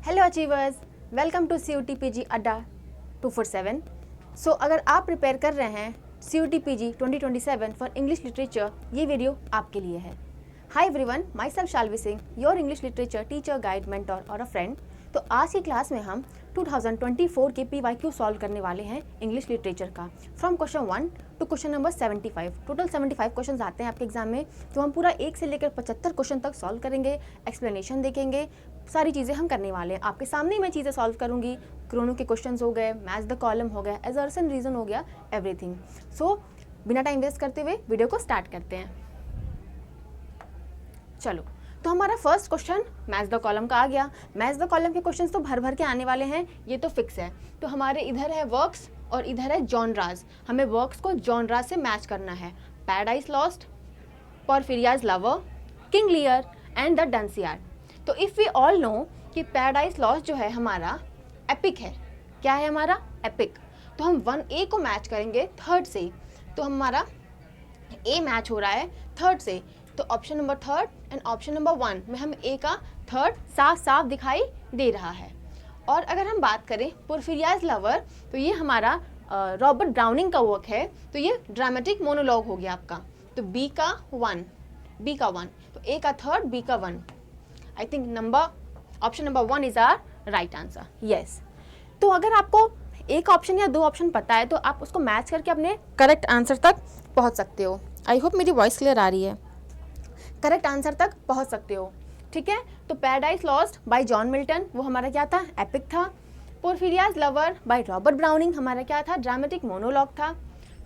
Hello achievers, welcome to CUTPG Adda 247। सो अगर आप prepare कर रहे हैं CUTPG 2027 फॉर इंग्लिश लिटरेचर, ये वीडियो आपके लिए है। Hi everyone, my self Shalvi Singh, your English literature teacher, guide, mentor और अ फ्रेंड। तो आज की क्लास में हम 2024 के PYQ सॉल्व करने वाले हैं इंग्लिश लिटरेचर का, from question 1 to question number 75। Total 75 question आते हैं आपके एग्जाम में, तो हम पूरा 1 से लेकर 75 क्वेश्चन तक सॉल्व करेंगे, एक्सप्लेनेशन देखेंगे, सारी चीज़ें हम करने वाले हैं। आपके सामने मैं चीज़ें सॉल्व करूंगी। क्रोनो के क्वेश्चंस हो गए, मैच द कॉलम हो गया, एजर्सन रीजन हो गया, एवरीथिंग। सो बिना टाइम वेस्ट करते हुए वीडियो को स्टार्ट करते हैं। चलो, तो हमारा first question match the column का आ गया। मैच द कॉलम के क्वेश्चंस तो भर भर के आने वाले हैं, ये तो फिक्स है। तो हमारे इधर है वर्क्स और इधर है जॉनराज। हमें वर्क्स को जॉनराज से मैच करना है। Paradise Lost, Porphyria's Lover, King Lear and the Dunciad. तो इफ़ वी ऑल नो कि पैराडाइज लॉस्ट जो है हमारा एपिक है। क्या है हमारा? एपिक। तो हम 1A को मैच करेंगे थर्ड से। तो हमारा A मैच हो रहा है थर्ड से। तो option number third and option number 1 में हम A का थर्ड साफ साफ दिखाई दे रहा है। और अगर हम बात करें पोर्फिरियाज लवर, तो ये हमारा रॉबर्ट ब्राउनिंग का वर्क है। तो ये ड्रामेटिक मोनोलॉग हो गया आपका। तो B का 1, तो A का थर्ड, B का 1। I think option number 1 is our right answer. Yes. तो अगर आपको एक ऑप्शन या 2 ऑप्शन पता है तो आप उसको मैच करके अपने करेक्ट आंसर तक पहुंच सकते हो। आई होप मेरी वॉइस क्लियर आ रही है। करेक्ट आंसर तक पहुंच सकते हो, ठीक है। तो Paradise Lost by John Milton, वो हमारा क्या था? एपिक था। Porphyria's Lover by Robert Browning हमारा क्या था? ड्रामेटिक मोनोलॉग था।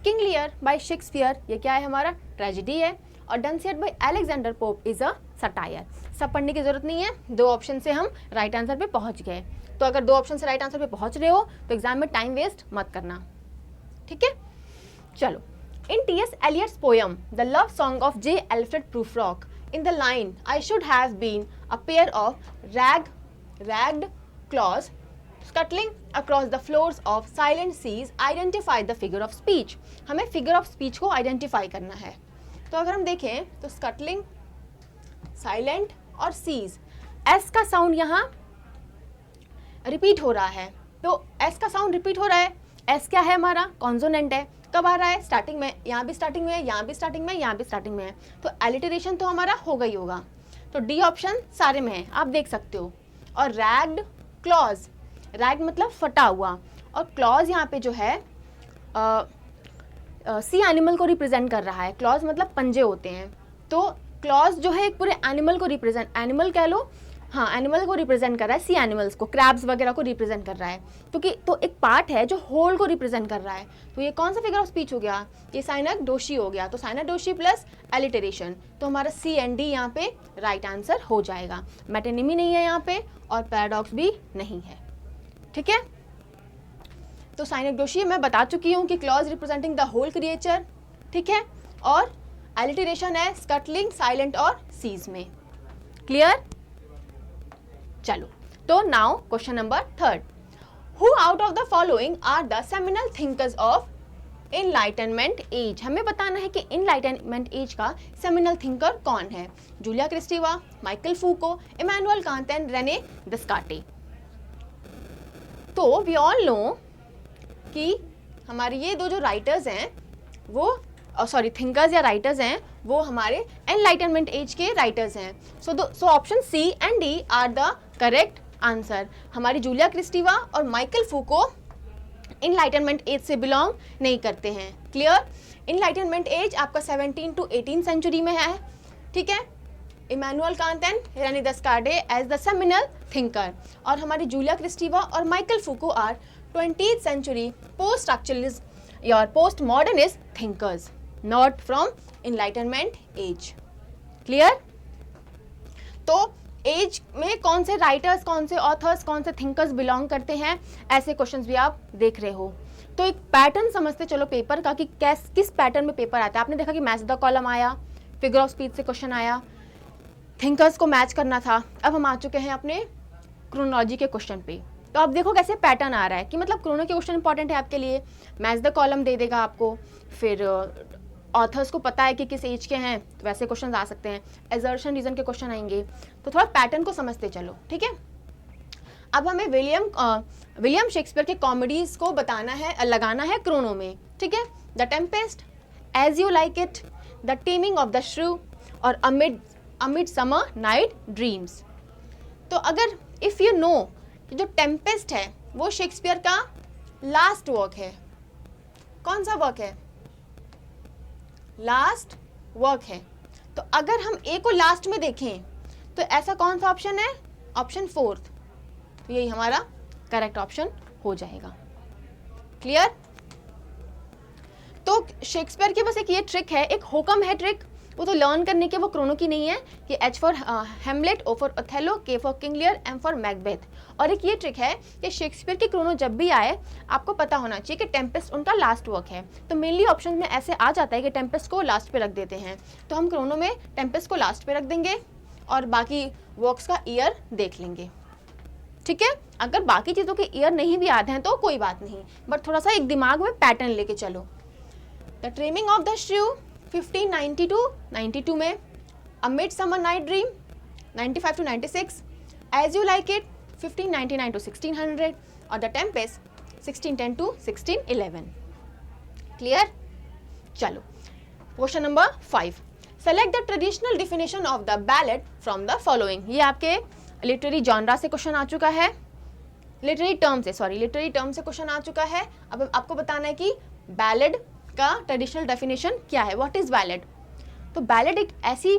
किंग लियर बाय शेक्सपियर, ये क्या है? हमारा ट्रेजेडी है। और Dunciad by Alexander Pope is a satire. सब पढ़ने की जरूरत नहीं है, 2 ऑप्शन से हम राइट आंसर पे पहुंच गए। तो अगर 2 ऑप्शन से राइट आंसर पे पहुंच रहे हो तो एग्जाम में टाइम वेस्ट मत करना, ठीक है। चलो, in T.S. Eliot's poem The Love Song of J. Alfred Prufrock, in the line I should have been a pair of ragged claws scuttling across the floors of silent seas, identify the figure of speech। हमें figure of speech को identify करना है। तो अगर हम देखें तो scuttling, silent और seas, S का साउंड यहाँ रिपीट हो रहा है। तो S का साउंड रिपीट हो रहा है। S क्या है? हमारा कॉन्सोनेंट है। कब आ रहा है? स्टार्टिंग में। यहाँ भी स्टार्टिंग में है, यहाँ भी स्टार्टिंग में, यहाँ भी स्टार्टिंग में है। तो एलिटरेशन तो हमारा होगा ही होगा। तो डी ऑप्शन सारे में है, आप देख सकते हो। और रैग्ड क्लॉज, रैग मतलब फटा हुआ, और क्लॉज यहाँ पे जो है सी एनिमल को रिप्रेजेंट कर रहा है। क्लॉज मतलब पंजे होते हैं। तो क्लॉज जो है एक पूरे एनिमल को रिप्रेजेंट, एनिमल कह लो, हाँ एनिमल को रिप्रेजेंट कर रहा है। सी एनिमल्स को, क्रैब्स वगैरह को रिप्रेजेंट कर रहा है। क्योंकि तो एक पार्ट है जो होल को रिप्रेजेंट कर रहा है। तो ये कौन सा फिगर ऑफ स्पीच हो गया? ये साइनैक्डोशी हो गया। तो साइनैक्डोशी प्लस एलिटरेशन, तो हमारा C एंड D यहाँ पे राइट आंसर हो जाएगा। मेटोनिमी नहीं है यहाँ पे और पैराडॉक्स भी नहीं है, ठीक है। तो साइनैक्डोशी मैं बता चुकी हूँ कि clause representing the whole creature, ठीक है। और एलिटरेशन है स्कटलिंग, साइलेंट और सीज में। क्लियर? चलो, तो now question number third. Who out of the following are the seminal thinkers of Enlightenment age. हमें बताना है कि इनलाइटनमेंट एज का सेमिनल थिंकर कौन है। Julia Kristeva, Michael Foucault, Immanuel Kant and Rene Descartes. तो वी ऑल नो कि हमारे ये 2 जो राइटर्स हैं वो थिंकर्स या राइटर्स हैं, वो हमारे एनलाइटनमेंट एज के राइटर्स हैं। So option C and D are the correct answer. हमारी जूलिया क्रिस्टीवा और माइकल फूको इनलाइटनमेंट एज से बिलोंग नहीं करते हैं। क्लियर? इनलाइटनमेंट एज आपका 17 to 18 सेंचुरी में है, ठीक है। Immanuel Kant and Rene Descartes as the seminal thinker, और हमारी जूलिया क्रिस्टीवा और Michael Foucault are 20th century post structuralist or post modernist thinkers, not from enlightenment age। Clear? तो as में कौन से राइटर्स, कौन से ऑथर्स, कौन से थिंकर्स बिलोंग करते हैं, ऐसे क्वेश्चंस भी आप देख रहे हो। तो एक पैटर्न समझते चलो पेपर का कि किस पैटर्न में पेपर आता है। आपने देखा कि मैच द कॉलम आया, फिगर ऑफ स्पीच से क्वेश्चन आया, थिंकर्स को मैच करना था। अब हम आ चुके हैं अपने क्रोनोलॉजी के क्वेश्चन पे। तो आप देखो कैसे पैटर्न आ रहा है कि मतलब क्रोनो के क्वेश्चन इंपॉर्टेंट है आपके लिए। मैच द कॉलम दे देगा आपको, फिर ऑथर्स को पता है कि किस एज के हैं, तो वैसे क्वेश्चन आ सकते हैं। एजर्शन रीजन के क्वेश्चन आएंगे। तो थोड़ा पैटर्न को समझते चलो, ठीक है। अब हमें विलियम शेक्सपियर के कॉमेडीज को बताना है, लगाना है क्रोनो में, ठीक है। The tempest, as you like it, the taming of the shrew और अमिड समर नाइट ड्रीम्स। तो अगर इफ यू नो कि जो टेम्पेस्ट है वो शेक्सपियर का लास्ट वर्क है, कौन सा वर्क है? लास्ट वर्क है। तो अगर हम ए को लास्ट में देखें तो ऐसा कौन सा ऑप्शन है? ऑप्शन 4, तो यही हमारा करेक्ट ऑप्शन हो जाएगा। क्लियर? तो शेक्सपियर की बस एक ये ट्रिक है, एक हुक्म है ट्रिक, वो तो लर्न करने के, वो क्रोनो की नहीं है कि H for Hamlet, O for Othello, K for King Lear, M for Macbeth. और एक ये ट्रिक है कि शेक्सपियर की क्रोनो जब भी आए आपको पता होना चाहिए कि टेम्पेस्ट उनका लास्ट वर्क है। तो मेनली ऑप्शन में ऐसे आ जाता है कि टेम्पेस्ट को लास्ट पे रख देते हैं, तो हम क्रोनो में टेम्पेस्ट को लास्ट पे रख देंगे और बाकी वर्क्स का ईयर देख लेंगे, ठीक है। अगर बाकी चीज़ों के ईयर नहीं भी याद हैं तो कोई बात नहीं, बट थोड़ा सा एक दिमाग में पैटर्न लेके चलो। The trimming of the Shrew 1592 में, a Midsummer Night Dream 95 to 96, As you like It 1599 to 1600 और द टेम्पेस्ट 1610 to 1611। क्लियर? चलो question number 5, select the traditional definition of the ballad from the following. ये आपके literary genre से question आ चुका है, literary term से question आ चुका है। अब आपको बताना है कि बैलेड का ट्रेडिशनल डेफिनेशन क्या है, व्हाट इज बैलेड। तो बैलेड एक ऐसी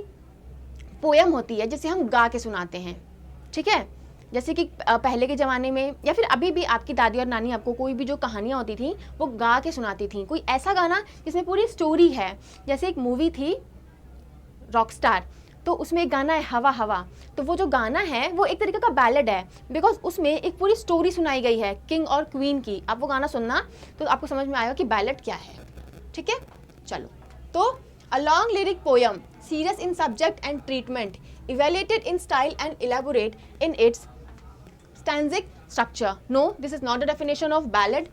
पोयम होती है जिसे हम गा के सुनाते हैं, ठीक है। जैसे कि पहले के ज़माने में या फिर अभी भी आपकी दादी और नानी आपको कोई भी जो कहानियाँ होती थी वो गा के सुनाती थी। कोई ऐसा गाना जिसमें पूरी स्टोरी है, जैसे एक मूवी थी रॉकस्टार, तो उसमें एक गाना है हवा हवा, तो वो जो गाना है वो एक तरीके का बैलेड है, बिकॉज उसमें एक पूरी स्टोरी सुनाई गई है किंग और क्वीन की। आप वो गाना सुनना तो आपको समझ में आएगा कि बैलेड क्या है, ठीक है। चलो, तो a long lyric poem serious in subject and treatment, evaluated in style and elaborate in its stanzic structure. No, this is not the definition of ballad.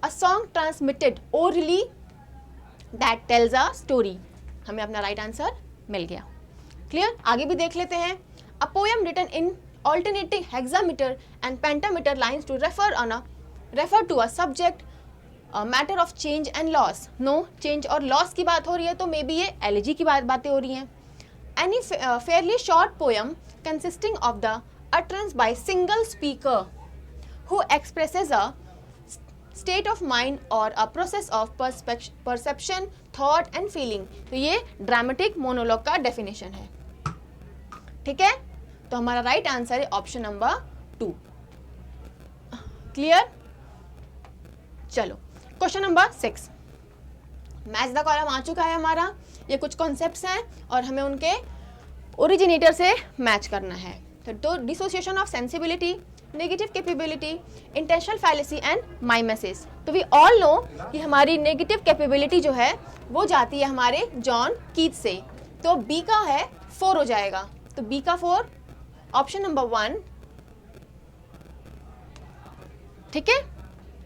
A song transmitted orally that tells a story. हमें अपना right answer मिल गया। Clear? आगे भी देख लेते हैं। A poem written in alternating hexameter and pentameter lines to refer to a subject, a matter of change and loss. No, change और loss की बात हो रही है तो मे बी ये एलिजी की बातें हो रही हैं। Any fairly short poem consisting of the utterance by single speaker who expresses a state of mind or a process of perception, thought and feeling. तो ये ड्रामेटिक मोनोलॉग का डेफिनेशन है, ठीक है। तो हमारा राइट आंसर है ऑप्शन नंबर 2। क्लियर? चलो question number 6, match the column आ चुका है हमारा। ये कुछ कॉन्सेप्ट्स हैं और हमें उनके ओरिजिनेटर से मैच करना है। तो dissociation of sensibility, negative capability, intentional fallacy and mimesis. तो वी ऑल नो कि हमारी नेगेटिव कैपेबिलिटी जो है वो जाती है हमारे जॉन कीथ से, तो बी का है 4 हो जाएगा। तो बी का 4 ऑप्शन नंबर 1, ठीक है,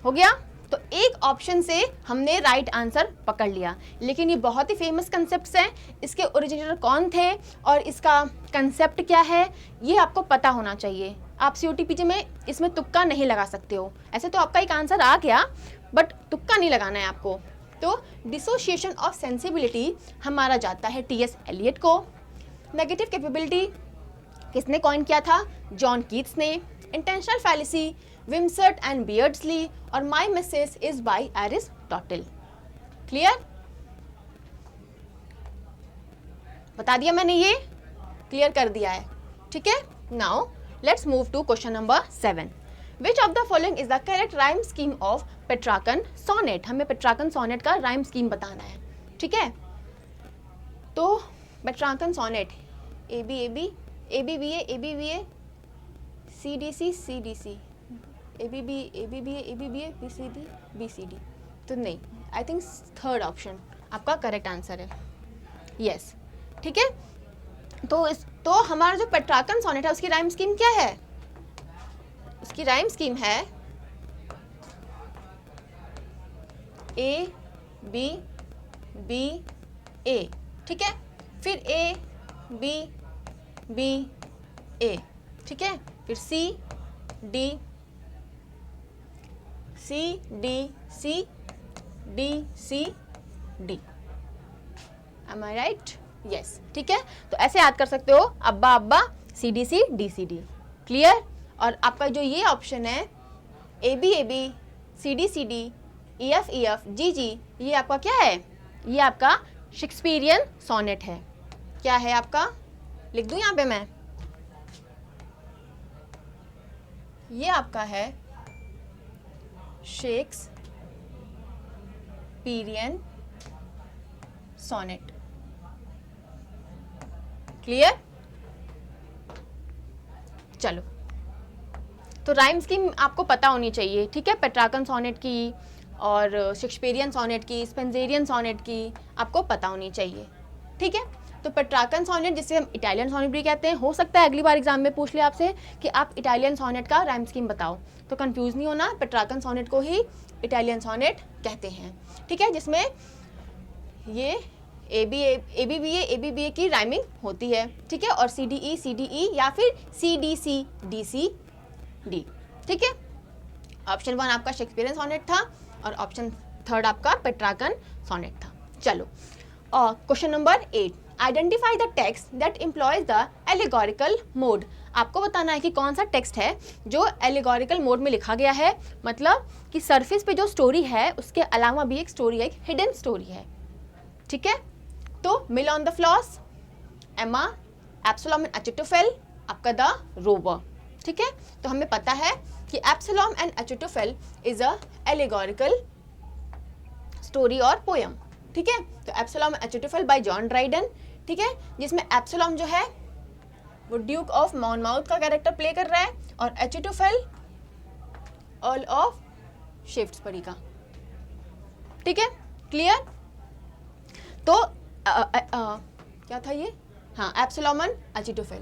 हो गया। तो एक ऑप्शन से हमने राइट आंसर पकड़ लिया, लेकिन ये बहुत ही फेमस कंसेप्ट्स हैं। इसके ओरिजिनेटर कौन थे और इसका कंसेप्ट क्या है ये आपको पता होना चाहिए। आप COTPG में इसमें तुक्का नहीं लगा सकते हो। ऐसे तो आपका एक आंसर आ गया बट तुक्का नहीं लगाना है आपको। तो डिसोसिएशन ऑफ सेंसिबिलिटी हमारा जाता है TS एलियट को। नेगेटिव कैपेबिलिटी किसने कॉइन किया था? जॉन कीट्स ने। इंटेंशनल फैलेसी विमसर्ट एंड बियर्डस्ली और माइमेसिस इज बाय एरिस्टोटल। क्लियर? बता दिया मैंने, ये क्लियर कर दिया है, ठीक है। Now let's move to question number 7। Which of the following is the correct rhyme scheme of Petrarchan sonnet. हमें पेट्रार्कन सोनेट का राइम स्कीम बताना है, ठीक है। तो Petrarchan sonnet ABAB, ABBA, ABBA, CDC, CDC, ABB, ABBA, ABBA, BCD, BCD। तो नहीं, I think third option आपका करेक्ट आंसर है। यस, ठीक है। तो हमारा जो पेट्रार्कन सोनेट है उसकी राइम स्कीम क्या है? उसकी राइम स्कीम है A B B A, ठीक है। फिर A B B A, ठीक है। फिर C D C D C D C D. Am I right? Yes, ठीक है। तो ऐसे याद कर सकते हो, ABBA ABBA, C D C D C D. Clear? और आपका जो ये ऑप्शन है A B C D E F G G, ये आपका क्या है? ये आपका शेक्सपियरियन सोनेट है। क्या है आपका? लिख दूं यहाँ पे मैं, ये आपका है शेक्सपियरियन सोनेट। क्लियर? चलो, तो राइम स्कीम आपको पता होनी चाहिए, ठीक है। पेट्रार्कन सोनेट की और शेक्सपियरियन सोनेट की, स्पेंसेरियन सोनेट की आपको पता होनी चाहिए, ठीक है। तो पेट्रार्कन सोनेट, जिसे हम इटालियन सोनेट भी कहते हैं, हो सकता है अगली बार एग्जाम में पूछ ले आपसे कि आप इटालियन सोनेट का राइम स्कीम बताओ, तो कंफ्यूज नहीं होना, पेट्रार्कन सोनेट को ही इटालियन सोनेट कहते हैं, ठीक है। जिसमें ये ए बी बी ए की राइमिंग होती है, ठीक है, और सी डी ई या फिर सी डी सी डी, ठीक है। ऑप्शन 1 आपका शेक्सपियरियन सोनेट था और ऑप्शन 3 आपका पेट्रार्कन सोनेट था। चलो, और question number 8, identify the text that employees the allegorical mode. आपको बताना है कि कौन सा टेक्स्ट है जो एलिगोरिकल मोड में लिखा गया है, मतलब कि सरफेस पे जो स्टोरी है उसके अलावा भी एक स्टोरी है, एक हिडन स्टोरी है, ठीक है। तो मिल ऑन द फ्लॉस, एमा, एप्सिलॉन एंड अचिटोफेल, आपका द रोवर, ठीक है। तो हमें पता है कि Absalom and Achitophel is a allegorical story और पोयम, ठीक है। तो Absalom and Achitophel by John Dryden, ठीक है, जिसमें एप्सिलॉन जो है वो ड्यूक ऑफ मॉनमाउथ का कैरेक्टर प्ले कर रहा है और अचिटोफेल अर्ल ऑफ शेफ्ट्सबरी का, ठीक है। क्लियर? तो क्या था ये? हाँ, एप्सिलॉन एंड अचिटोफेल।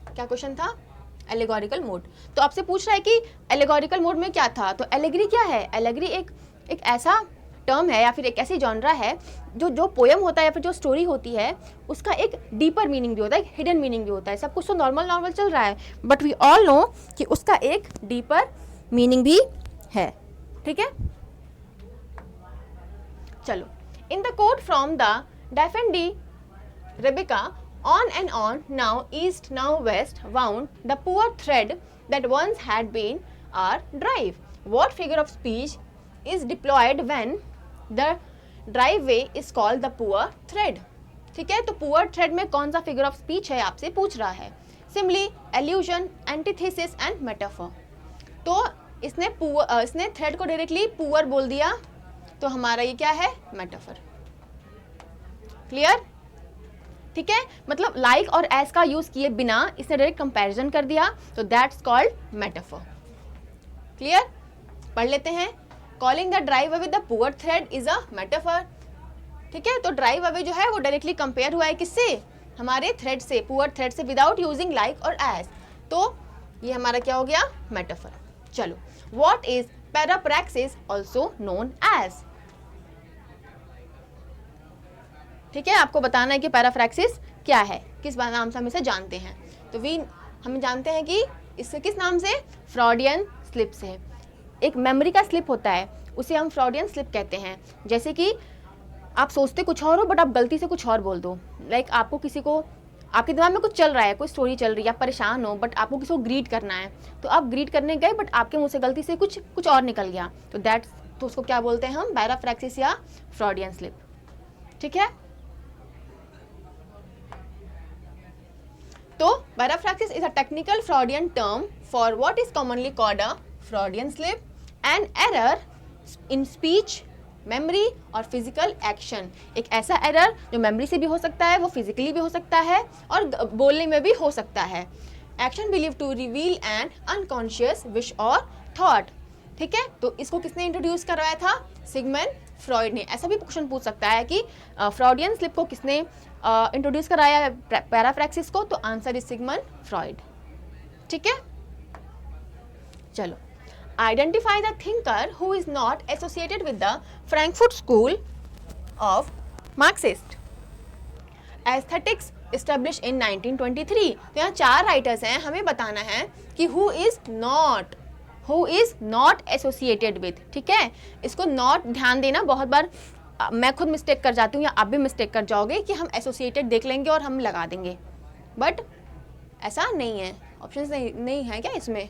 क्या क्वेश्चन था? Allegorical mode. तो आपसे पूछ रहा है कि एलिगोरिकल मोड में क्या था, तो एलेगरी क्या है? एलेगरी एक ऐसा टर्म है या फिर एक ऐसी जॉनरा है जो पोयम होता है या फिर जो स्टोरी होती है उसका एक डीपर मीनिंग भी होता है, एक हिडन मीनिंग भी होता है। सब कुछ तो नॉर्मल चल रहा है, बट वी ऑल नो कि उसका एक डीपर मीनिंग भी है, ठीक है। चलो, in the quote from the defendi Rebecca, on and on, now east, now west, wound the poor thread that once had been our drive. What figure of speech is deployed when the driveway is called the poor thread? ठीक है, तो poor thread में कौन सा figure of speech है आपसे पूछ रहा है। Simile, allusion, antithesis and metaphor. तो इसने thread को डायरेक्टली poor बोल दिया, तो हमारा ये क्या है? metaphor. क्लियर? ठीक है, मतलब लाइक और एज का यूज किए बिना इसने डायरेक्ट कंपैरिजन कर दिया, तो दैट्स कॉल्ड मेटाफर। क्लियर? पढ़ लेते हैं। Calling the drive away the poor thread is a metaphor, ठीक है। तो ड्राइव अवे जो है वो डायरेक्टली कंपेयर हुआ है किससे? हमारे थ्रेड से, पुअर थ्रेड से, विदाउट यूजिंग लाइक और एज, तो ये हमारा क्या हो गया? मेटाफर। चलो, what is parapraxis also known as? ठीक है, आपको बताना है कि पैराफ्रैक्सिस क्या है, किस नाम से हम इसे जानते हैं। तो हम जानते हैं कि इससे किस नाम से? फ्रॉडियन स्लिप से। एक मेमोरी का स्लिप होता है, उसे हम फ्रॉडियन स्लिप कहते हैं। जैसे कि आप सोचते कुछ और हो बट आप गलती से कुछ और बोल दो। लाइक आपको किसी को, आपके दिमाग में कुछ चल रहा है, कोई स्टोरी चल रही है, आप परेशान हो बट आपको किसी को ग्रीट करना है, तो आप ग्रीट करने गए बट आपके मुंह से गलती से कुछ और निकल गया, तो उसको क्या बोलते हैं हम? पैराफ्रैक्सिस या फ्रॉडियन स्लिप, ठीक है। तो parapraxis is a technical Freudian term for what is commonly called a Freudian slip, an error in speech, memory और फिजिकल एक्शन। एक ऐसा एरर जो मेमोरी से भी हो सकता है, वो फिजिकली भी हो सकता है और बोलने में भी हो सकता है। Action believe to reveal an unconscious wish और थॉट, ठीक है। तो इसको किसने इंट्रोड्यूस करवाया था? सिगमंड फ्रॉइड ने। ऐसा भी क्वेश्चन पूछ सकता है कि फ्रॉडियन स्लिप को किसने इंट्रोड्यूस कराया है पैराफ्रैक्सिस को? तो आंसर इज सिगमंड फ्रॉइड, ठीक है। चलो, identify the thinker who is not associated with the Frankfurt school of Marxist. Aesthetics established in 1923। तो यहाँ 4 राइटर्स हैं, हमें बताना है कि who is not associated with. ठीक है, इसको नॉट ध्यान देना, बहुत बार मैं खुद मिस्टेक कर जाती हूँ या आप भी मिस्टेक कर जाओगे कि हम एसोसिएटेड देख लेंगे और हम लगा देंगे, बट ऐसा नहीं है, ऑप्शंस नहीं है क्या इसमें।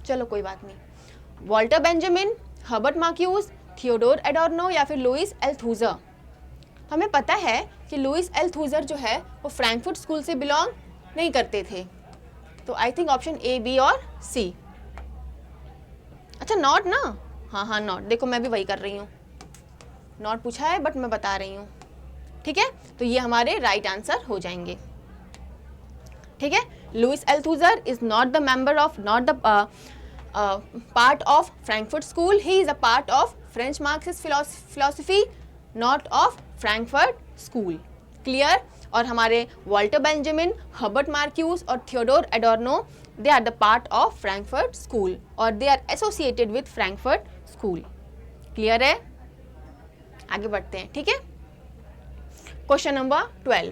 चलो कोई बात नहीं। Walter Benjamin, Herbert Marcuse, Theodor Adorno या फिर लुइस एल्थूजर। हमें पता है कि लुइस एल्थूजर जो है वो फ्रैंकफर्ट स्कूल से बिलोंग नहीं करते थे, तो I think option A, B और सी। अच्छा नॉट ना, हाँ नॉट, देखो मैं भी वही कर रही हूँ, नॉट पूछा है बट मैं बता रही हूँ। ठीक है, तो ये हमारे राइट आंसर हो जाएंगे। ठीक है, Louis Althusser is not the member of, not the part of Frankfurt School, he is a part of French Marxist philosophy, not of Frankfurt School. Clear. और हमारे वॉल्टर बेंजामिन, हर्बर्ट मार्क्यूस और Theodor Adorno, they are the part of Frankfurt School और they are associated with Frankfurt School. Clear है, आगे बढ़ते हैं। ठीक है, question number 12,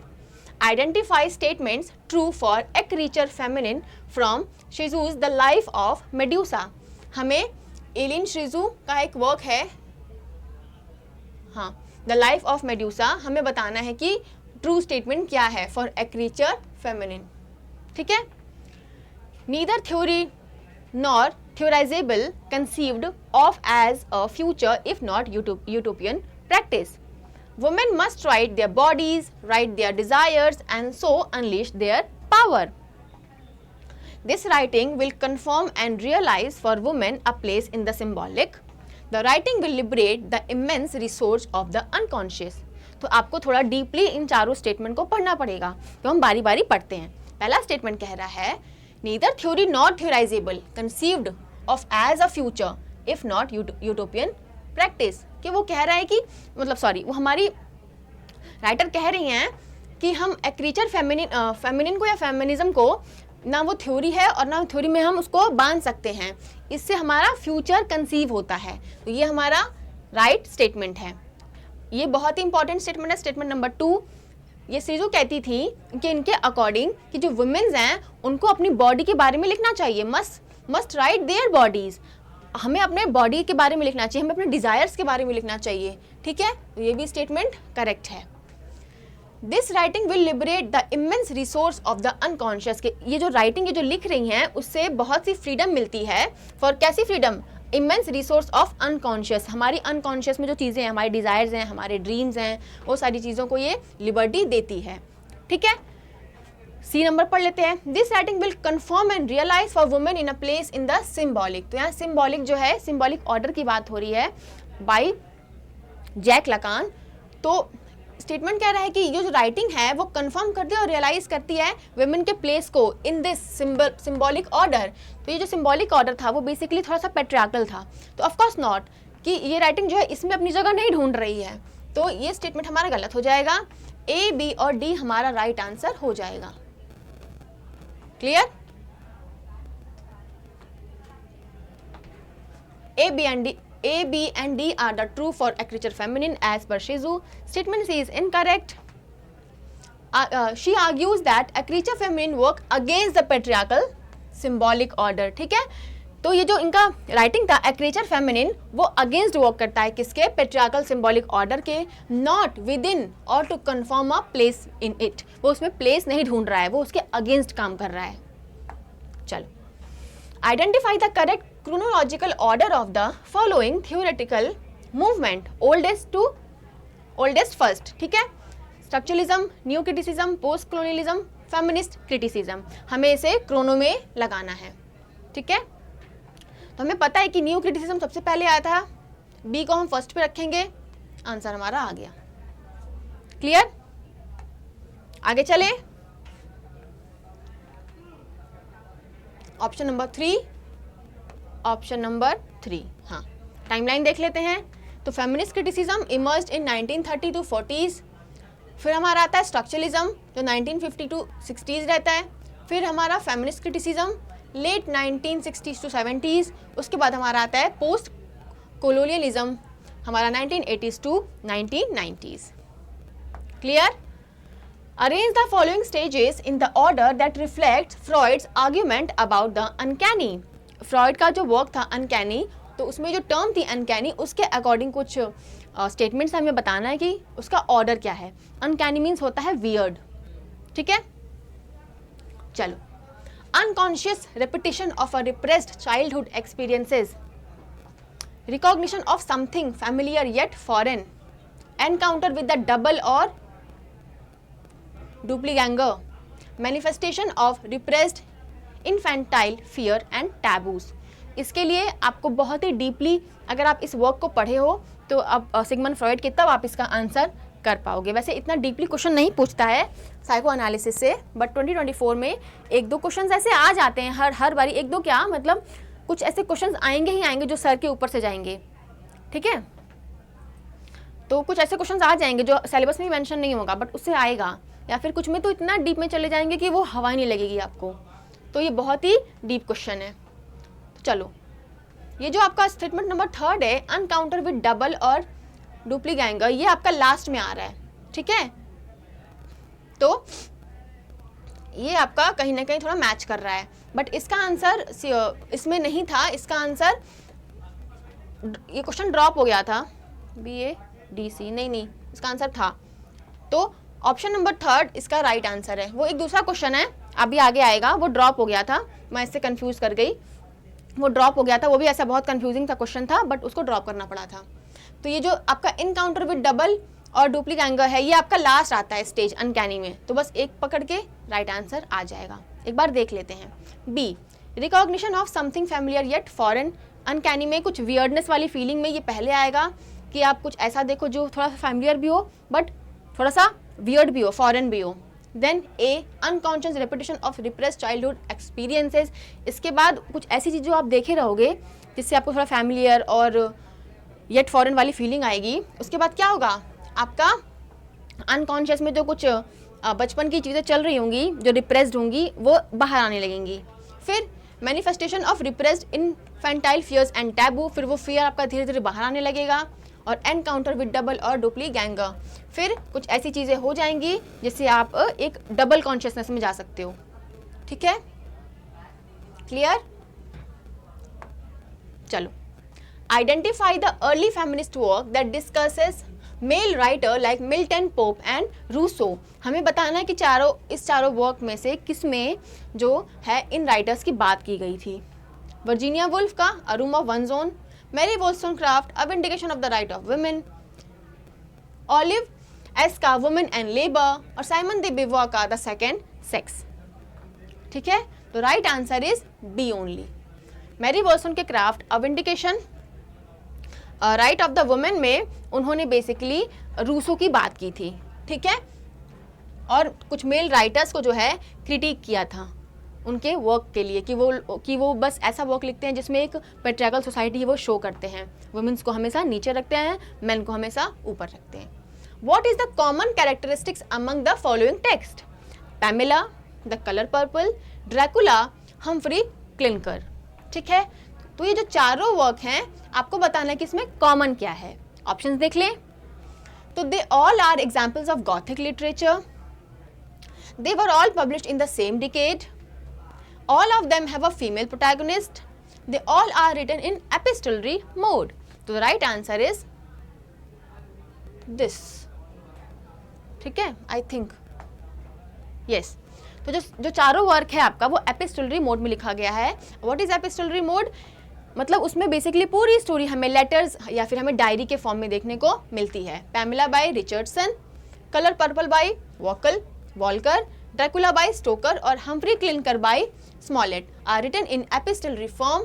identify statements true for a creature feminine from Cixous the life of Medusa. हमें Helene Cixous का एक वर्क है, हाँ, द लाइफ ऑफ मेड्यूसा, हमें बताना है कि ट्रू स्टेटमेंट क्या है फॉर ए क्रीचर फेमिनिन। ठीक है, neither theory nor theorizable conceived of as a future if not utopian practice. Women must write their bodies, write their desires and so unleash their power. This writing will confirm and realize for women a place in the symbolic. The writing will liberate the immense resource of the unconscious. तो आपको थोड़ा deeply in चारों statement को पढ़ना पड़ेगा, तो हम बारी बारी पढ़ते हैं। पहला स्टेटमेंट कह रहा है neither theory nor theorizable conceived of as a future if not utopian practice। कि वो कह रहा है कि वो हमारी राइटर कह रही हैं कि हम क्रीचर फेमिनिन को या फेमिनिज्म को ना वो थ्योरी है और ना थ्योरी में हम उसको बांध सकते हैं, इससे हमारा फ्यूचर कंसीव होता है। तो ये हमारा राइट स्टेटमेंट है, ये बहुत ही इंपॉर्टेंट स्टेटमेंट है। स्टेटमेंट नंबर 2, ये श्रीजू कहती थी कि इनके अकॉर्डिंग कि जो वुमेन्स हैं उनको अपनी बॉडी के बारे में लिखना चाहिए, मस्ट राइट देयर बॉडीज, हमें अपने बॉडी के बारे में लिखना चाहिए, हमें अपने डिजायर्स के बारे में लिखना चाहिए। ठीक है, तो ये भी स्टेटमेंट करेक्ट है। This writing will liberate the immense resource of the unconscious, के ये जो राइटिंग ये जो लिख रही हैं उससे बहुत सी फ्रीडम मिलती है। फॉर कैसी freedom? Immense resource of unconscious, हमारी अनकॉन्शियस में जो चीज़ें हैं, हमारे डिज़ायर्स हैं, हमारे ड्रीम्स हैं, वो सारी चीज़ों को ये लिबर्टी देती है। ठीक है, सी नंबर पढ़ लेते हैं। This writing will confirm and realise for women in a place in the symbolic. तो यहाँ सिम्बॉलिक जो है, सिम्बॉलिक ऑर्डर की बात हो रही है बाय जैक लकान। तो स्टेटमेंट कह रहा है कि ये जो राइटिंग है वो कंफर्म करती है और रियलाइज करती है वुमेन के प्लेस को इन दिस सिंबॉलिक ऑर्डर। तो ये जो सिंबॉलिक ऑर्डर था वो बेसिकली थोड़ा सा पैट्रियार्कल था, तो ऑफ कोर्स नॉट कि ये राइटिंग जो है इसमें अपनी जगह नहीं ढूंढ रही है, तो ये स्टेटमेंट हमारा गलत हो जाएगा। ए, बी और डी हमारा राइट आंसर हो जाएगा। Clear? A, B and D are the true for a creature feminine as per Shizu. Statement C is incorrect. She argues that a creature feminine work against the patriarchal symbolic order. ठीक है, तो ये जो इनका writing था, a creature feminine, वो against work करता है किसके? पेट्रियार्कल सिंबॉलिक ऑर्डर के, नॉट विद इन और to confirm a place in it. वो उसमें प्लेस नहीं ढूंढ रहा है, वो उसके अगेंस्ट काम कर रहा है। चलो, identify the correct chronological order of the following theoretical movement, oldest first। ठीक है, structuralism, new criticism, post colonialism, feminist criticism, हमें इसे क्रोनो में लगाना है। ठीक है, तो हमें पता है कि न्यू क्रिटिसिज्म सबसे पहले आया था, बी को हम फर्स्ट पे रखेंगे, आंसर हमारा आ गया। क्लियर? आगे चले, ऑप्शन नंबर 3, ऑप्शन नंबर 3, हाँ, टाइमलाइन देख लेते हैं। तो feminist criticism emerged in 1930 to 40s, फिर हमारा आता है स्ट्रक्चरलिज्म जो 1950 टू 60s रहता है, फिर हमारा feminist criticism late 1960s to 70s, उसके बाद हमारा आता है पोस्ट कोलोनियलिज्म हमारा 1980s to 1990s। Clear? Arrange the following stages in the order that reflect Freud's argument about the uncanny. Freud का जो वर्क था अनकैनी, तो उसमें जो टर्म थी अनकैनी, उसके अकॉर्डिंग कुछ स्टेटमेंट्स हमें बताना है कि उसका ऑर्डर क्या है। अनकैनी मीन्स होता है वियर्ड, ठीक है। चलो, unconscious repetition of a repressed childhood experiences, recognition of something familiar yet foreign, encounter with the double और doppelganger, manifestation of repressed infantile fear and taboos. इसके लिए आपको बहुत ही डीपली, अगर आप इस वर्क को पढ़े हो तो अब सिगमंड फ्रॉइड के, तब आप इसका आंसर कर पाओगे। वैसे इतना डीपली क्वेश्चन नहीं पूछता है साइको एनालिसिस से, बट 2024 में एक दो क्वेश्चन ऐसे आ जाते हैं हर बारी, एक दो क्या मतलब कुछ ऐसे क्वेश्चन आएंगे ही आएंगे जो सर के ऊपर से जाएंगे, ठीक है। तो कुछ ऐसे क्वेश्चन आ जाएंगे जो सिलेबस में मेंशन नहीं होगा बट उससे आएगा, या फिर कुछ में तो इतना डीप में चले जाएंगे कि वो हवा नहीं लगेगी आपको। तो ये बहुत ही डीप क्वेश्चन है। तो चलो, ये जो आपका स्टेटमेंट नंबर 3 है, अनकाउंटर विद डबल और डुप्लीगैंगर, ये आपका लास्ट में आ रहा है, ठीक है। तो ये आपका कहीं ना कहीं थोड़ा मैच कर रहा है, बट इसका आंसर इसमें नहीं था। इसका आंसर, ये क्वेश्चन ड्रॉप हो गया था, BADC, नहीं इसका आंसर था। तो ऑप्शन नंबर 3 इसका राइट आंसर है। वो एक दूसरा क्वेश्चन है, अभी आगे आएगा, वो ड्रॉप हो गया था, मैं इससे कंफ्यूज कर गई, वो ड्रॉप हो गया था। वो भी ऐसा बहुत कंफ्यूजिंग था क्वेश्चन था, बट उसको ड्रॉप करना पड़ा था। तो ये जो आपका इनकाउंटर विद डबल और डुप्लीगैंगर है, ये आपका लास्ट आता है स्टेज अनकैनी में। तो बस एक पकड़ के राइट आंसर आ जाएगा। एक बार देख लेते हैं। B, recognition of something familiar yet foreign. Uncanny में कुछ वियर्डनेस वाली फीलिंग में ये पहले आएगा कि आप कुछ ऐसा देखो जो थोड़ा सा फैमिलियर भी हो बट थोड़ा सा वियर्ड भी हो, फॉरेन भी हो। Then A, unconscious repetition of repressed childhood experiences. इसके बाद कुछ ऐसी चीज़ जो आप देखे रहोगे जिससे आपको थोड़ा फैमिलियर और येट फॉरेन वाली फीलिंग आएगी। उसके बाद क्या होगा, आपका अनकॉन्शियस में जो कुछ बचपन की चीज़ें चल रही होंगी जो रिप्रेस्ड होंगी वो बाहर आने लगेंगी। फिर manifestation of repressed infantile fears and taboo, फिर वो फियर आपका धीरे धीरे बाहर आने लगेगा। और एनकाउंटर विद डबल और डुप्लीगैंगर, फिर कुछ ऐसी चीज़ें हो जाएंगी जिससे आप एक डबल कॉन्शियसनेस में जा सकते हो, ठीक है। क्लियर? चलो, identify the early feminist work that discusses male writer like Milton, Pope and Rousseau. हमें बताना है कि इस चारों वर्क में से किस में जो है इन राइटर्स की बात की गई थी। वर्जीनिया वुल्फ का a room of one's own, Mary Wollstonecraft a vindication of the right of women, Olive S का वुमेन एंड लेबर, और साइमन दे बिवॉ का द सेकेंड सेक्स, ठीक है। तो right answer is B only. Mary Wollstonecraft a vindication right of the women में उन्होंने basically Rousseau की बात की थी, ठीक है। और कुछ मेल राइटर्स को जो है क्रिटिक किया था उनके वर्क के लिए कि वो बस ऐसा वर्क लिखते हैं जिसमें एक पेट्रियार्कल सोसाइटी है वो शो करते हैं, वुमेन्स को हमेशा नीचे रखते हैं, मेन को हमेशा ऊपर रखते हैं। What is the common characteristics among the following text? Pamela, the colour purple, Dracula, Humphry clinker, ठीक है। तो ये जो चारों वर्क हैं आपको बताना है कि इसमें कॉमन क्या है। ऑप्शंस देख लें। तो they all are examples of gothic literature, they were all published in the same decade, all of them have a female protagonist, they all are written in epistolary mode. So the right answer is this, ठीक है, I think yes. तो जो चारों work है आपका वो epistolary mode में लिखा गया है। What is epistolary mode? मतलब उसमें बेसिकली पूरी स्टोरी हमें लेटर्स या फिर हमें डायरी के फॉर्म में देखने को मिलती है। Pamela by Richardson, Colour Purple by Walker, Dracula by Stoker और Humphry Clinker by Smollett are written in epistolary form,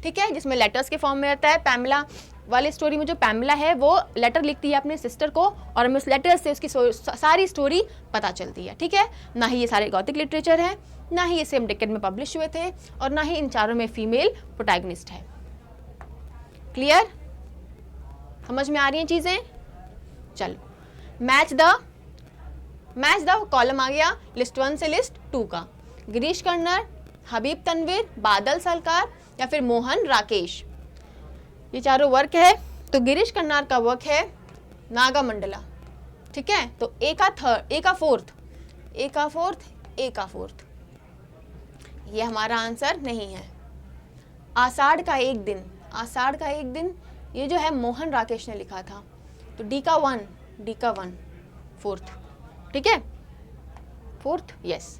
ठीक है, जिसमें लेटर्स के फॉर्म में रहता है। पैमेला वाली स्टोरी में जो पैमेला है वो लेटर लिखती है अपने सिस्टर को और हमें उस लेटर से उसकी सारी स्टोरी पता चलती है, ठीक है। ना ही ये सारे गॉथिक लिटरेचर है, ना ही ये सेम डिकेड में पब्लिश हुए थे और ना ही इन चारों में फीमेल प्रोटैगनिस्ट है। क्लियर? समझ में आ रही हैं चीजें? चलो, मैच द कॉलम आ गया लिस्ट 1 से लिस्ट 2 का। गिरीश कर्नर, हबीब तनवीर, बादल सरकार या फिर मोहन राकेश, ये चारों वर्क है। तो गिरीश कर्नार का वर्क है नागा मंडला, ठीक है, तो ए का थर्ड, ए का फोर्थ, ए का फोर्थ, ए का फोर्थ, ये हमारा आंसर नहीं है। आषाढ़ का एक दिन, आषाढ़ का एक दिन, ये जो है मोहन राकेश ने लिखा था, तो डी का वन, डी का वन, फोर्थ, ठीक है, फोर्थ, यस।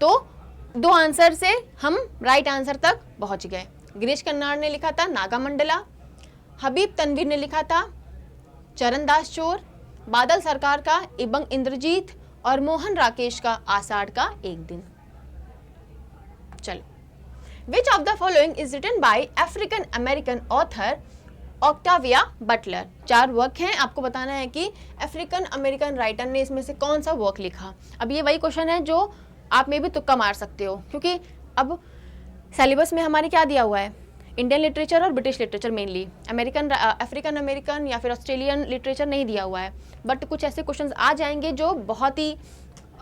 तो दो आंसर से हम राइट आंसर तक पहुंच गए। गिरीश कर्नाड ने लिखा था नागा मंडला, हबीब तनवीर ने लिखा था चरणदास चोर, बादल सरकार का इबंग इंद्रजीत और मोहन राकेश का आषाढ़ का एक दिन। चलो, which of the following is written by African American author Octavia Butler. 4 work हैं, आपको बताना है कि अफ्रीकन अमेरिकन राइटर ने इसमें से कौन सा वर्क लिखा। अब ये वही क्वेश्चन है जो आप में भी तुक्का मार सकते हो, क्योंकि अब सिलेबस में हमारे क्या दिया हुआ है, इंडियन लिटरेचर और British literature mainly, African American या फिर ऑस्ट्रेलियन लिटरेचर नहीं दिया हुआ है। बट कुछ ऐसे क्वेश्चंस आ जाएंगे जो बहुत ही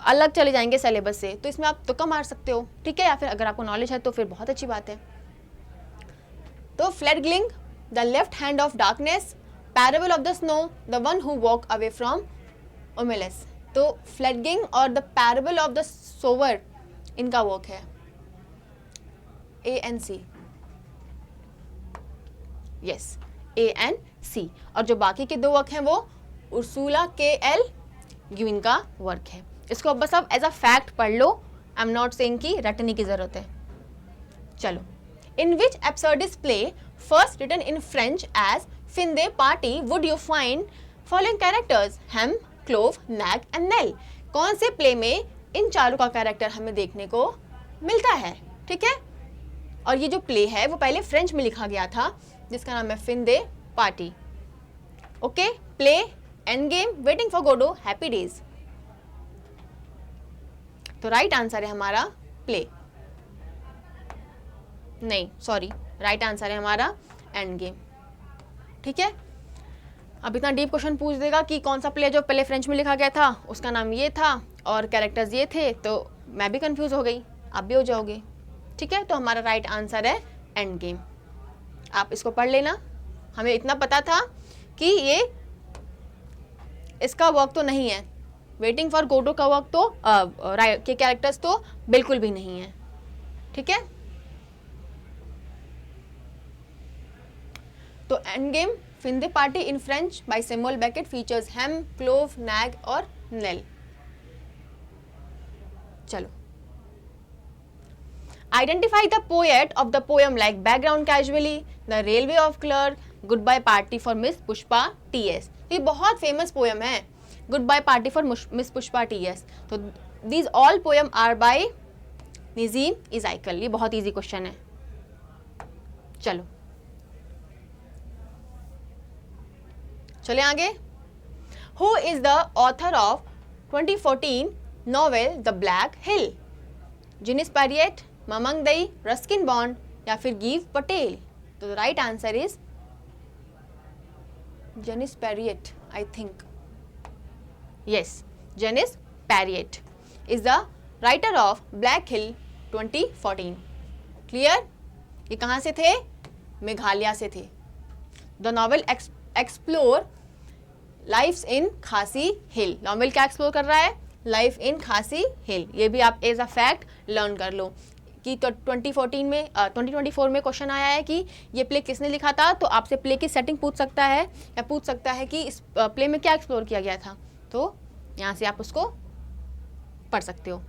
अलग चले जाएंगे सिलेबस से, तो इसमें आप तुक्का मार सकते हो, ठीक है, या फिर अगर आपको नॉलेज है तो फिर बहुत अच्छी बात है। तो Fledgling, the Left Hand of Darkness, Parable of the Snow, the One who Walk Away from Omelas. तो फ्लेडगिंग और the Parable of the Sower, इनका वर्क है ANC, यस, ANC। और जो बाकी के 2 वर्क हैं वो उर्सुला KL ग्यूइन का वर्क है। इसको बस आप एज अ फैक्ट पढ़ लो, आई एम नॉट सेइंग कि रटने की जरूरत है। चलो, in which absurdist play first written in French as fin de partie would you find following characters Hamm, Clov, Nagg and Nell. कौन से प्ले में इन चारों का कैरेक्टर हमें देखने को मिलता है, ठीक है। और ये जो प्ले है वो पहले फ्रेंच में लिखा गया था, जिसका नाम है fin de partie. Okay, play, end game, waiting for Godot, happy days. तो राइट आंसर है हमारा प्ले, नहीं सॉरी, राइट आंसर है हमारा एंड गेम, ठीक है। अब इतना डीप क्वेश्चन पूछ देगा कि कौन सा प्ले जो पहले फ्रेंच में लिखा गया था उसका नाम ये था और कैरेक्टर्स ये थे, तो मैं भी कंफ्यूज हो गई, आप भी हो जाओगे, ठीक है। तो हमारा राइट आंसर है एंड गेम। आप इसको पढ़ लेना। हमें इतना पता था कि ये इसका वर्क तो नहीं है, वेटिंग फॉर गोडो का वर्क तो के कैरेक्टर्स तो बिल्कुल भी नहीं है, ठीक है। तो end game, fin de partie in French by Samuel Beckett features Hamm, Clov, Nagg और नेल। चलो, identify the poet of the poem like background casually, the railway of clerk, goodbye party for Miss Pushpa TS। ये बहुत famous poem है, goodbye party for Miss Pushpa TS। तो these all poem are by Nissim Ezekiel. ये बहुत easy question है। चलो चले आगे। Who is the author of 2014 novel the Black Hill? Janice Pariat, ममंग दई, रस्किन बॉन्ड या फिर गीव पटेल? तो the right answer is Janice Pariat, I think, yes, Janice Pariat is the writer of Black Hill 2014। Clear? ये कहाँ से थे? मेघालय से थे। The novel explore life in Khasi hill. Novel क्या एक्सप्लोर कर रहा है? लाइफ इन खासी हिल। ये भी आप एज अ फैक्ट लर्न कर लो कि तो 2024 में क्वेश्चन आया है कि ये प्ले किसने लिखा था, तो आपसे प्ले की सेटिंग पूछ सकता है या पूछ सकता है कि इस प्ले में क्या एक्सप्लोर किया गया था, तो यहाँ से आप उसको पढ़ सकते हो।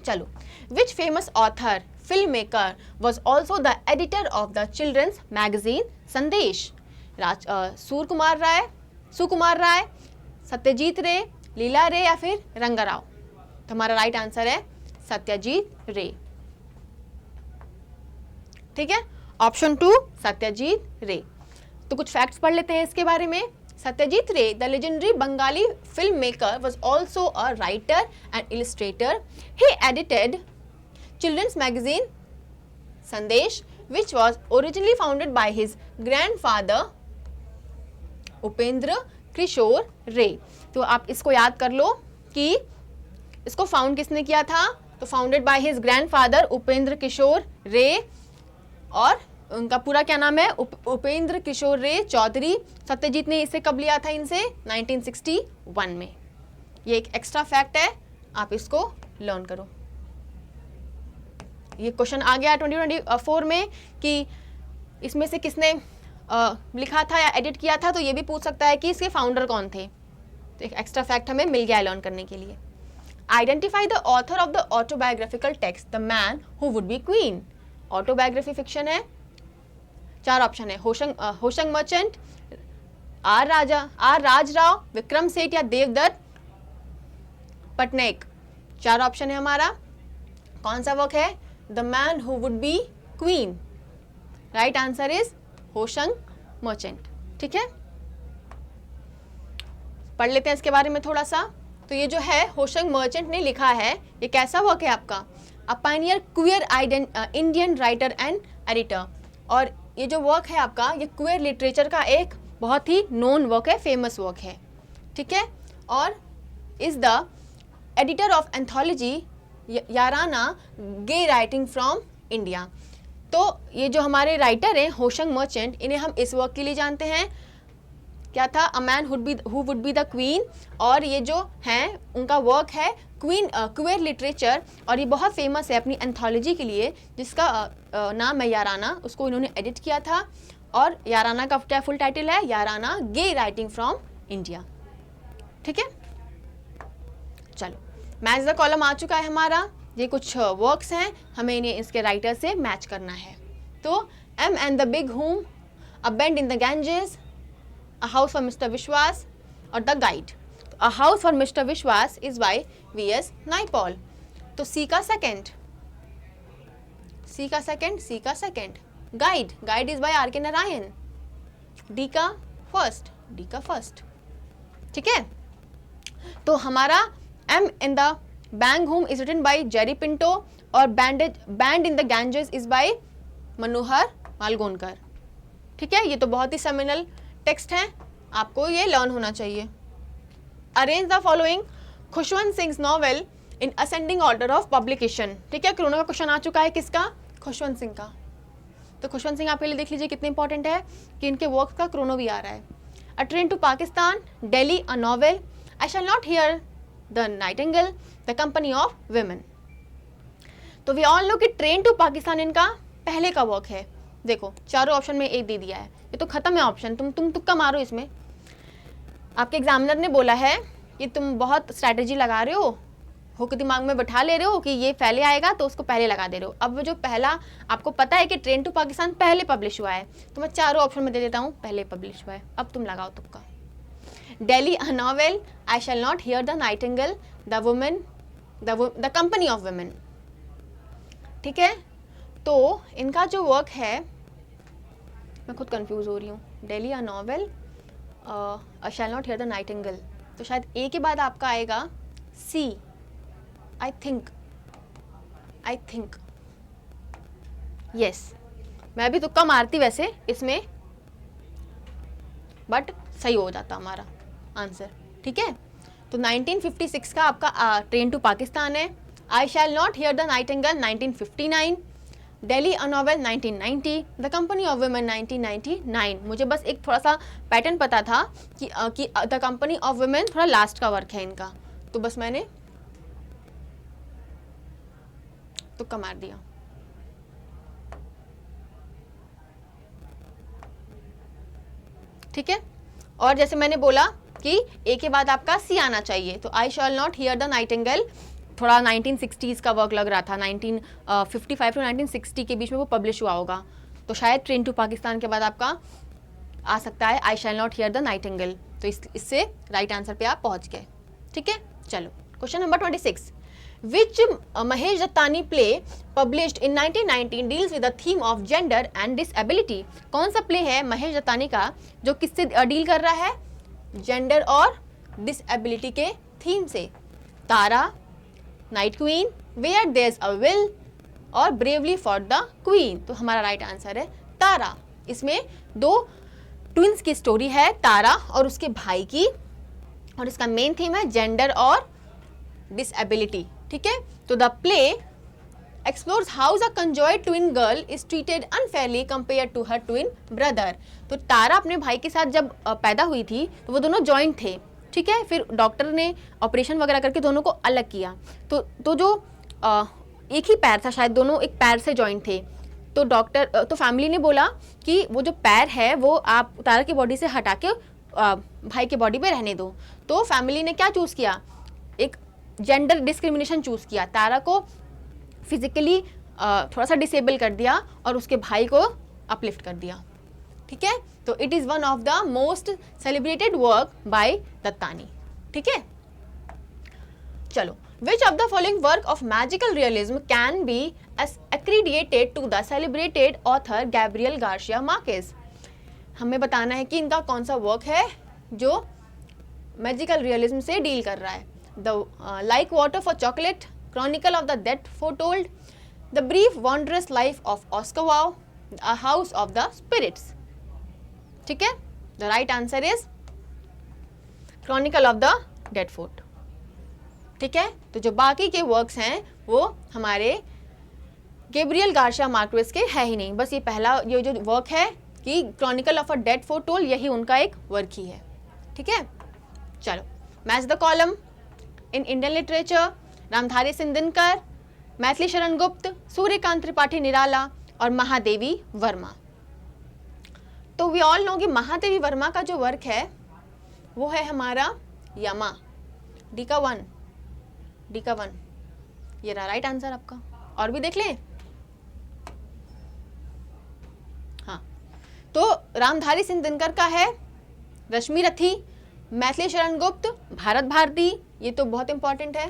चलो, which famous author film maker was also the editor of the children's magazine Sandesh? Sukumar राय, सत्यजीत रे, लीला रे या फिर रंगाराव? तो हमारा राइट आंसर है सत्यजीत रे। ठीक है, ऑप्शन 2 सत्यजीत रे। तो कुछ फैक्ट्स पढ़ लेते हैं इसके बारे में। सत्यजीत रे, the legendary Bengali film maker, was also a writer and illustrator. He edited children's magazine Sandesh, which was originally founded by his grandfather Upendra Kishore Ray. तो आप इसको याद कर लो कि इसको फाउंड किसने किया था, तो founded by his grandfather Upendra Kishore Ray, और उनका पूरा क्या नाम है, उपेंद्र किशोर रे चौधरी। सत्यजीत ने इसे कब लिया था इनसे, 1961 में। ये एक एक्स्ट्रा फैक्ट है, आप इसको लर्न करो। ये क्वेश्चन आ गया 2024 में कि इसमें से किसने लिखा था या एडिट किया था, तो ये भी पूछ सकता है कि इसके फाउंडर कौन थे। तो एक एक्स्ट्रा फैक्ट हमें मिल गया लर्न करने के लिए। Identify the author of the autobiographical text the man who would be queen. Autobiography fiction है, 4 ऑप्शन है, होशंग मर्चेंट, आर राजराव, विक्रम सेठ या देवदत्त पटनायक। 4 ऑप्शन है हमारा, कौन सा वर्क है, the man who would be queen. Right answer is Hoshang merchant. ठीक है, पढ़ लेते हैं इसके बारे में थोड़ा सा। तो ये जो है होशंग मर्चेंट ने लिखा है, ये कैसा वर्क है आपका, अ Pioneer queer Indian writer and editor. और ये जो वर्क है आपका, ये क्वियर लिटरेचर का एक बहुत ही नोन वर्क है, फेमस वर्क है। ठीक है, और is the editor of anthology Yaarana gay writing from India. तो ये जो हमारे राइटर हैं होशंग मर्चेंट, इन्हें हम इस वर्क के लिए जानते हैं, क्या था, a man who would be the queen. और ये जो हैं उनका वर्क है क्वियर लिटरेचर, और ये बहुत फेमस है अपनी एंथोलॉजी के लिए जिसका नाम है याराना। उसको इन्होंने एडिट किया था, और याराना का क्या फुल टाइटल है, याराना गे राइटिंग फ्रॉम इंडिया। ठीक है, चलो मैच द कॉलम आ चुका है हमारा। ये कुछ वर्क्स हैं, हमें इन्हें इसके राइटर से मैच करना है। तो M and the big home, a bend in the Ganges, a house for Mister Biswas और the guide. A house for Mister Biswas is by VS. Naipaul. तो सी का second, guide is by RK. Narayan. D का फर्स्ट। ठीक है, तो हमारा M in the bang home is written by Jerry Pinto, और band in the Ganges is by Manohar Malgonkar. ठीक है, ये तो बहुत ही सेमिनल टेक्स्ट है, आपको ये लर्न होना चाहिए। Arrange the following Khushwant Singh novel in ascending order of publication. ठीक है, क्रोनो का क्वेश्चन आ चुका है, किसका, खुशवंत सिंह का। तो खुशवंत सिंह आपके लिए देख लीजिए कितने इंपॉर्टेंट है कि इनके वर्क का क्रोनो भी आ रहा है। A train to Pakistan, Delhi, a novel, I shall not hear the nightingale, the company of women. तो वी ऑल नो कि ट्रेन टू पाकिस्तान इनका पहले का वर्क है। देखो चारों ऑप्शन में एक दे दिया है, ये तो खत्म है ऑप्शन, तुम तुक्का मारो इसमें। आपके एग्जामिनर ने बोला है कि तुम बहुत स्ट्रैटेजी लगा रहे हो, हुक दिमाग में बैठा ले रहे हो कि ये पहले आएगा तो उसको पहले लगा दे रहे हो। अब जो पहला आपको पता है कि ट्रेन टू पाकिस्तान पहले पब्लिश हुआ है, तो मैं चारों ऑप्शन में दे देता हूँ पहले पब्लिश हुआ है। अब तुम लगाओ तुक्का। Delhi, a novel, I shall not hear the nightingale, the company of women. ठीक है, तो इनका जो वर्क है, मैं खुद कंफ्यूज हो रही हूँ, Delhi, a novel, I shall not hear the nightingale, तो शायद ए के बाद आपका आएगा सी। आई थिंक यस, मैं भी तुक्का मारती वैसे इसमें, बट सही हो जाता हमारा आंसर। ठीक है, तो 1956 का आपका ट्रेन टू पाकिस्तान है। I shall not hear the nightingale 1959, Delhi, a novel 1990, the company of women 1999। मुझे बस एक थोड़ा सा पैटर्न पता था कि द कंपनी ऑफ वुमेन थोड़ा लास्ट का वर्क है इनका, तो बस मैंने तुक्का मार दिया। ठीक है, और जैसे मैंने बोला कि ए के बाद आपका सी आना चाहिए, तो I shall not hear the nightingale थोड़ा 1960s का वर्क लग रहा था, 1955 टू 1960 के बीच में वो पब्लिश हुआ होगा, तो शायद ट्रेन टू पाकिस्तान के बाद आपका आ सकता है I shall not hear the nightingale. तो इससे राइट आंसर पे आप पहुंच गए। ठीक है, चलो question number 26, which Mahesh Dattani play published in 1919 deals with the theme of gender and disability. कौन सा प्ले है महेश दत्तानी का जो किससे डील कर रहा है, जेंडर और डिसएबिलिटी के थीम से। Tara, night queen, where there's a will और ब्रेवली फॉर द क्वीन। तो हमारा राइट आंसर है तारा। इसमें 2 ट्विंस की स्टोरी है, तारा और उसके भाई की, और इसका मेन थीम है जेंडर और डिसएबिलिटी। ठीक है, तो the play explores how a conjoined twin girl is treated unfairly compare to her twin brother. तो तारा अपने भाई के साथ जब पैदा हुई थी तो वो दोनों जॉइंट थे, ठीक है। फिर डॉक्टर ने ऑपरेशन वगैरह करके दोनों को अलग किया। तो जो एक ही पैर था, शायद दोनों एक पैर से जॉइंट थे। तो फैमिली ने बोला कि वो जो पैर है वो आप तारा की बॉडी से हटा के भाई के बॉडी पे रहने दो। तो फैमिली ने क्या चूज़ किया, एक जेंडर डिस्क्रिमिनेशन चूज़ किया, तारा को फिजिकली थोड़ा सा डिसेबल कर दिया और उसके भाई को अपलिफ्ट कर दिया, ठीक है। तो it is one of the most celebrated work by Dattani, ठीक है। चलो, which of the following work of magical realism can be accredited to the celebrated author Gabriel Garcia Marquez? हमें बताना है कि इनका कौन सा वर्क है जो मैजिकल रियलिज्म से डील कर रहा है। The like water for chocolate, chronicle of the death foretold, the brief wondrous life of Oscar Wao, a house of the spirits, ठीक है। The right answer is chronicle of the death fort, ठीक है। तो जो बाकी के works हैं वो हमारे गैब्रियल गार्शिया मार्क्वेज के है ही नहीं, बस ये पहला ये जो वर्क है कि Chronicle of a dead foretold, यही उनका एक वर्क ही है, ठीक है। चलो, match the column in Indian literature, Ramdhari Singh Dinkar, Maithili Sharan Gupt, Suryakant Tripathi Nirala और महादेवी वर्मा। तो वी ऑल नो कि महादेवी वर्मा का जो वर्क है वो है हमारा यमा, डी का वन, ये रहा राइट आंसर आपका। और भी देख लें, हाँ, तो रामधारी सिंह दिनकर का है रश्मि रथी, मैथिली शरण गुप्त भारत भारती, ये तो बहुत इंपॉर्टेंट है,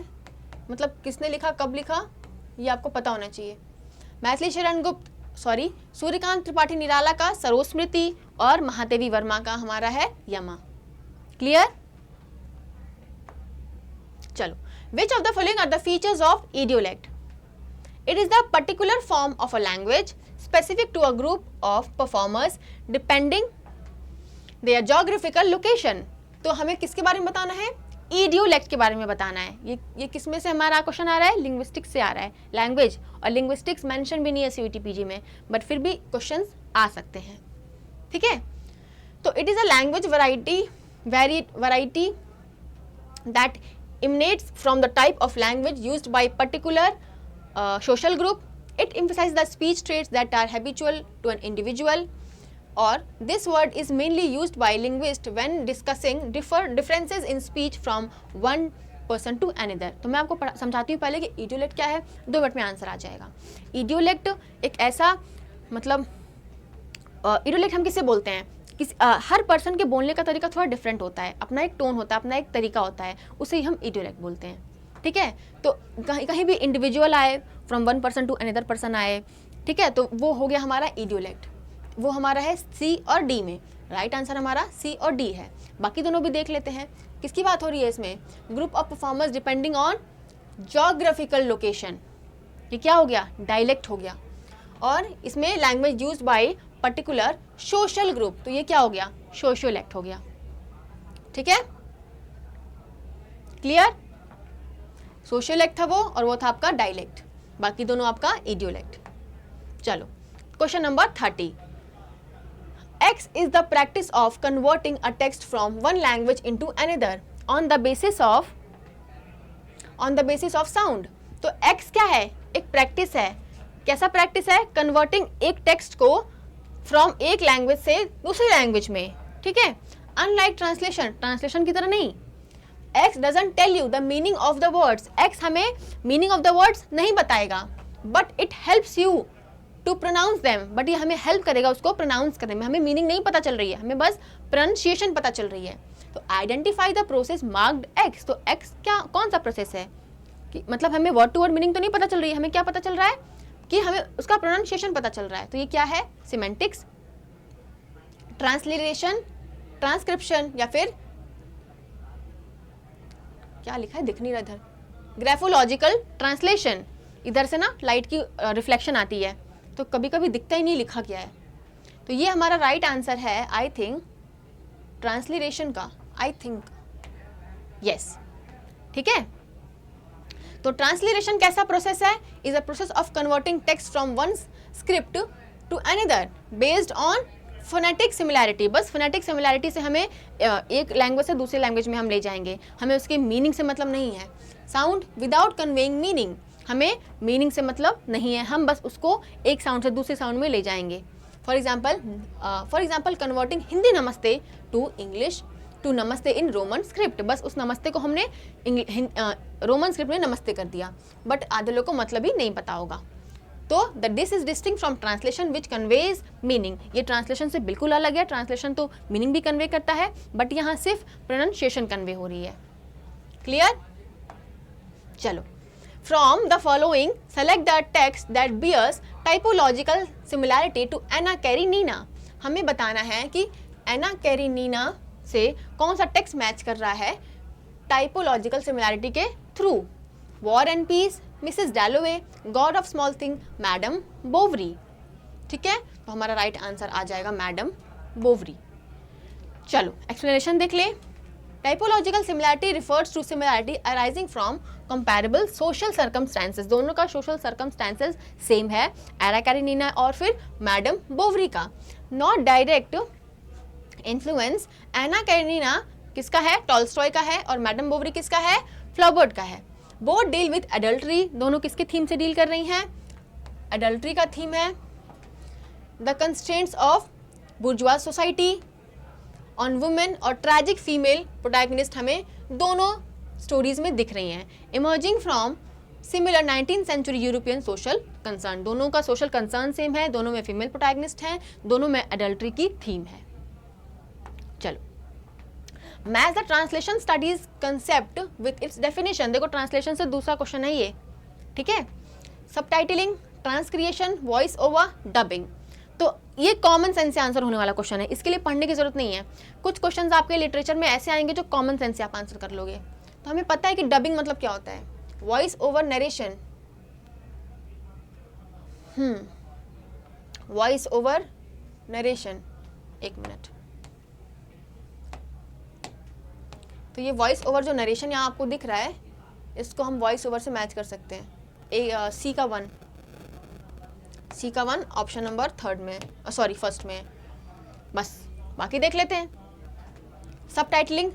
मतलब किसने लिखा, कब लिखा, ये आपको पता होना चाहिए। मैथिली शरण गुप्त सूर्यकांत त्रिपाठी निराला का सरोज स्मृति और महादेवी वर्मा का हमारा है यमा। क्लियर? चलो, which of the following are the features of idiolect? It is the particular form of a language specific to a group of performers depending their geographical location. तो हमें किसके बारे में बताना है, इडियोलेक्ट के बारे में बताना है। ये किस में से हमारा क्वेश्चन आ रहा है, लिंग्विस्टिक्स से आ रहा है। लैंग्वेज और लिंग्विस्टिक्स मेंशन भी नहीं है सीयूटीपीजी में, बट फिर भी क्वेश्चंस आ सकते हैं, ठीक है। तो it is a language variety that emanates from the type of language used by particular social group. It emphasizes the speech traits that are habitual to an individual, or this word is mainly used by linguists when discussing differences in speech from one person to another. तो मैं आपको समझाती हूँ पहले कि इडियोलेक्ट क्या है, 2 minute में आंसर आ जाएगा। इडियोलेक्ट एक ऐसा मतलब इडियोलेक्ट हम किसे बोलते हैं, हर पर्सन के बोलने का तरीका थोड़ा डिफरेंट होता है, अपना एक टोन होता है, अपना एक तरीका होता है, उसे ही हम इडियोलेक्ट बोलते हैं, ठीक है। तो कहीं भी इंडिविजुअल आए, from one person to another person आए, ठीक है, तो वो हो गया हमारा इडियोलेक्ट। वो हमारा है सी और डी में, राइट आंसर हमारा सी और डी है। बाकी दोनों भी देख लेते हैं, किसकी बात हो रही है इसमें, group of performers depending on geographical location, ये क्या हो गया, डायलेक्ट हो गया। और इसमें language used by particular social group, तो ये क्या हो गया, सोशियोलेक्ट हो गया, ठीक है। क्लियर? सोशियोलेक्ट था वो और वो था आपका डायलेक्ट, बाकी दोनों आपका इडियोलेक्ट। चलो, question number 30। X is the practice of converting a text from one language into another on the basis of sound. तो X क्या है, एक प्रैक्टिस है। कैसा प्रैक्टिस है, कन्वर्टिंग एक टेक्स्ट को फ्रॉम एक लैंग्वेज से दूसरी लैंग्वेज में, ठीक है। अनलाइक ट्रांसलेशन की तरह नहीं। X doesn't tell you the meaning of the words. X हमें meaning of the words नहीं बताएगा, but it helps you to pronounce them. but ये हमें हेल्प करेगा उसको प्रोनाउंस करने में। हमें मीनिंग नहीं पता चल रही है, हमें बस प्रोनाउंसिएशन पता चल रही है। तो identify the process marked X। तो X क्या, कौन सा प्रोसेस है कि मतलब हमें वर्ड टू वर्ड मीनिंग तो नहीं पता चल रही है, हमें क्या पता चल रहा है कि हमें उसका प्रोनाउंसिएशन पता चल रहा है। तो ये क्या है, सिमेंटिक्स, ट्रांसलिटरेशन, ट्रांसक्रिप्शन, या फिर क्या लिखा है, दिख नहीं रहा इधर, ग्राफोलॉजिकल ट्रांसलेशन। इधर से ना लाइट की रिफ्लेक्शन आती है तो कभी कभी दिखता ही नहीं लिखा क्या है। तो ये हमारा राइट आंसर है, आई थिंक ट्रांसलिटरेशन का, आई थिंक, यस, ठीक है। तो ट्रांसलिटरेशन कैसा प्रोसेस है? Is a process of converting text from one script to another based on phonetic similarity. बस फोनेटिक सिमिलैरिटी से हमें एक लैंग्वेज से दूसरी लैंग्वेज में हम ले जाएंगे, हमें उसके मीनिंग से मतलब नहीं है। साउंड विदाउट कन्वेइंग मीनिंग, हमें मीनिंग से मतलब नहीं है, हम बस उसको एक साउंड से दूसरे साउंड में ले जाएंगे। फॉर एग्जाम्पल कन्वर्टिंग हिंदी नमस्ते टू इंग्लिश टू नमस्ते इन रोमन स्क्रिप्ट। बस उस नमस्ते को हमने रोमन स्क्रिप्ट में नमस्ते कर दिया, बट आधे लोग को मतलब ही नहीं पता होगा। तो the this is distinct from translation which conveys meaning. ये ट्रांसलेशन से बिल्कुल अलग है। ट्रांसलेशन तो मीनिंग भी कन्वे करता है, बट यहाँ सिर्फ प्रोनाउंसिएशन कन्वे हो रही है। क्लियर? चलो, from the following select the text that bears typological similarity to Anna Karenina. हमें बताना है कि एना कैरेनिना से कौन सा टेक्स्ट मैच कर रहा है टाइपोलॉजिकल सिमिलैरिटी के through. War and peace, Mrs Dalloway, god of small thing, madam Bovary. ठीक है, तो हमारा राइट आंसर आ जाएगा मैडम बोवरी। चलो एक्सप्लेनेशन देख ले। Typological similarity refers to similarity arising from comparable social circumstances. दोनों का सोशल सर्कमस्टेंसेस सेम है, एना कैरेनिना और फिर मैडम बोवरी का। Not direct influence, Anna Karenina किसका है? टॉल्स्टॉय का है, और मैडम बोवरी किसका है? फ्लाबर्ट का है। बोथ डील विद एडल्ट्री, दोनों किसके थीम से डील कर रही हैं? एडल्ट्री का थीम है। The constraints of bourgeois society on women और ट्रैजिक फीमेल प्रोटैगनिस्ट हमें दोनों स्टोरीज में दिख रही हैं। Emerging from similar 19th century European social concern, दोनों का सोशल कंसर्न सेम है, दोनों में फीमेल प्रोटैगनिस्ट हैं, दोनों में एडल्ट्री की थीम है। चलो, match the translation studies concept with its definition. देखो ट्रांसलेशन से दूसरा क्वेश्चन है ये, ठीक है। Subtitling, transcreation, voice over, dubbing. तो ये कॉमन सेंस से आंसर होने वाला क्वेश्चन है, इसके लिए पढ़ने की जरूरत नहीं है। कुछ क्वेश्चंस आपके लिटरेचर में ऐसे आएंगे जो कॉमन सेंस से आप आंसर कर लोगे। तो हमें पता है कि डबिंग मतलब क्या होता है। Voice over narration, voice over narration, एक मिनट। तो ये वॉइस ओवर जो नरेशन यहाँ आपको दिख रहा है, इसको हम वॉइस ओवर से मैच कर सकते हैं। सी का वन ऑप्शन नंबर थर्ड में, सॉरी फर्स्ट में। बस बाकी देख लेते हैं। सबटाइटलिंग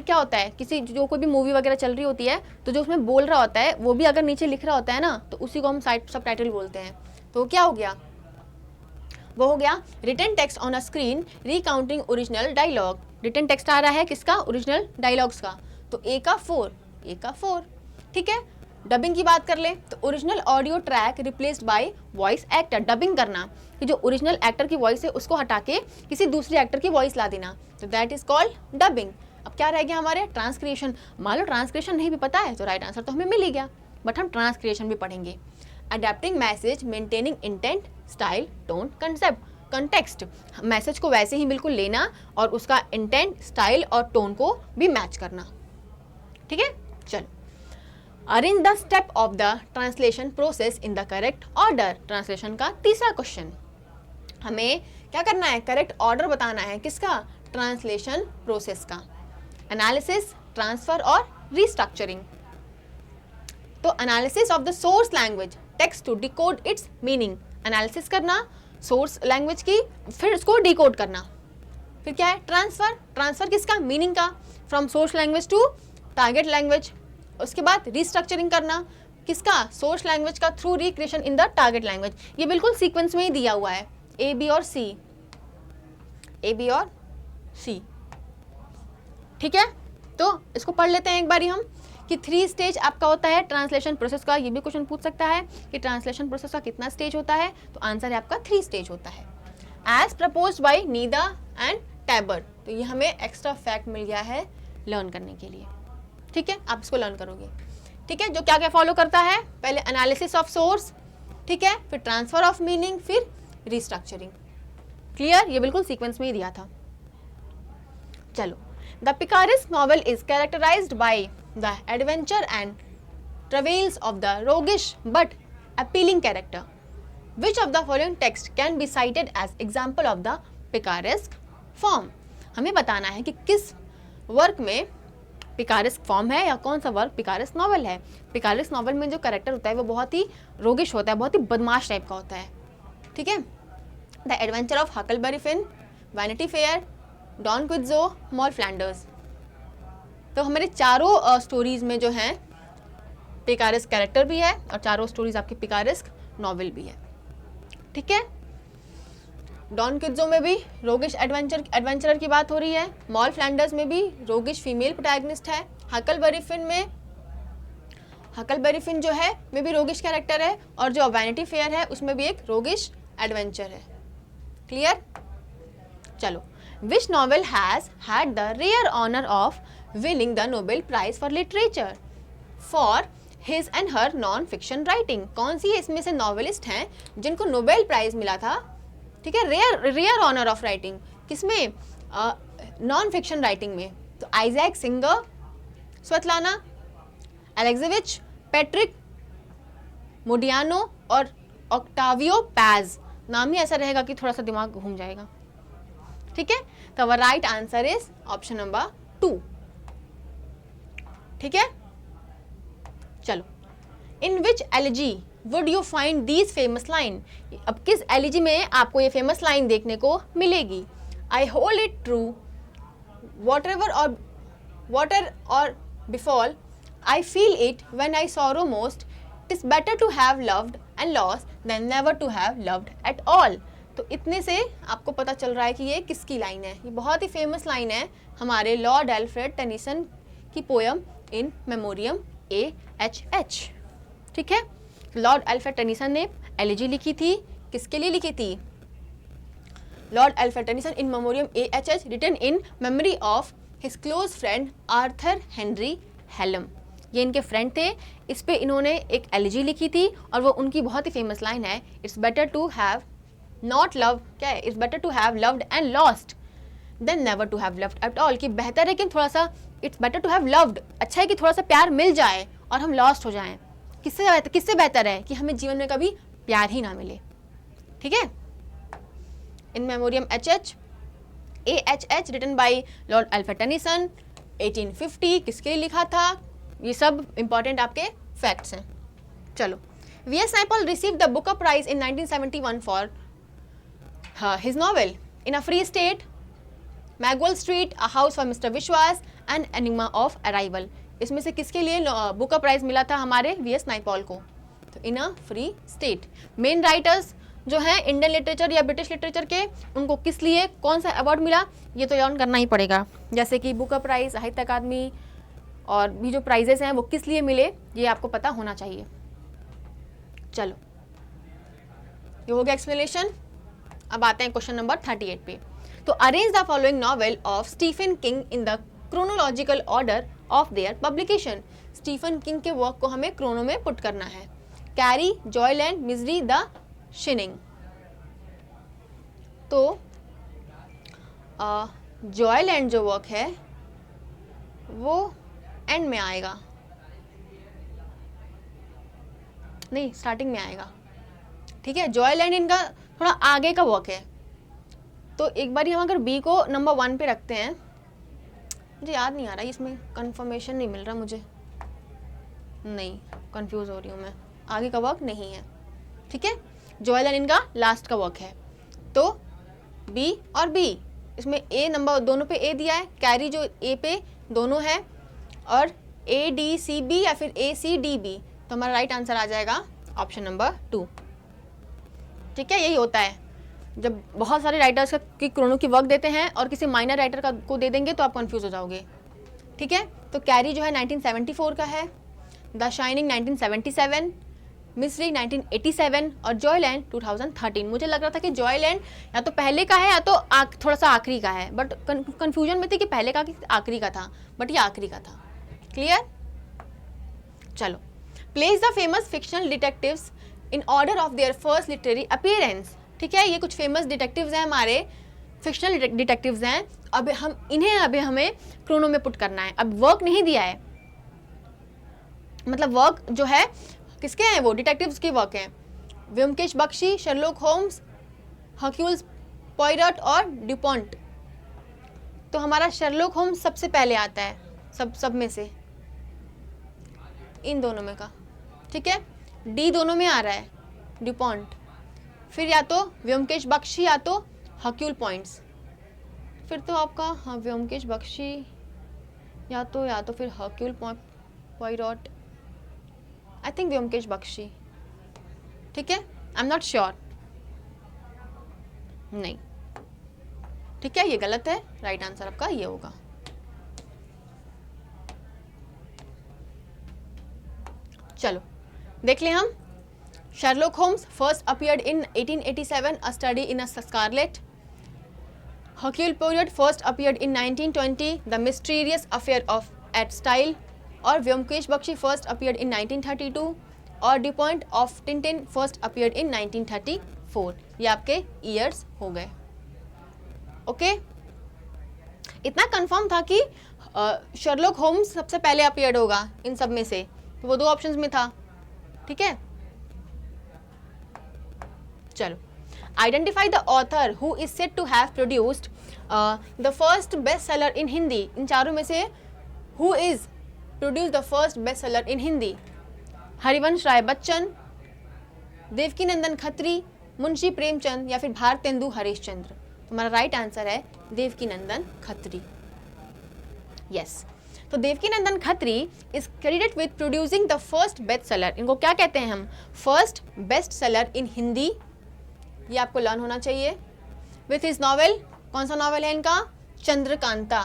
क्या होता है? किसी जो कोई भी मूवी वगैरह चल रही होती है तो जो उसमें बोल रहा होता है वो भी अगर नीचे लिख रहा होता है ना, तो उसी को हम सबटाइटल बोलते हैं। तो क्या हो गया? वो हो गया written text on a screen recounting original dialogue. Written text आ रहा है किसका? ओरिजिनल डायलॉग्स का। तो ए का 4, ठीक है। डबिंग की बात कर ले तो original audio track replaced by voice actor. Dubbing करना कि जो ओरिजिनल एक्टर की वॉइस है उसको हटा के किसी दूसरे एक्टर की वॉइस ला देना, तो दैट इज कॉल्ड डबिंग। अब क्या रह गया हमारे? ट्रांसक्रिएशन। मान लो ट्रांसक्रिएशन नहीं भी पता है तो राइट आंसर तो हमें मिल ही गया, बट हम ट्रांसक्रिएशन भी पढ़ेंगे। Adapting message, maintaining intent, style, tone, context. Message को वैसे ही बिल्कुल लेना और उसका इंटेंट, स्टाइल और टोन को भी मैच करना, ठीक है। चलो, arrange the step of the translation process in the correct order. Translation का तीसरा क्वेश्चन, हमें क्या करना है? करेक्ट ऑर्डर बताना है। किसका? ट्रांसलेशन प्रोसेस का। एनालिसिस, ट्रांसफर और रिस्ट्रक्चरिंग। तो analysis of the source language text to decode its meaning. Analysis करना सोर्स लैंग्वेज की, फिर उसको डिकोड करना। फिर क्या है? ट्रांसफर किसका? मीनिंग का, from source language to target language. उसके बाद रिस्ट्रक्चरिंग करना किसका? सोर्स लैंग्वेज का, through recreation in the target language. ये बिल्कुल सीक्वेंस में ही दिया हुआ है, ए बी और सी, ठीक है। तो इसको पढ़ लेते हैं एक बारी हम कि 3 स्टेज आपका होता है ट्रांसलेशन प्रोसेस का। ये भी क्वेश्चन पूछ सकता है कि ट्रांसलेशन प्रोसेस का कितना स्टेज होता है, तो आंसर है आपका 3 स्टेज होता है, as proposed by Nida and Taber. तो ये हमें एक्स्ट्रा फैक्ट मिल गया है लर्न करने के लिए, ठीक है। आप इसको लर्न करोगे, ठीक है। जो क्या क्या फॉलो करता है? पहले एनालिसिस ऑफ सोर्स, ठीक है, फिर ट्रांसफर ऑफ मीनिंग, फिर रिस्ट्रक्चरिंग। क्लियर? ये बिल्कुल सीक्वेंस में ही दिया था। चलो, the picaresque novel is characterised by the adventure and travels of the roguish but appealing character. Which of the following text can be cited as example of the picaresque form. हमें बताना है कि किस वर्क में picaresque form है या कौन सा वर्क पिकारेस्क नॉवल है? पिकारेस्क नॉवल में जो कैरेक्टर होता है वो बहुत ही रोगिश होता है, बहुत ही बदमाश टाइप का होता है, ठीक है। The adventure of Huckleberry Finn, Vanity Fair, Don क्विट्जो, मॉल फ्लैंडर्स। तो हमारे चारों स्टोरीज में जो हैं पिकारेस्क कैरेक्टर भी है और चारों स्टोरीज आपकी पिकारेस्क नॉवल भी है, ठीक है। डॉन क्विट्जो में भी रोगिश एडवेंचरर की बात हो रही है, मॉल फ्लैंडर्स में भी रोगिश फीमेल प्रोटैगनिस्ट है, हकलबरी फिन जो है में भी रोगिश कैरेक्टर है, और जो वैनिटी फेयर है उसमें भी एक रोगिश एडवेंचर है। क्लियर? चलो, which novel has had the rare honour of winning the Nobel prize for literature for his and her non fiction writing? कौन सी इसमें से नॉवेलिस्ट हैं जिनको नोबेल प्राइज मिला था, ठीक है, रेयर ऑनर ऑफ राइटिंग, किसमें? नॉन फिक्शन राइटिंग में। तो आइजैक सिंगर, स्वेतलाना एलेक्जेविच, पैट्रिक मोडियानो और ऑक्टावियो पैज। नाम ही ऐसा रहेगा कि थोड़ा सा दिमाग घूम जाएगा, ठीक है। तो right answer is option number 2, ठीक है। चलो, in which elegy would you find these famous line? अब किस एलिजी में आपको ये फेमस लाइन देखने को मिलेगी? I hold it true whatever or befall, I feel it when I sorrow most. It is better to have loved and lost than never to have loved at all. तो इतने से आपको पता चल रहा है कि ये किसकी लाइन है। ये बहुत ही फेमस लाइन है हमारे लॉर्ड एल्फ्रेड टेनिसन की पोयम इन मेमोरियम AHH, ठीक है। लॉर्ड एल्फ्रेड टेनिसन ने एलिजी लिखी थी, किसके लिए लिखी थी? Lord Alfred Tennyson in Memoriam AHH written in memory of his close friend Arthur Henry Hallam. ये इनके फ्रेंड थे, इस पे इन्होंने एक एलिजी लिखी थी और वो उनकी बहुत ही फेमस लाइन है, it's better to have not love, क्या है? It's better to have loved and lost than never to have loved at all. कि बेहतर है कि थोड़ा सा, it's better to have loved, अच्छा है कि थोड़ा सा प्यार मिल जाए और हम लॉस्ट हो जाएं। किससे बेहतर है कि हमें जीवन में कभी प्यार ही ना मिले, ठीक है। In Memoriam AHH written by Lord Alfred Tennyson 1850, किसके लिए लिखा था? ये सब इंपॉर्टेंट आपके फैक्ट्स हैं। चलो, V.S. Naipaul received the Booker Prize in 1971 for his novel In a Free State, Magwell Street, A House for Mr. Vishwas and Enigma of Arrival। इसमें से किसके लिए बुकर प्राइज मिला था हमारे V.S. नाइपॉल को? तो in a free state. Main writers जो हैं इंडियन लिटरेचर या ब्रिटिश लिटरेचर के, उनको किस लिए कौन सा अवार्ड मिला, ये तो याद करना ही पड़ेगा। जैसे कि बुकर प्राइज, साहित्य अकादमी और भी जो प्राइजेस हैं वो किस लिए मिले, ये आपको पता होना चाहिए। चलो, ये हो गया एक्सप्लेनेशन। अब आते हैं क्वेश्चन नंबर 38 पे। तो arrange the following novel of Stephen King in the chronological order of their publication. Stephen King के वर्क को हमें क्रोनो में पुट करना है। Carrie, Joyland, Misery, the Shining. तो जॉयलैंड जो वर्क है वो एंड में आएगा, नहीं स्टार्टिंग में आएगा, ठीक है। जॉयलैंड इनका थोड़ा आगे का वर्क है। तो एक बार हम अगर बी को नंबर 1 पे रखते हैं, मुझे याद नहीं आ रहा, इसमें कंफर्मेशन नहीं मिल रहा मुझे, नहीं कंफ्यूज हो रही हूँ मैं, आगे का वर्क नहीं है, ठीक है। जॉयलैंड इनका लास्ट का वर्क है। तो बी और बी, इसमें ए नंबर दोनों पे ए दिया है, कैरी जो ए पे दोनों है, और ADCB या फिर ACDB। तो हमारा राइट आंसर आ जाएगा ऑप्शन नंबर 2, ठीक है। यही होता है जब बहुत सारे राइटर्स की क्रोनो की वर्क देते हैं और किसी माइनर राइटर का को दे देंगे तो आप कंफ्यूज हो जाओगे, ठीक है। तो कैरी जो है 1974 का है, द शाइनिंग 1977, मिस्री 1987 और जॉयलैंड 2013। मुझे लग रहा था कि जॉयलैंड या तो पहले का है या तो थोड़ा सा आखिरी का है, बट कंफ्यूजन में थी कि पहले का कि आखिरी का था, बट ये आखिरी का था। क्लियर? चलो, place the famous fictional detectives in order of there first literary appearance. ठीक है, ये कुछ फेमस डिटेक्टिव्स हैं हमारे, फिक्शनल डिटेक्टिव्स हैं। अब हमें क्रोनो में पुट करना है। अब वर्क नहीं दिया है, मतलब वर्क जो है किसके हैं, वो डिटेक्टिव्स के वर्क हैं। व्योमकेश बख्शी, शर्लॉक होम्स, हर्क्यूल्स पॉयरट और ड्यूपॉन्ट। तो हमारा शर्लॉक होम्स सबसे पहले आता है, सब में से, इन दोनों में का, ठीक है। डी दोनों में आ रहा है, ड्यूपॉन्ट, फिर या तो व्योमकेश बख्शी या तो हर्क्यूल पॉइंट्स। फिर तो आपका हाँ व्योमकेश बख्शी या तो फिर Hercule Poirot, I think Byomkesh Bakshi, ठीक है। आई एम नॉट श्योर, नहीं, ठीक है, ये गलत है। राइट आंसर आपका ये होगा। चलो देख लें हम। Sherlock Holmes first appeared in 1887, a study in a scarlet. Hercule Poirot first appeared in 1920, The Mysterious Affair of at Style. और Byomkesh Bakshi first appeared in 1932 और Dupont of Tintin first appeared in 1934। ये आपके ईयर्स हो गए। Okay, इतना confirm था कि Sherlock Holmes सबसे पहले अपीयर्ड होगा इन सब में से, तो वो दो ऑप्शंस में था, ठीक है। चलो, identify the author who is said to have produced the first best seller in Hindi. इन चारों में से who is produce the first best seller in Hindi? Harivansh Rai Bachchan, Devakinandan Khatri, Munshi Premchand या फिर भारतेंदु हरीशचंद्र। तुम्हारा राइट आंसर है देवकीनंदन खत्री। यस, तो Devkinandan Khatri is credited with producing the first best seller. इनको क्या कहते हैं हम? First best seller in Hindi. ये आपको लर्न होना चाहिए। विथ हिज नॉवेल, कौन सा नॉवेल है इनका? चंद्रकांता,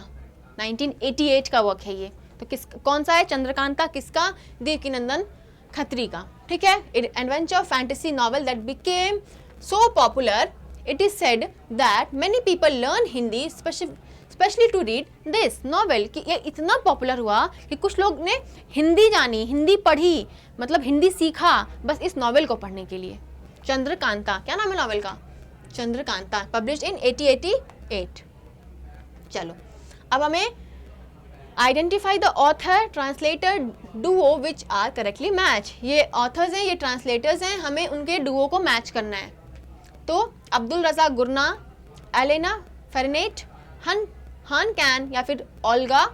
1988 का वर्क है ये। तो कौन सा है? चंद्रकांता किसका? देवकीनंदन खत्री का, ठीक है। Adventure fantasy novel that became so popular it is said that many people learn Hindi especially to read this novel. कि ये इतना पॉपुलर हुआ कि कुछ लोग ने हिंदी जानी, हिंदी पढ़ी, मतलब हिंदी सीखा बस इस नॉवेल को पढ़ने के लिए। चंद्रकांता, क्या नाम है नॉवेल का? Chandrakanta, published in 1888। चलो, अब हमें identify the author translator duo which are correctly match. ये ऑथर्स हैं, ये ट्रांसलेटर्स हैं, हमें उनके डुओ को मैच करना है। तो अब्दुल रज़ाक गुरना, एलेना फेरनेट, हान कैन या फिर ओल्गा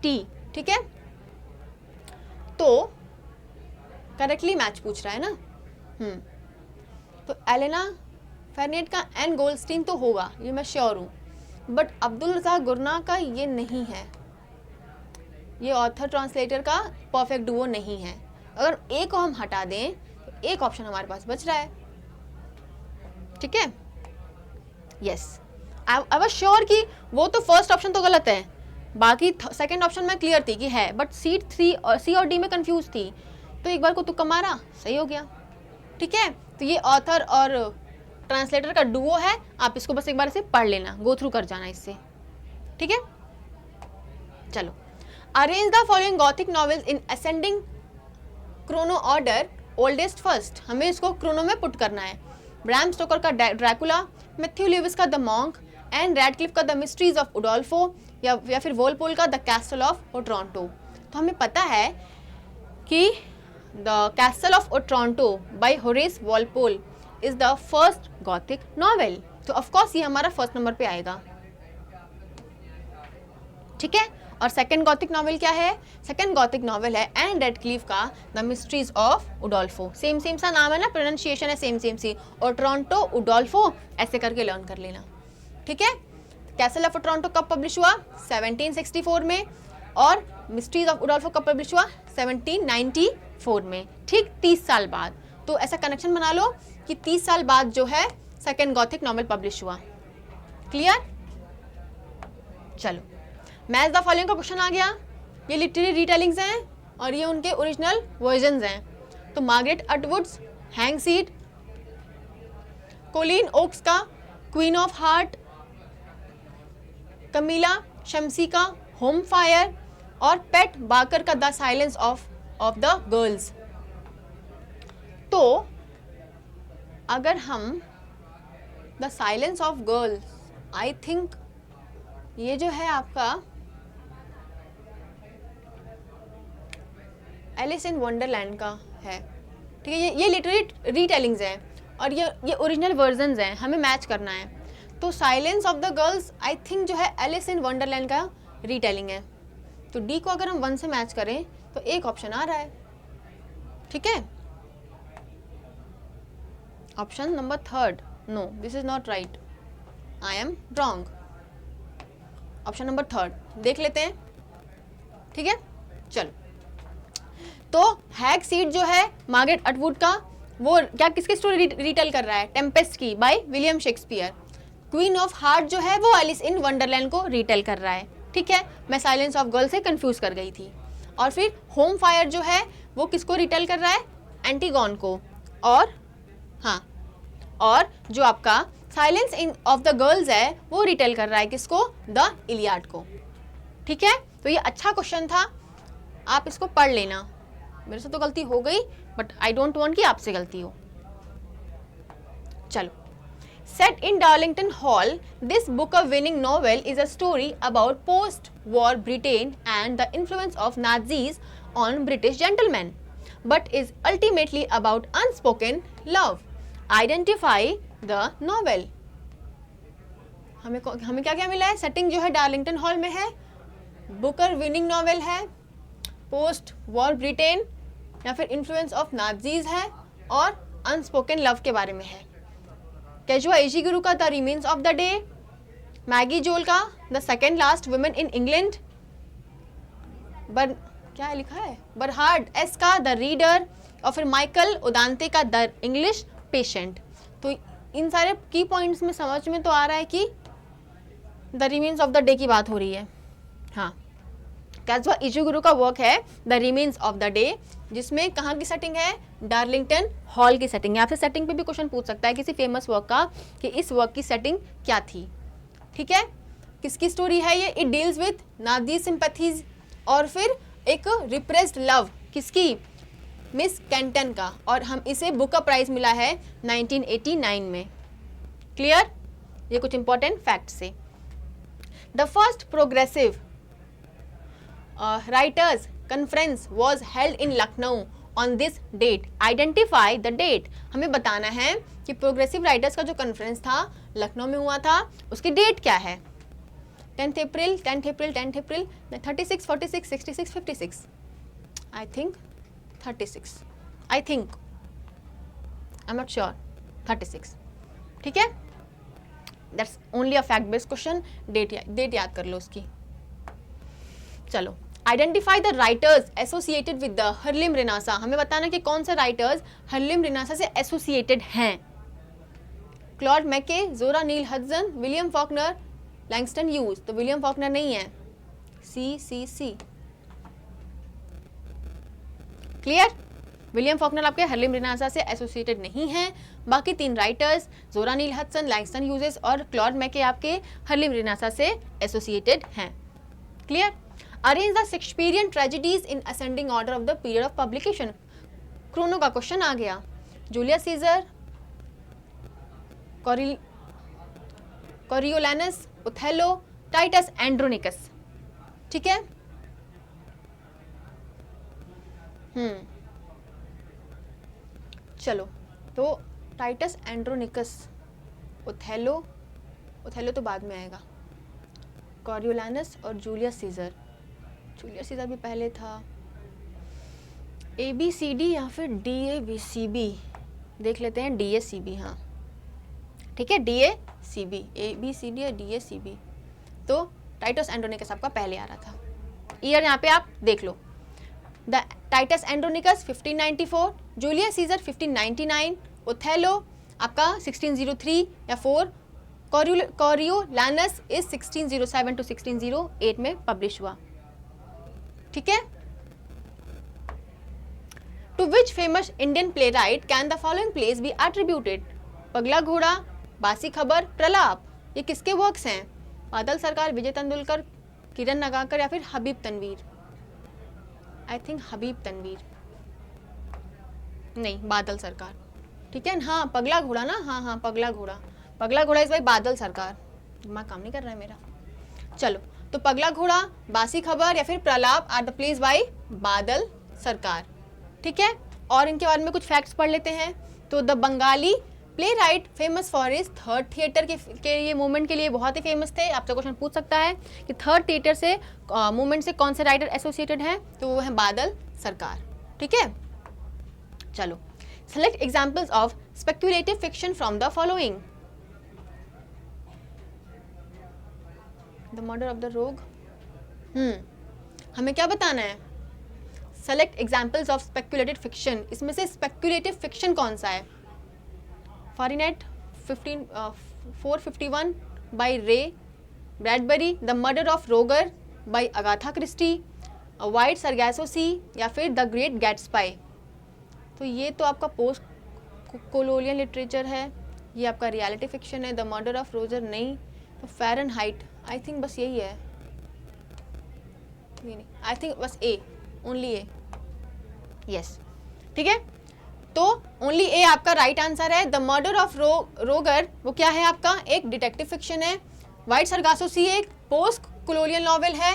टी, ठीक है। तो करेक्टली मैच पूछ रहा है ना। तो एलेना फेरनेट का एन गोल्डस्टीन तो होगा, ये मैं श्योर हूँ, बट अब्दुल रज़ाक गुरना का ये नहीं है। ये ऑथर ट्रांसलेटर का परफेक्ट डुओ नहीं है। अगर एक को हम हटा दें तो एक ऑप्शन हमारे पास बच रहा है, ठीक है। यस, आई वाज श्योर कि वो तो फर्स्ट ऑप्शन तो गलत है, बाकी सेकंड ऑप्शन में क्लियर थी कि है, बट सी और डी में कंफ्यूज थी, तो एक बार को तुक्का मारा, सही हो गया, ठीक है। तो ये ऑथर और ट्रांसलेटर का डुओ है। आप इसको बस एक बार से पढ़ लेना, गो थ्रू कर जाना इससे, ठीक है। चलो, arrange the following Gothic novels in ascending Chrono order, oldest first. हमें इसको क्रोनो में पुट करना है। ब्रैम स्टोकर का ड्रैकुला, मैथ्यू लेविस का द मॉन्क, एंड रैडक्लिफ का द मिस्ट्रीज ऑफ उडोल्फो या फिर वॉलपोल का द कैसल ऑफ ओट्रांटो। तो हमें पता है कि the castle of Otranto by Horace Walpole is the first gothic novel. तो ऑफकोर्स ये हमारा फर्स्ट नंबर पे आएगा, ठीक है। और सेकंड गॉथिक नॉवेल क्या है? सेकंड गॉथिक नॉवेल है एन रैडक्लिफ का द मिस्ट्रीज ऑफ उडोल्फो। सेम सा नाम है ना, प्रोनाउंसिएशन है सेम सी, ओट्रांटो उडोल्फो ऐसे करके लर्न कर लेना, ठीक है। कैसल ऑफ ओट्रांटो कब पब्लिश हुआ? 1764 में, और मिस्ट्रीज ऑफ उडोल्फो कब पब्लिश हुआ? 1794 में, ठीक 30 साल बाद। तो ऐसा कनेक्शन बना लो कि 30 साल बाद जो है सेकंड गॉथिक नॉवेल पब्लिश हुआ। क्लियर? चलो, मैच द फॉलोइंग का क्वेश्चन आ गया। ये लिटरेरी रिटेलिंग्स हैं और ये उनके ओरिजिनल वर्जन्स हैं। तो मार्गरेट अटवुड्स हैंगसीड, कोलिन ओक्स का क्वीन ऑफ हार्ट, कमीला शम्सी का होम फायर, और पेट बाकर का the silence of the girls. तो अगर हम the silence of girls, I think ये जो है आपका एलिस इन वंडरलैंड का है, ठीक है। ये लिटरेरी रीटेलिंग्स हैं और ये ओरिजिनल वर्जन्स हैं, हमें मैच करना है। तो silence of the girls I think जो है एलिस इन वंडरलैंड का रीटेलिंग है। तो डी को अगर हम 1 से मैच करें तो एक ऑप्शन आ रहा है, ठीक है। Option number 3, no this is not right, I am wrong. Option number 3 देख लेते हैं, ठीक है। चलो, तो हैग सीट जो है मार्गरेट अटवुड का, वो क्या किसकी स्टोरी रिटेल कर रहा है? टेम्पेस्ट की, by William Shakespeare. Queen of heart जो है वो एलिस इन वंडरलैंड को रिटेल कर रहा है, ठीक है। मैं साइलेंस ऑफ गर्ल से कंफ्यूज कर गई थी। और फिर होम फायर जो है वो किसको रिटेल कर रहा है? एंटीगॉन को। और हाँ, और जो आपका silence in of the girls है वो रिटेल कर रहा है किसको? द इलियाड को, ठीक है। तो ये अच्छा क्वेश्चन था, आप इसको पढ़ लेना। मेरे से तो गलती हो गई, बट आई डोंट वांट कि आपसे गलती हो। चलो, Set in Darlington Hall, this Booker-winning novel is a story about post-war Britain and the influence of Nazis on British gentlemen, but is ultimately about unspoken love. Identify the novel. हमें क्या क्या मिला है? सेटिंग जो है Darlington hall में है, Booker winning novel है, पोस्ट वॉर ब्रिटेन या फिर इन्फ्लुएंस ऑफ नाजीज है, और अनस्पोकन लव के बारे में है। केजुआ इशिगुरु का the remains of the day, Maggi जोल का the second last women in England, क्या लिखा है? बरहार्ड एस का द रीडर, और फिर माइकल ओदांते का द इंग्लिश पेशेंट। तो इन सारे की पॉइंट्स में समझ में तो आ रहा है कि the remains of the day की बात हो रही है। हाँ, केजुआ इशिगुरु का वर्क है the remains of the day, जिसमें कहाँ की सेटिंग है? डार्लिंगटन हॉल की सेटिंग है। आपसे सेटिंग पे भी क्वेश्चन पूछ सकता है किसी फेमस वर्क का कि इस वर्क की सेटिंग क्या थी, ठीक है। किसकी स्टोरी है ये? It deals with Nazi sympathies, और फिर एक रिप्रेस्ड लव किसकी? मिस कैंटन का, और हम इसे बुकर प्राइज मिला है 1989 में। क्लियर? ये कुछ इंपॉर्टेंट फैक्ट से। The first progressive writers conference was held in Lucknow on this date. Identify the date. हमें बताना है कि प्रोग्रेसिव राइटर्स का जो कॉन्फ्रेंस था लखनऊ में हुआ था, उसकी डेट क्या है? 10th April, 10th April, 10th April, 36, 46, 66, 56, I think 36, I think, I am not sure, 36, ठीक है। That's only a fact based question, date याद कर लो उसकी। चलो, identify the writers associated with the Harlem Renaissance. हमें बताना कि कौन से राइटर्स हर्लिम रेनासा से एसोसिएटेड हैं। Claude McKay, Zora Neale Hurston, William Faulkner, Langston Hughes. तो विलियम फॉकनर नहीं है, सी। क्लियर? विलियम फॉकनर आपके हर्लिम रेनासा से एसोसिएटेड नहीं है। बाकी 3 writers Zora Neale Hurston, Langston Hughes और क्लॉड मैके आपके हर्लिम रेनासा से एसोसिएटेड हैं। Clear? Arrange the Shakespearean tragedies in ascending order of the period of publication. Chrono का क्वेश्चन आ गया। Julius Caesar, Coriolanus, Othello, Titus Andronicus, ठीक है। चलो, तो टाइटस एंड्रोनिकस, ओथेलो तो बाद में आएगा, कोरियोलानस और जूलियस सीजर भी पहले था। ABCD या फिर DABCB देख लेते हैं। DACB, हाँ ठीक है, DACB, ABCD या DACB। तो टाइटस एंड्रोनिकस आपका पहले आ रहा था। ईयर यहाँ पे आप देख लो। The Titus Andronicus 1594, Julius Caesar 1599, Othello आपका 1603 या 4, कोरियोलानस इज 1607 to 1608 में पब्लिश हुआ, ठीक है। To which famous Indian playwright can the following plays be attributed? Pagla Ghoda, बासी खबर, प्रलाप। ये किसके वर्क्स हैं? बादल सरकार, विजय तेंदुलकर, किरण नगाकर या फिर हबीब तनवीर? आई थिंक हबीब तनवीर, नहीं बादल सरकार, ठीक है। हाँ पगला घोड़ा ना, हाँ पगला घोड़ा इस भाई बादल सरकार। दिमाग काम नहीं कर रहा है मेरा। चलो, तो पगला घोड़ा, बासी खबर या फिर प्रलाप आर द प्लेस बाय बादल सरकार, ठीक है। और इनके बारे में कुछ फैक्ट्स पढ़ लेते हैं। तो the Bengali play right famous for his third theatre के ये मूवमेंट के लिए बहुत ही फेमस थे। आपसे क्वेश्चन पूछ सकता है कि थर्ड थिएटर से मूवमेंट से कौन से राइटर एसोसिएटेड हैं, तो वो है बादल सरकार। ठीक है, चलो select examples of speculative fiction from the following. The murder of the रोग। हमें क्या बताना है? Select examples of speculative fiction. इसमें से स्पेक्यूलेटिव फिक्शन कौन सा है? फ़ारेनहाइट 451 बाय रे ब्रैडबरी, द मर्डर ऑफ रोगर बाय अगाथा क्रिस्टी, वाइट सरगैसो सी, या फिर द ग्रेट गैट्सबी। तो ये तो आपका पोस्ट कोलोनियल लिटरेचर है, ये आपका रियलिटी फिक्शन है। द मर्डर ऑफ रोजर नहीं, तो फ़ारेनहाइट आई थिंक बस यही है। नहीं, आई थिंक बस ए, ओनली ए। यस, ठीक है, तो ओनली ए आपका राइट आंसर है। द मर्डर ऑफ रोगर वो क्या है आपका? एक डिटेक्टिव फिक्शन है। वाइट सरगासो सी एक पोस्ट कोलोनियल नॉवेल है,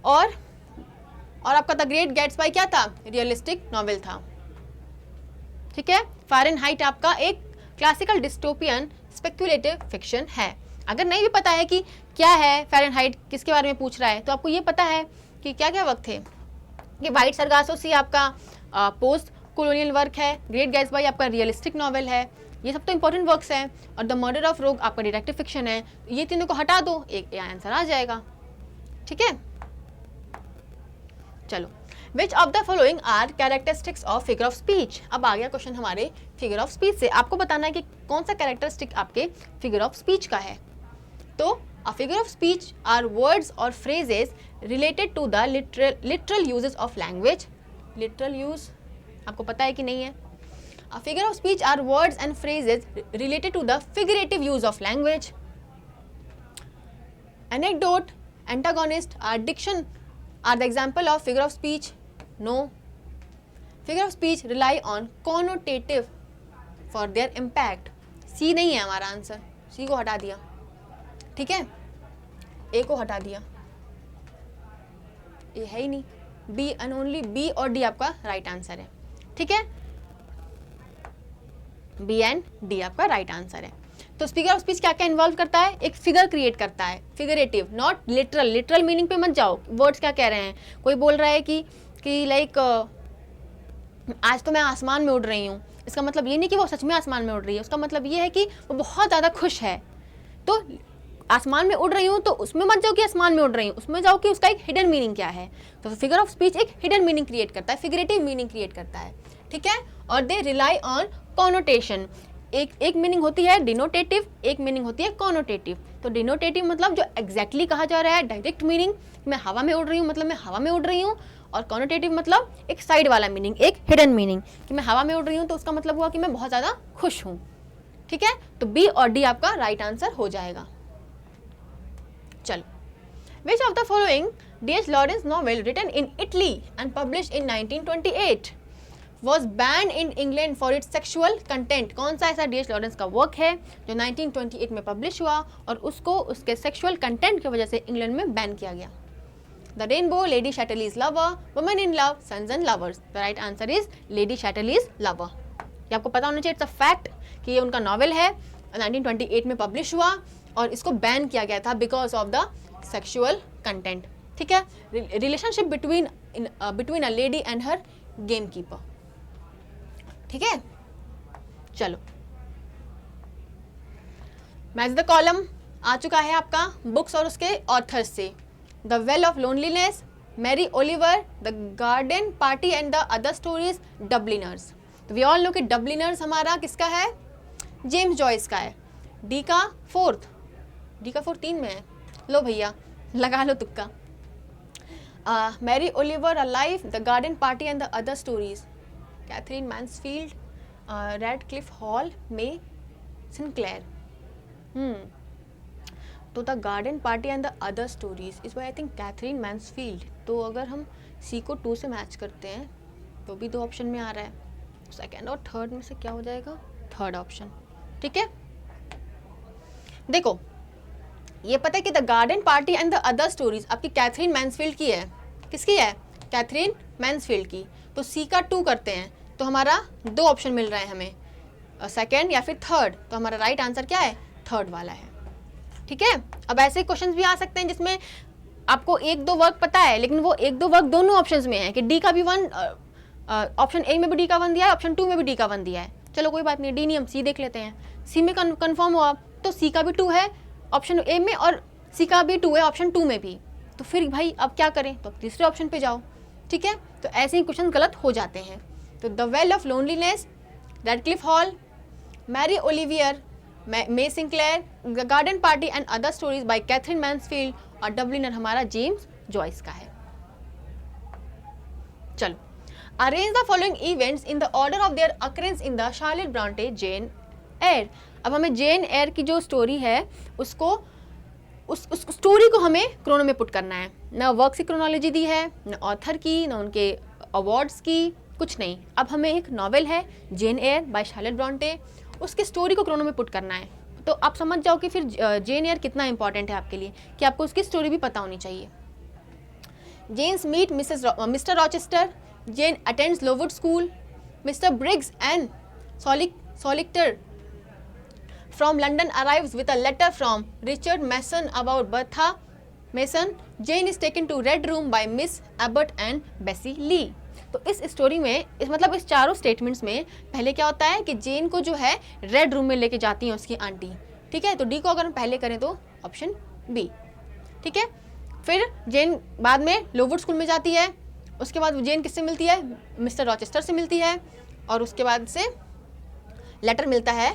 और आपका द ग्रेट गैट्सबी क्या था? रियलिस्टिक नॉवेल था। ठीक है, फ़ारेनहाइट आपका एक क्लासिकल डिस्टोपियन स्पेक्यूलेटिव फिक्शन है। अगर नहीं भी पता है कि क्या है फ़ारेनहाइट, किसके बारे में पूछ रहा है, तो आपको ये पता है कि क्या क्या वक्त थे, कि वाइट सरगासो सी आपका पोस्ट कोलोनियल वर्क है, ग्रेट गैट्सबी आपका रियलिस्टिक नॉवेल है, ये सब तो इंपॉर्टेंट वर्क्स हैं, और द मर्डर ऑफ रोग आपका डिटेक्टिव फिक्शन है। ये तीनों को हटा दो, एक आंसर आ जाएगा। ठीक है, चलो, which of the following are characteristics of figure of speech. अब आ गया क्वेश्चन हमारे फिगर ऑफ स्पीच से। आपको बताना है कि कौन सा कैरेक्टरिस्टिक आपके फिगर ऑफ स्पीच का है। तो a figure of speech are words और phrases related to the literal uses of language. Literal use आपको पता है कि नहीं है? A figure of speech are words and phrases related to the figurative use of language. Anecdote, antagonist, or diction are the example of figure of speech. No. Figure of speech rely on connotative for their impact. C नहीं है हमारा answer, C को हटा दिया। ठीक है, A को हटा दिया, A है ही नहीं। B and only B और D आपका राइट आंसर है। ठीक है, बी एंड डी आपका राइट आंसर है। तो फिगर ऑफ स्पीच क्या क्या इन्वॉल्व करता है? एक फिगर क्रिएट करता है, figurative, not literal. Literal meaning पे मत जाओ, वर्ड्स क्या कह रहे हैं। कोई बोल रहा है कि लाइक आज तो मैं आसमान में उड़ रही हूँ, इसका मतलब ये नहीं कि वो सच में आसमान में उड़ रही है, उसका मतलब ये है कि वो बहुत ज़्यादा खुश है। तो आसमान में उड़ रही हूँ, तो उसमें मत जाओ कि आसमान में उड़ रही हूँ, उसमें जाओ कि उसका एक हिडन मीनिंग क्या है। तो फिगर ऑफ स्पीच एक हिडन मीनिंग क्रिएट करता है, फिगरेटिव मीनिंग क्रिएट करता है। ठीक है, और दे रिलाई ऑन कॉनोटेशन। एक मीनिंग होती है डिनोटेटिव, एक मीनिंग होती है कॉनोटेटिव। तो डिनोटेटिव मतलब जो एग्जैक्टली कहा जा रहा है, डायरेक्ट मीनिंग, मैं हवा में उड़ रही हूँ मतलब मैं हवा में उड़ रही हूँ, और कॉनोटेटिव मतलब एक साइड वाला मीनिंग, एक हिडन मीनिंग, कि मैं हवा में उड़ रही हूँ तो उसका मतलब हुआ कि मैं बहुत ज़्यादा खुश हूँ। ठीक है, तो बी और डी आपका राइट आंसर हो जाएगा। चलो, which of the following D.H. Lawrence novel written in Italy and published in 1928 was banned in England for its sexual content? कौन सा ऐसा D.H. Lawrence का वर्क है जो 1928 में पब्लिश हुआ और उसको उसके सेक्सुअल कंटेंट की वजह से इंग्लैंड में बैन किया गया? The Rainbow, Lady Chatterley's Lover, Women in Love, Sons and Lovers. The right answer is Lady Chatterley's Lover. ये आपको पता होना चाहिए, इट्स अ फैक्ट कि ये उनका नॉवेल है, 1928 में पब्लिश हुआ और इसको बैन किया गया था because of the sexual content. ठीक है, relationship between a lady and her game keeper. ठीक है, चलो, मैच द कॉलम आ चुका है आपका बुक्स और उसके ऑथर्स से। The well of Loneliness, Mary Oliver, the garden party and the Other Stories, Dubliners. तो वी ऑल नो कि डबलिनर्स हमारा किसका है? जेम्स जॉयस का है। डी का फोर्थ 3 में है। लो भैया लगा लो तुक्का। Mary Oliver, a Life, the garden party and the Other Stories, Katherine Mansfield, Radclyffe Hall, May Sinclair. तो the garden party and the Other Stories is by I think Katherine Mansfield. तो अगर हम सी को 2 से मैच करते हैं तो भी 2 ऑप्शन में आ रहा है, सेकेंड और थर्ड में से क्या हो जाएगा? Third option. ठीक है, देखो ये पता है कि the garden party and the Other stories आपकी कैथरीन मैन्सफील्ड की है। किसकी है? कैथरीन मैन्सफील्ड की। तो सी का 2 करते हैं तो हमारा 2 ऑप्शन मिल रहा है हमें, सेकेंड या फिर थर्ड, तो हमारा राइट आंसर क्या है, थर्ड वाला है। ठीक है, अब ऐसे क्वेश्चंस भी आ सकते हैं जिसमें आपको एक दो वर्क पता है, लेकिन वो एक दो वर्क दोनों ऑप्शंस में है कि डी का भी वन, ऑप्शन ए में भी डी का वन दिया है, ऑप्शन 2 में भी डी का वन दिया है। चलो कोई बात नहीं, डी नहीं, हम सी देख लेते हैं। सी में कन्फर्म हो आप, तो सी का भी 2 है ऑप्शन ए में और सी का भी 2 है ऑप्शन 2 में भी, तो फिर भाई अब क्या करें, तो अब तीसरे ऑप्शन पे जाओ। ठीक है, तो ऐसे ही क्वेश्चन गलत हो जाते हैं। तो the well of loneliness, Radclyffe Hall, Mary Olivier, May Sinclair, the garden party and other stories by Katherine Mansfield, और डबलिनर हमारा जेम्स जॉइस का है। चलो, arrange the following events in the order of their occurrence in the Charlotte Bronte Jane Eyre. अब हमें जेन air की जो story है उसको, उस स्टोरी को हमें क्रोनो में पुट करना है। ना वर्क की क्रोनोलॉजी दी है, ना ऑथर की, ना उनके अवार्ड्स की, कुछ नहीं। अब हमें एक नॉवेल है जेन एयर बाय शार्लेट ब्रॉन्टे, उसकी स्टोरी को क्रोनो में पुट करना है। तो आप समझ जाओ कि फिर जेन एयर कितना इंपॉर्टेंट है आपके लिए, कि आपको उसकी स्टोरी भी पता होनी चाहिए। Jane's meet Mr Rochester, Jane attends Lowood school, Mr Briggs and solicitor from London arrives with a letter from Richard Mason about Bertha Mason. Jane is taken to Red Room by Miss Abbott and Bessie Lee. तो इस story में मतलब इस चारों statements में पहले क्या होता है कि जेन को जो है रेड रूम में लेके जाती हैं उसकी आंटी। ठीक है, तो डी को अगर हम पहले करें तो ऑप्शन बी। ठीक है, फिर जेन बाद में लोवुड स्कूल में जाती है, उसके बाद जेन किससे मिलती है, मिस्टर रॉचेस्टर से मिलती है, और उसके बाद से लेटर मिलता है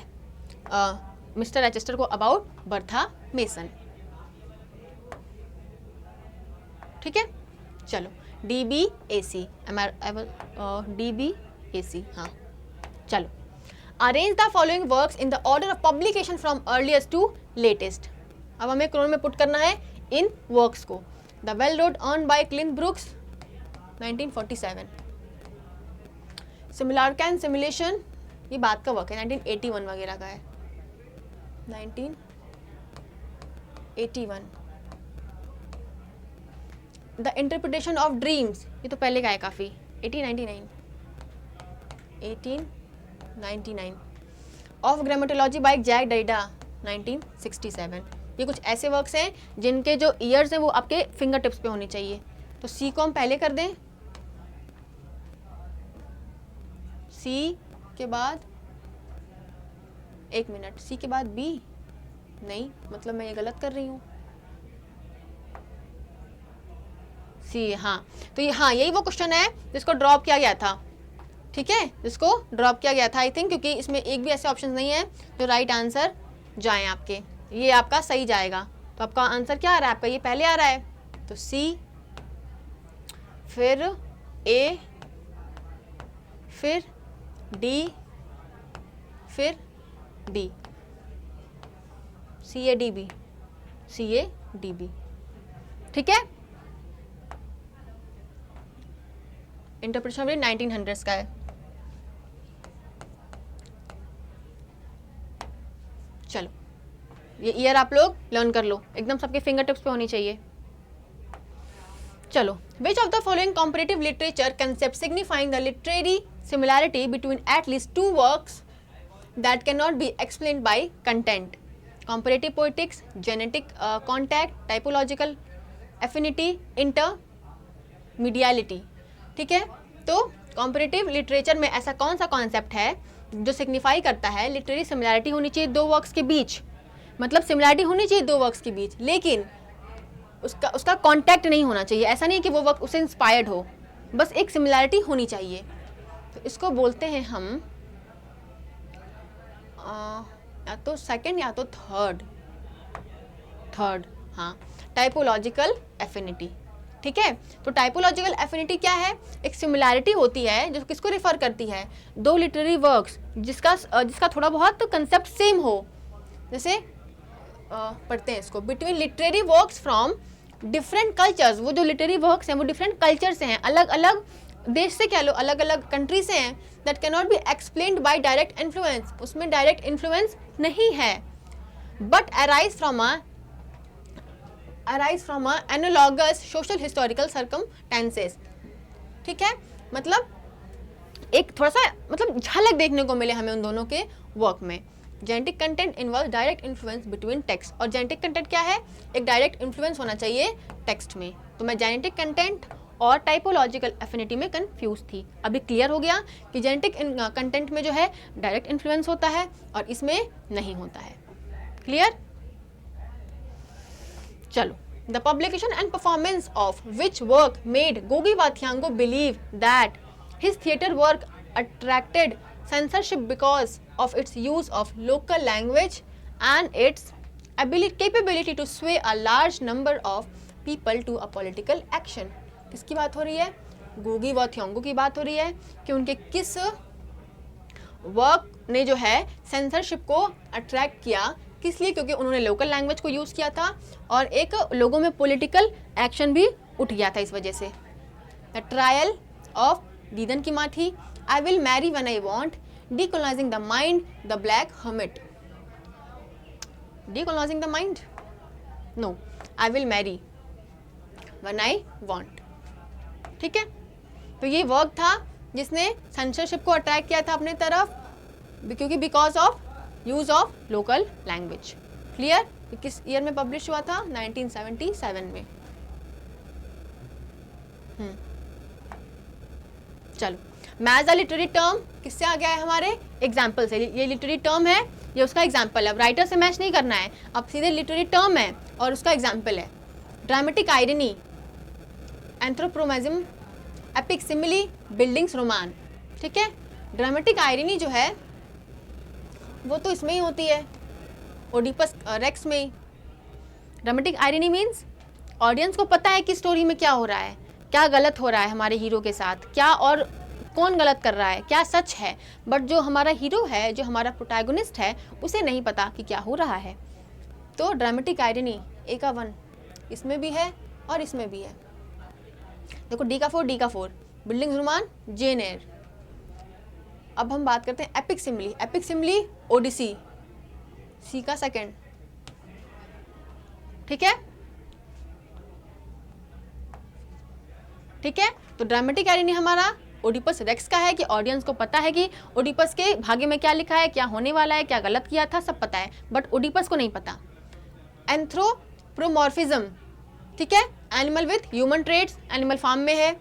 मिस्टर रॉचेस्टर को अबाउट बर्था मेसन। ठीक है, चलो D B A C, D B A C, हाँ चलो। Arrange the following works in the order of publication from earliest to latest. अब हमें क्रोन में पुट करना है इन वर्क्स को। The Well Wrought Urn by Cleanth Brooks 1947, Simulacra and Simulation ये बात का वर्क है 1981 वगैरह का है, 1981। द इंटरप्रिटेशन ऑफ ड्रीम्स ये तो पहले का है काफ़ी, 1899 ऑफ ग्रामेटोलॉजी बाय जैक डैरिडा 1967। ये कुछ ऐसे वर्क्स हैं जिनके जो ईयर्स हैं वो आपके फिंगर टिप्स पे होनी चाहिए। तो सी को हम पहले कर दें, सी के बाद एक मिनट, सी के बाद बी नहीं, मतलब मैं ये गलत कर रही हूँ, सी, हाँ तो ये, हाँ यही वो क्वेश्चन है जिसको ड्रॉप किया गया था। ठीक है, जिसको ड्रॉप किया गया था आई थिंक, क्योंकि इसमें एक भी ऐसे ऑप्शन नहीं है जो राइट आंसर जाएं आपके, ये आपका सही जाएगा। तो आपका आंसर क्या आ रहा है, आपका ये पहले आ रहा है, तो सी, फिर ए, फिर डी, फिर D, C A D B, C A D B. ठीक है, इंटरप्रिटेशन 1900s का है। चलो ये ईयर आप लोग लर्न कर लो, एकदम सबके फिंगर टिप्स पे होनी चाहिए। चलो, which of the following comparative literature concept signifying the literary similarity between at least two works that can not be explained by content. Comparative poetics, genetic contact, typological affinity, intermediality. ठीक है, तो comparative literature में ऐसा कौन सा concept है जो signify करता है लिटरेरी सिमिलैरिटी होनी चाहिए दो वर्क्स के बीच, मतलब सिमिलैरिटी होनी चाहिए दो वर्क्स के बीच, लेकिन उसका कॉन्टैक्ट नहीं होना चाहिए। ऐसा नहीं कि वो वर्क उससे इंस्पायर्ड हो, बस एक सिमिलैरिटी होनी चाहिए। तो इसको बोलते हैं हम या तो सेकंड या तो थर्ड, हाँ, टाइपोलॉजिकल एफिनिटी। ठीक है, तो टाइपोलॉजिकल एफिनिटी क्या है, एक सिमिलैरिटी होती है जो किसको रिफर करती है, दो लिटरेरी वर्क्स जिसका थोड़ा बहुत तो कंसेप्ट सेम हो। जैसे पढ़ते हैं इसको, between literary works from different cultures, वो जो लिटरेरी वर्क्स हैं वो डिफरेंट कल्चर से हैं, अलग अलग देश से कह लो, अलग अलग कंट्री से हैं, that can not be explained bye direct influence, उसमें डायरेक्ट इन्फ्लुएंस नहीं है, but arise from a analogous social historical circumstances. ठीक है, मतलब एक थोड़ा सा मतलब झलक देखने को मिले हमें उन दोनों के वर्क में। Genetic content involve direct influence between text, और जेनेटिक कंटेंट क्या है, एक डायरेक्ट इन्फ्लुएंस होना चाहिए टेक्स्ट में। तो मैं जेनेटिक कंटेंट और टाइपोलॉजिकल एफिनिटी में कंफ्यूज थी। अभी क्लियर हो गया कि जेनेटिक कंटेंट में जो है डायरेक्ट इन्फ्लुएंस होता है और इसमें नहीं होता है। क्लियर? चलो, the publication and performance of which work made गोगी wa Thiong'o believe that his theatre work attracted censorship because of its use of local language and its capability to sway a large number of people to a political action। किसकी बात हो रही है? गोगी वाथियांगो की बात हो रही है कि उनके किस वर्क ने जो है सेंसरशिप को अट्रैक्ट किया। किस लिए? क्योंकि उन्होंने लोकल लैंग्वेज को यूज़ किया था और एक लोगों में पॉलिटिकल एक्शन भी उठ गया था इस वजह से। द ट्रायल ऑफ दीदन की माँ थी I will marry when I want, decolonizing the mind, the black hermit। Decolonizing the mind? No, I will marry when I want। ठीक है, तो ये वर्क था जिसने सेंसरशिप को अट्रैक्ट किया था अपने तरफ, क्योंकि because of use of local language. Clear? किस ईयर में पब्लिश हुआ था? 1977 में। चलो, मैच द लिटरेरी टर्म किससे आ गया है? हमारे एग्जाम्पल से। ये लिटरेरी टर्म है, ये उसका एग्जाम्पल है। अब राइटर से मैच नहीं करना है, अब सीधे लिटरेरी टर्म है और उसका एग्जाम्पल है। Dramatic irony, anthropomorphism, epic simile, Bildungsroman. ठीक है, ड्रामेटिक आयरनी जो है वो तो इसमें ही होती है, ओडिपस रेक्स में ही। ड्रामेटिक आयरनी मीन्स ऑडियंस को पता है कि स्टोरी में क्या हो रहा है, क्या गलत हो रहा है हमारे हीरो के साथ, क्या और कौन गलत कर रहा है, क्या सच है, बट जो हमारा हीरो है, जो हमारा प्रोटैगोनिस्ट है, उसे नहीं पता कि क्या हो रहा है। तो ड्रामेटिक आयरनी ए का 1 इसमें भी है और इसमें भी है। देखो डी का 4 बिल्डिंग्स रोमान, जेन एयर। अब हम बात करते हैं epic simile. Epic simile Odyssey, C का 2। ठीक है, ठीक है। तो ड्रामेटिक आयरनी हमारा ओडिपस रेक्स का है कि ऑडियंस को पता है कि ओडिपस के भाग्य में क्या लिखा है, क्या होने वाला है, क्या गलत किया था, सब पता है, बट ओडिपस को नहीं पता। एंथ्रोपोमॉर्फिज्म, ठीक है, animal with human traits, animal farm में है।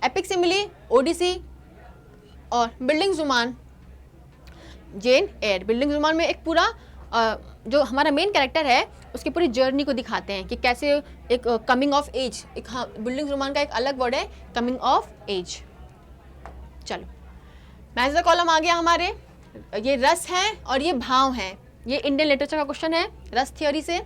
एपिक सिमिली ओडिसी, और bildungsroman Jane Eyre. Bildungsroman में एक पूरा जो हमारा मेन कैरेक्टर है उसकी पूरी जर्नी को दिखाते हैं कि कैसे एक कमिंग ऑफ एज, एक हाँ बिल्डिंग्स रोमान का एक अलग वर्ड है कमिंग ऑफ एज। चलो, मैच द कॉलम आ गया हमारे। ये रस है और ये भाव है। ये इंडियन लिटरेचर का क्वेश्चन है रस थियोरी से।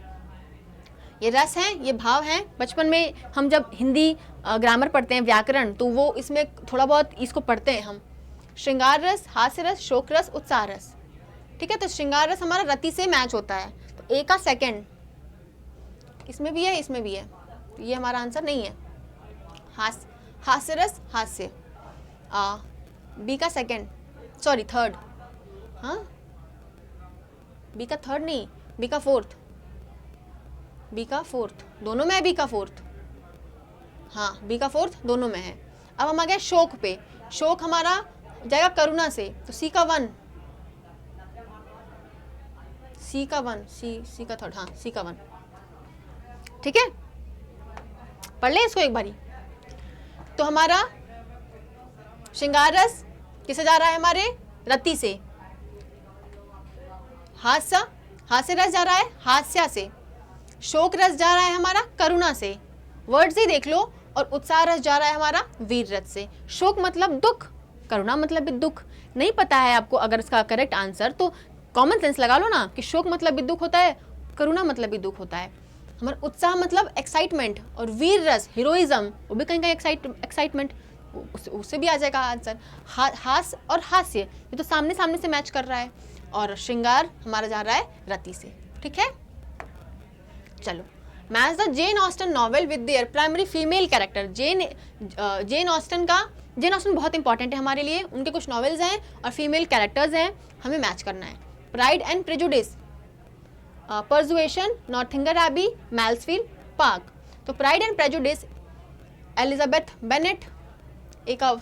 ये रस हैं, ये भाव हैं। बचपन में हम जब हिंदी ग्रामर पढ़ते हैं, व्याकरण, तो वो इसमें थोड़ा बहुत इसको पढ़ते हैं हम। श्रृंगार रस, हास्य रस, शोक रस, उत्साह रस। ठीक है, तो श्रृंगार रस हमारा रति से मैच होता है, तो ए का 2 इसमें भी है, इसमें भी है, तो ये हमारा आंसर नहीं है। हास्य रस, हास्य, बी का 2 सॉरी 3, हाँ बी का 3 नहीं, बी का 4, बी का 4, दोनों में है बी का 4, हाँ बी का 4 दोनों में है। अब हम आ गए शोक पे। शोक हमारा जाएगा करुणा से, तो सी का 1, सी का 1, सी का 3, हाँ सी का 1। ठीक है, पढ़ लें इसको एक बारी। तो हमारा श्रृंगार रस किसे जा रहा है? हमारे रति से। हास्य रस जा रहा है हास्या से। शोक रस जा रहा है हमारा करुणा से, वर्ड्स ही देख लो। और उत्साह रस जा रहा है हमारा वीर रस से। शोक मतलब दुख, करुणा मतलब भी दुख। नहीं पता है आपको अगर इसका करेक्ट आंसर, तो कॉमन सेंस लगा लो ना कि शोक मतलब भी दुख होता है, करुणा मतलब भी दुख होता है। हमारा उत्साह मतलब एक्साइटमेंट, और वीर रस हीरोइज्म, वो भी कहीं कहीं एक्साइटमेंट, उससे भी आ जाएगा आंसर। हास्य और हास्य ये तो सामने सामने से मैच कर रहा है। और श्रृंगार हमारा जा रहा है रति से। ठीक है, चलो, match the Jane Austen novel with their primary female character. Jane Austen बहुत इंपॉर्टेंट है हमारे लिए। उनके कुछ नॉवेल्स हैं और फीमेल कैरेक्टर्स हैं, हमें मैच करना है। Pride and Prejudice, Persuasion, Northanger Abbey, Mansfield Park. तो Pride and Prejudice Elizabeth Bennet, A का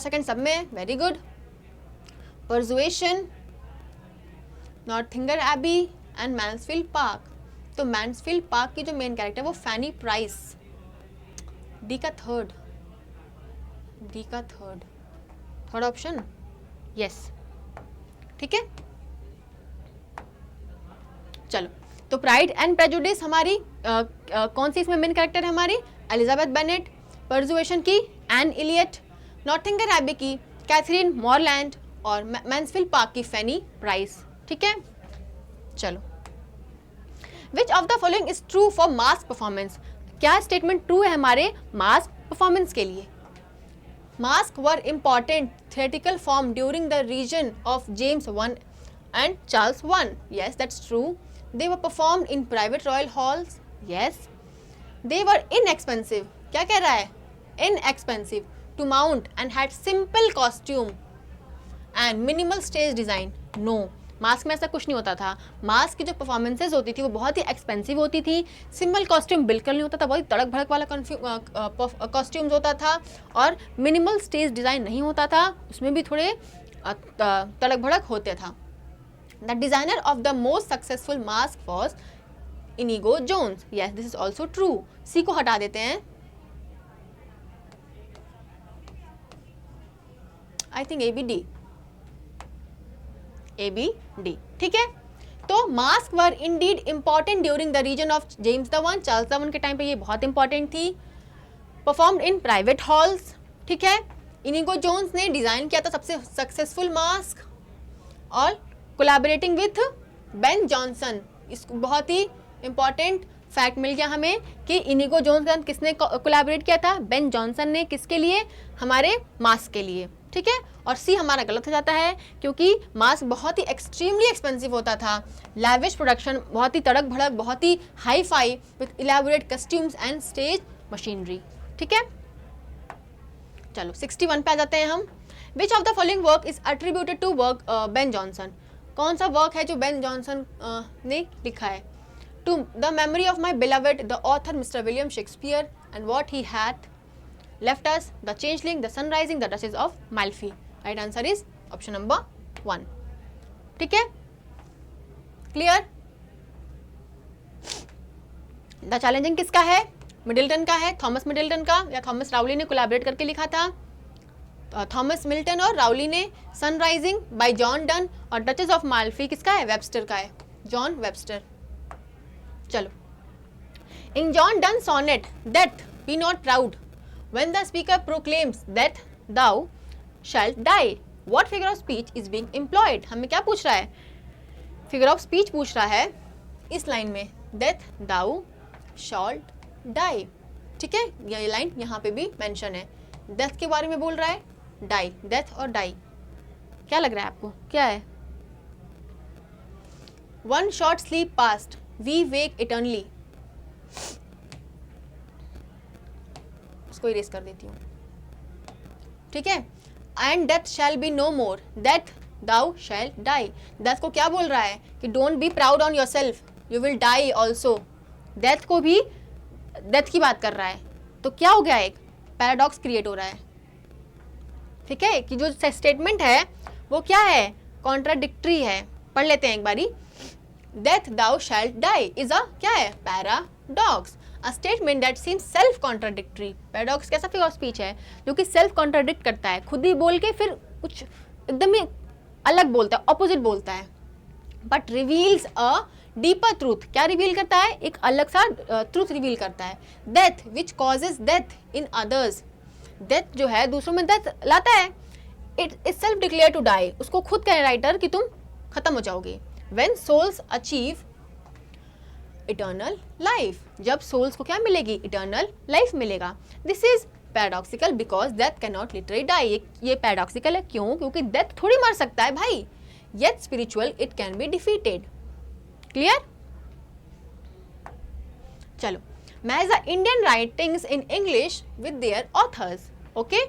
2 सब में, very good. Persuasion, Northanger Abbey and Mansfield Park. तो मैन्सफील्ड पार्क की जो मेन कैरेक्टर है वो फैनी प्राइस। डी का थर्ड ऑप्शन, यस, ठीक है। चलो, तो प्राइड एंड प्रेजुडिस हमारी कौन सी इसमें मेन कैरेक्टर है हमारी? Elizabeth Bennet. परसुएशन की एन इलियट। नॉर्थिंगर एबी की कैथरीन मॉरलैंड। और मैन्सफील्ड पार्क की फैनी प्राइस, ठीक है। चलो, which of the following is true for mask performance? क्या स्टेटमेंट ट्रू है हमारे मास्क परफॉर्मेंस के लिए? Masks were important theatrical form during the region of James I and Charles I. Yes, that's true. They were performed in private royal halls. Yes. They were inexpensive. क्या कह रहा है? Inexpensive to mount and had simple costume and minimal stage design. No. Mask में ऐसा कुछ नहीं होता था। मास्क की जो परफॉर्मेंसेज होती थी वो बहुत ही एक्सपेंसिव होती थी। सिंपल कॉस्ट्यूम बिल्कुल नहीं होता था, बहुत ही तड़क भड़क वाला कॉस्ट्यूम्स होता था और मिनिमल स्टेज डिज़ाइन नहीं होता था, उसमें भी थोड़े तड़क भड़क होते था। The designer of the most successful masque was Inigo Jones. Yes, this is also true. C को हटा देते हैं, I think A B D, ठीक है। तो masque were indeed important during the reign of James the one, Charles the one के time पे ये बहुत इंपॉर्टेंट थी। परफॉर्म्ड इन प्राइवेट हॉल्स, ठीक है। इनिगो जोन्स ने डिजाइन किया था सबसे सक्सेसफुल मास्क और कोलैबोरेटिंग विथ बेन जॉनसन। इसको बहुत ही इंपॉर्टेंट फैक्ट मिल गया हमें कि इनिगो जोन्स के साथ किसने कोलैबोरेट किया था? बेन जॉनसन ने। किसके लिए? हमारे मास्क के लिए, ठीक है। और सी हमारा गलत हो जाता है क्योंकि मास्क बहुत ही एक्सट्रीमली एक्सपेंसिव होता था। लैविश प्रोडक्शन, बहुत ही तड़क भड़क, बहुत ही hi fi with elaborate costumes and stage machinery, ठीक है। चलो 61 पे आ जाते हैं हम। Which of the following work is attributed to work Ben Jonson? कौन सा वर्क है जो बेन जॉनसन ने लिखा है? To the memory of my beloved the author mister William Shakespeare and what he had left us, the changeling, the sun rising, the duchess of Malfi. Right answer is option number 1, ठीक है। Clear? The challenging किसका है? Middleton का है, Thomas Middleton का, या Thomas Rowley ने collaborate करके लिखा था? तो थॉमस मिल्टन और राउली ने। Sun rising by John Donne और डचेस ऑफ माल्फी किसका है? वेबस्टर का है, जॉन वेबस्टर। चलो, in John Donne sonnet that be not proud when the speaker proclaims that thou shalt die, what figure of speech is being employed? हमें क्या पूछ रहा है? फिगर ऑफ स्पीच पूछ रहा है इस लाइन में, that thou shalt die, ठीक है। ये लाइन यहाँ पे भी मेंशन है, डेथ के बारे में बोल रहा है, die, डेथ और die, क्या लग रहा है आपको? क्या है? One short sleep past, we wake eternally, इसको इरेज कर देती हूँ, ठीक है। And death shall be no more, that thou shall die. Death को क्या बोल रहा है कि don't be proud on your self, you will die also. Death को भी, डेथ की बात कर रहा है, तो क्या हो गया? एक पैराडॉक्स क्रिएट हो रहा है, ठीक है, कि जो स्टेटमेंट है वो क्या है? कॉन्ट्राडिक्टरी है। पढ़ लेते हैं एक बारी। Death thou shall die is a क्या है? Paradox, a statement that seems self contradictory. Paradox कैसा फिगर ऑफ स्पीच है? जो कि सेल्फ कॉन्ट्राडिक्ट करता है, खुद ही बोल के फिर कुछ एकदम ही अलग बोलता है, ऑपोजिट बोलता है। But reveals a deeper truth, क्या रिवील करता है? एक अलग सा ट्रूथ रिवील करता है। Death which causes death in others, death जो है दूसरों में डेथ लाता है। It is self declare to die, उसको खुद कहे राइटर कि तुम खत्म हो जाओगे। When souls achieve eternal life, जब सोल्स को क्या मिलेगी? इटर्नल लाइफ मिलेगा। This is paradoxical because death can not literally die. ये पैराडॉक्सिकल है क्यों? क्योंकि डेथ थोड़ी मार सकता है भाई, yet spiritual it can be defeated. Clear? चलो, match the Indian writings in English with their authors. Okay,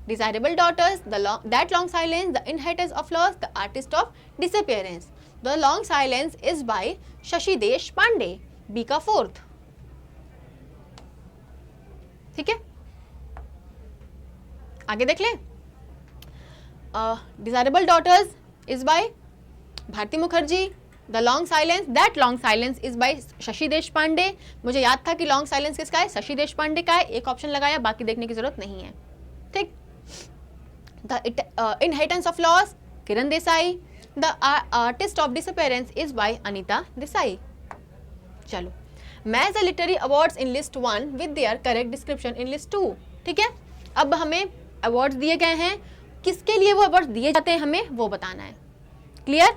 desirable daughters, that long silence, the inheritance of loss, the artist of disappearance. The long silence is by Shashi Deshpande, B का 4th, ठीक है। आगे देख ले। Desirable daughters is by Bharati Mukherjee. The long silence, that long silence is by Shashi Deshpande. मुझे याद था कि लॉन्ग साइलेंस किसका है, शशि देशपांडे का है, एक ऑप्शन लगाया, बाकी देखने की जरूरत नहीं है. ठीक. The inheritance of loss, Kiran Desai. The artist of disappearance is by Anita Desai. चलो, match the literary awards in list 1 with their correct description in list 2. ठीक है, अब हमें अवार्ड्स दिए गए हैं, किसके लिए वो अवार्ड्स दिए जाते हैं हमें वो बताना है. क्लियर?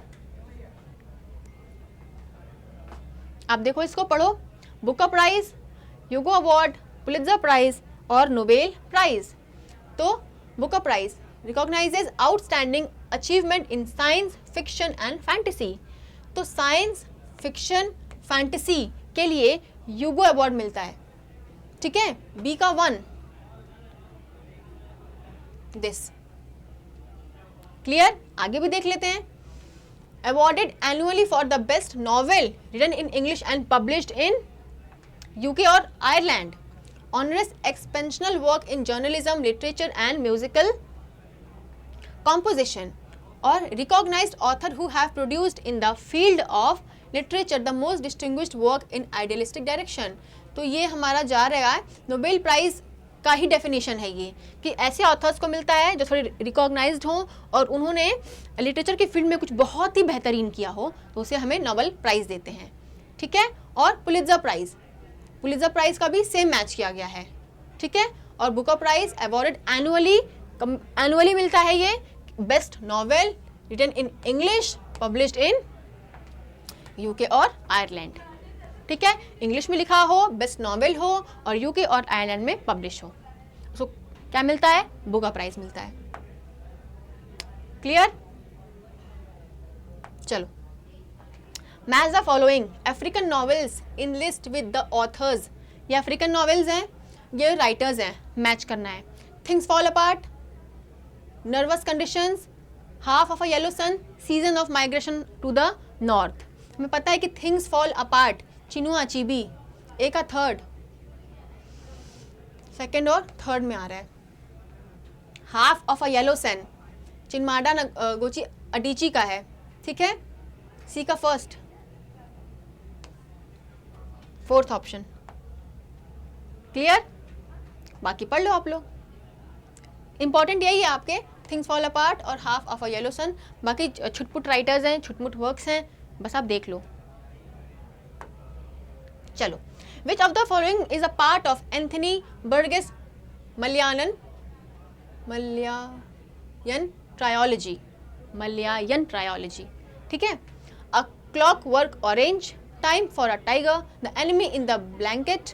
आप देखो, इसको पढ़ो. Booker prize, Hugo award, Pulitzer prize और नोबेल प्राइज. तो Booker prize recognizes outstanding achievement in science fiction and fantasy. तो साइंस फिक्शन फैंटेसी के लिए ह्यूगो अवार्ड मिलता है. ठीक है, बी का 1 दिस. क्लियर? आगे भी देख लेते हैं. Awarded annually for the best novel written in English and published in UK or Ireland. Honoris exceptional work in journalism, literature and musical composition. Or recognized author who have produced in the field of literature the most distinguished work in idealistic direction. तो ये हमारा जा रहा है Nobel prize का ही definition है ये, कि ऐसे ऑथर्स को मिलता है जो थोड़े रिकॉग्नाइज्ड हों और उन्होंने लिटरेचर की फील्ड में कुछ बहुत ही बेहतरीन किया हो, तो उसे हमें नोबेल प्राइज़ देते हैं. ठीक है, और पुलित्जर प्राइज़ का भी सेम मैच किया गया है. ठीक है, और बुकर प्राइज़ अवॉर्डेड एनुअली मिलता है ये. Best novel written in English published in UK और आयरलैंड. ठीक है, इंग्लिश में लिखा हो, बेस्ट नॉवेल हो और यूके और आयरलैंड में पब्लिश हो, सो क्या मिलता है, बुकर प्राइज मिलता है. क्लियर? चलो, match the following African novels in list with the authors. ये अफ्रीकन नॉवेल्स हैं, ये राइटर्स हैं, मैच करना है. Things fall Apart, Nervous Conditions, Half of a yellow Sun, Season of Migration to the North. हमें पता है कि Things fall Apart Chinua Achebe A का थर्ड, सेकंड और थर्ड में आ रहा है. Half of a yellow Sun Chimamanda Ngozi Adichie का है. ठीक है, सी का फर्स्ट, फोर्थ ऑप्शन. क्लियर? बाकी पढ़ लो आप लोग. इंपॉर्टेंट यही है आपके, थिंग्स फॉल अपार्ट और half of a yellow sun. बाकी छुटपुट राइटर्स हैं, छुटमुट वर्क्स हैं, बस आप देख लो. चलो, which of the following is a part of Anthony Burgess Malayan trilogy. ठीक है, a Clockwork Orange, Time for a Tiger, the Enemy in the Blanket,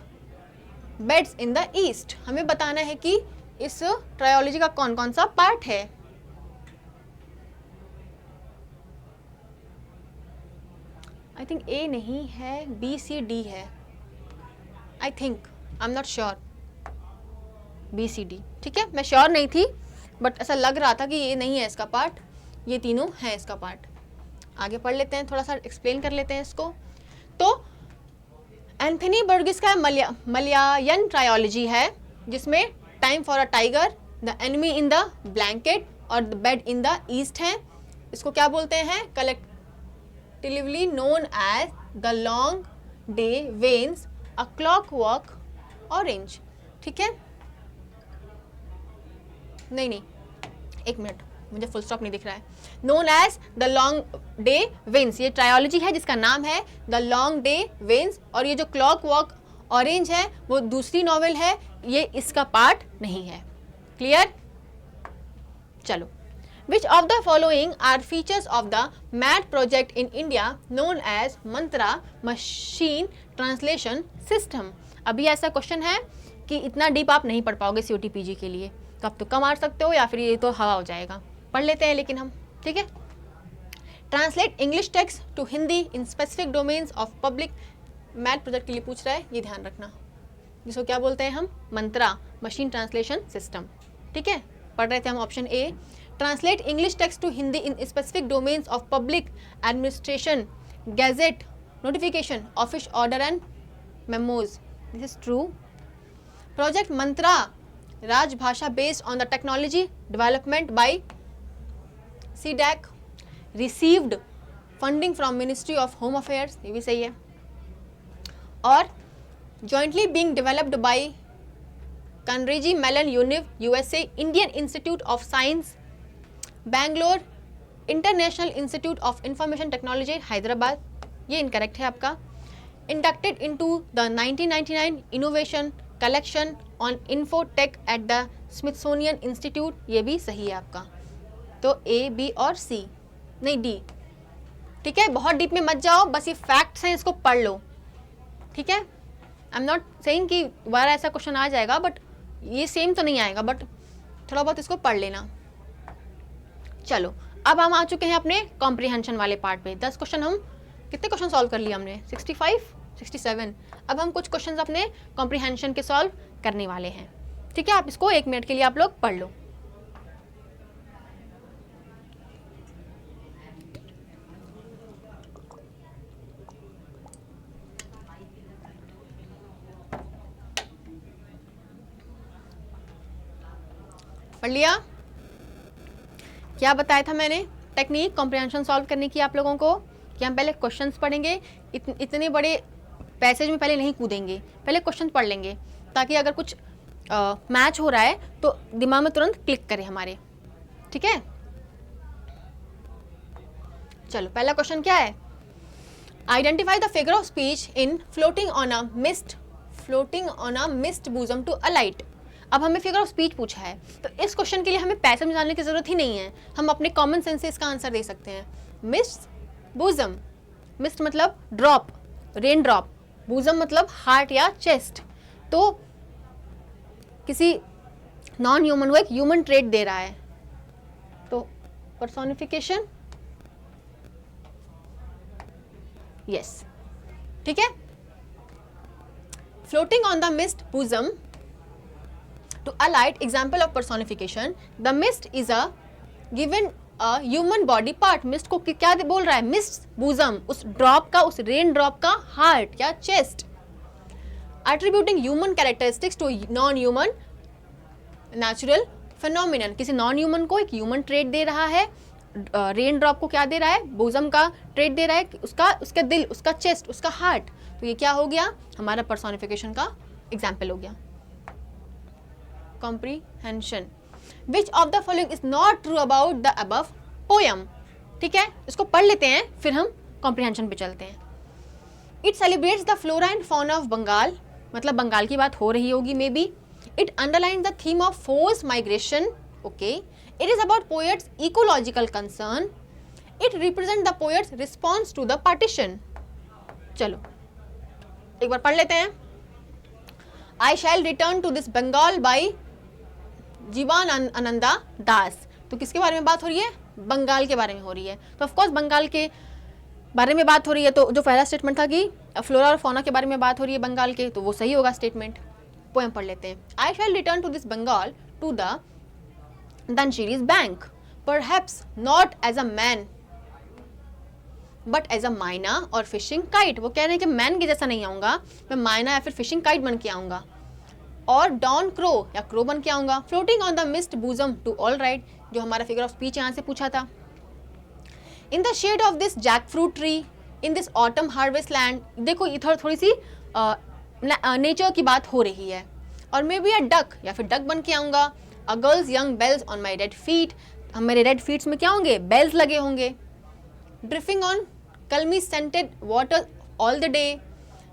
Beds in the East. हमें बताना है कि इस ट्रायोलॉजी का कौन कौन सा पार्ट है. आई थिंक ए नहीं है, बी सी डी है. I think, I am not sure, B C D. ठीक है, मैं श्योर नहीं थी बट ऐसा लग रहा था कि ये नहीं है इसका पार्ट, ये तीनों हैं इसका पार्ट. आगे पढ़ लेते हैं, थोड़ा सा एक्सप्लेन कर लेते हैं इसको. तो एंथनी बर्गिस का मलयायन ट्रायोलॉजी है जिसमें Time for a Tiger, the Enemy in the Blanket और the Bed in the East है. इसको क्या बोलते हैं, collectively known as the long day wanes, a clockwork orange. ठीक है, नहीं, एक मिनट, मुझे फुल स्टॉप नहीं दिख रहा है. known as the long day wanes, ये ट्रायोलॉजी है जिसका नाम है the long day wanes. और ये जो clockwork orange है वो दूसरी नॉवेल है, ये इसका पार्ट नहीं है. क्लियर? चलो, which of the following are features of the MAT project in India known as Mantra Machine Translation System. अभी ऐसा क्वेश्चन है कि इतना डीप आप नहीं पढ़ पाओगे COT-PG के लिए, तो आप तुक्का मार सकते हो या फिर ये तो हवा हो जाएगा. पढ़ लेते हैं लेकिन हम. ठीक है, translate English text to Hindi in specific domains of public. मैट प्रोजेक्ट के लिए पूछ रहा है, ये ध्यान रखना, जिसको क्या बोलते हैं हम, मंत्रा मशीन ट्रांसलेशन सिस्टम. ठीक है, पढ़ रहे थे हम option A, translate English text to Hindi in specific domains of public administration, gazette, notification, office order and memos. This is true. Project Mantra Rajbhasha based on the technology development by CDAC. Received funding from ministry of home affairs, ये भी सही है। और jointly being developed by Carnegie Mellon USA, Indian Institute of Science, Bangalore, International Institute of Information Technology, Hyderabad, ये incorrect है आपका। Inducted into the 1999 Innovation Collection on Infotech at the Smithsonian Institute, ये भी सही है आपका। तो A, B और C, नहीं D, ठीक है। बहुत डीप में मत जाओ, बस ये फैक्ट्स हैं, इसको पढ़ लो, ठीक है। आई एम नॉट सेइंग कि दोबारा ऐसा क्वेश्चन आ जाएगा, बट ये सेम तो नहीं आएगा, बट थोड़ा बहुत इसको पढ़ लेना। चलो अब हम आ चुके हैं अपने कॉम्प्रिहेंशन वाले पार्ट पे। 10 क्वेश्चन, हम कितने क्वेश्चन सॉल्व कर लिए हमने? 65, 67। अब हम कुछ क्वेश्चंस अपने कॉम्प्रिहेंशन के सॉल्व करने वाले हैं, ठीक है। आप इसको 1 मिनट के लिए आप लोग पढ़ लो। पढ़ लिया? क्या बताया था मैंने टेक्निक कॉम्प्रिहेंशन सॉल्व करने की आप लोगों को, कि हम पहले क्वेश्चंस पढ़ेंगे, इतने बड़े पैसेज में पहले नहीं कूदेंगे, पहले क्वेश्चन पढ़ लेंगे, ताकि अगर कुछ मैच हो रहा है तो दिमाग में तुरंत क्लिक करे हमारे, ठीक है। चलो पहला क्वेश्चन क्या है? Identify the figure of speech in floating on a mist bosom to a light. अब हमें फिगर ऑफ स्पीच पूछा है, तो इस क्वेश्चन के लिए हमें पैसे में जानने की जरूरत ही नहीं है, हम अपने कॉमन सेंस से इसका आंसर दे सकते हैं। मिस्ट बूजम, मिस्ट मतलब ड्रॉप, रेन ड्रॉप, बूजम मतलब हार्ट या चेस्ट। तो किसी नॉन ह्यूमन को एक ह्यूमन ट्रेट दे रहा है, तो पर्सोनिफिकेशन, यस, ठीक है। Floating on the mist bosom to a light, example of personification. The mist is a given a human body part. Mist को क्या बोल रहा है? Mist bosom, उस ड्रॉप का, उस रेन ड्रॉप का हार्ट या chest. Attributing human characteristics to non-human natural phenomenon. किसी नॉन ह्यूमन को एक ह्यूमन ट्रेट दे रहा है, रेन ड्रॉप को क्या दे रहा है? बोजम का ट्रेट दे रहा है, उसका दिल, उसका चेस्ट, उसका हार्ट। तो ये क्या हो गया? हमारा पर्सोनिफिकेशन का एग्जाम्पल हो गया। Comprehension, which of the following is not true about the above poem. ठीक है, इसको पढ़ लेते हैं, फिर हम कॉम्प्रीहेंशन पे चलते हैं। It celebrates the flora and fauna of Bengal, मतलब बंगाल की बात हो रही होगी maybe. It underline the theme of force migration, okay. It is about poet's ecological concern. It represent the poet's response to the partition. चलो एक बार पढ़ लेते हैं। I shall return to this Bengal by Jibanananda Das. तो किसके बारे में बात हो रही है? बंगाल के बारे में हो रही है। तो ऑफकोर्स बंगाल के बारे में बात हो रही है, तो जो पहला स्टेटमेंट था कि फ्लोरा और फौना के बारे में बात हो रही है बंगाल के, तो वो सही होगा स्टेटमेंट। पोएम पढ़ लेते हैं। I shall return to this Bengal to the Dhansiri's bank, perhaps not as a man but as a myna or fishing kite. वो कह रहे हैं कि मैन के जैसा नहीं आऊंगा, मैं माइना या फिर फिशिंग काइट बन के आऊंगा, और डॉन क्रो या क्रो बन के आऊंगा। Floating on the mist bosom to all right, जो हमारा फिगर ऑफ स्पीच यहाँ से पूछा था। In the shade of this jackfruit tree in this autumn harvest land. देखो ये थोड़ी सी नेचर की बात हो रही है। और मे बी अ डक, या फिर डक बन के आऊंगा। A girls young bells on my red feet, मेरे रेड फीट्स में क्या होंगे? बेल्स लगे होंगे। Drifting on kalmi scented water all the day,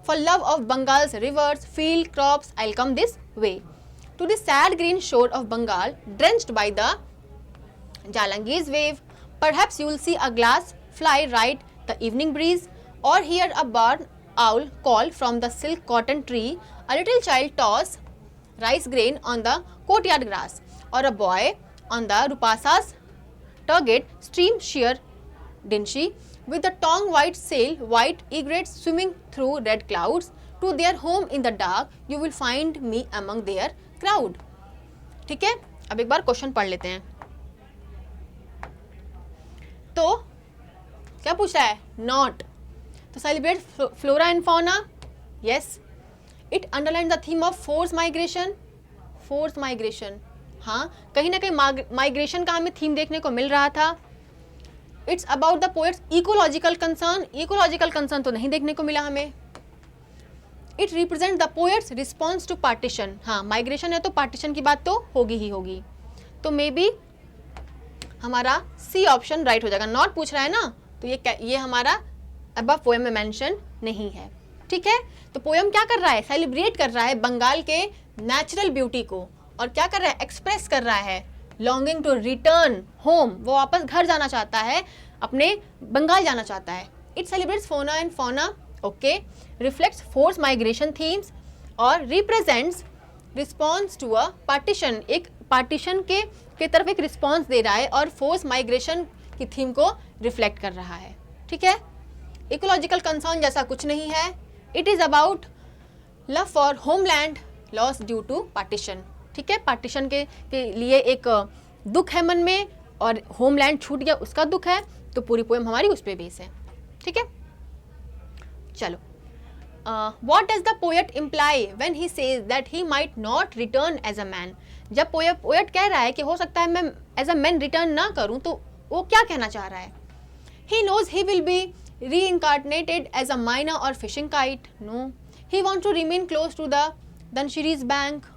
for love of Bengal's rivers, field crops, I'll come this way. To the sad green shore of Bengal, drenched by the Jalangir's wave, perhaps you'll see a glass fly ride the evening breeze, or hear a barn owl call from the silk cotton tree, a little child toss rice grain on the courtyard grass, or a boy on the Rupasa's turgid stream sheer dingy, with a tong white sail, white egrets swimming through red clouds, to their home in the dark, you will find me among their crowd. ठीक है, अब एक बार question पढ़ लेते हैं। तो क्या पूछ रहा है? नॉट। तो celebrate flora and fauna, yes. It underline the theme of force migration, force migration, हाँ, कहीं ना कहीं माइग्रेशन का हमें थीम देखने को मिल रहा था। It's about the poet's ecological concern, ecological concern तो नहीं देखने को मिला हमें. It represent the poet's response to partition, हाँ माइग्रेशन है तो पार्टीशन की बात तो होगी ही होगी, तो मे बी हमारा सी ऑप्शन राइट हो जाएगा. नॉट पूछ रहा है ना, तो ये हमारा अबव पोएम में मेंशन नहीं है. ठीक है, तो पोएम क्या कर रहा है, सेलिब्रेट कर रहा है बंगाल के नेचुरल ब्यूटी को, और क्या कर रहा है, एक्सप्रेस कर रहा है लॉन्गिंग टू रिटर्न होम, वो वापस घर जाना चाहता है, अपने बंगाल जाना चाहता है. It celebrates fauna and fauna, okay, reflects force migration themes और represents response to a partition, एक पार्टीशन के तरफ एक रिस्पॉन्स दे रहा है और फोर्स माइग्रेशन की थीम को रिफ्लेक्ट कर रहा है. ठीक है, इकोलॉजिकल कंसर्न जैसा कुछ नहीं है. It is about love for homeland loss due to partition. ठीक है, पार्टीशन के लिए एक दुख है मन में और होमलैंड छूट गया उसका दुख है, तो पूरी पोएम हमारी उस पे बेस है. ठीक है, चलो. What does the poet imply when he says that he might not return as a man? जब पोएट कह रहा है कि हो सकता है मैं एज अ मैन रिटर्न ना करूं, तो वो क्या कहना चाह रहा है? He knows he will be reincarnated as a miner or fishing kite. No. He wants to remain close to the Dhanshiri's bank.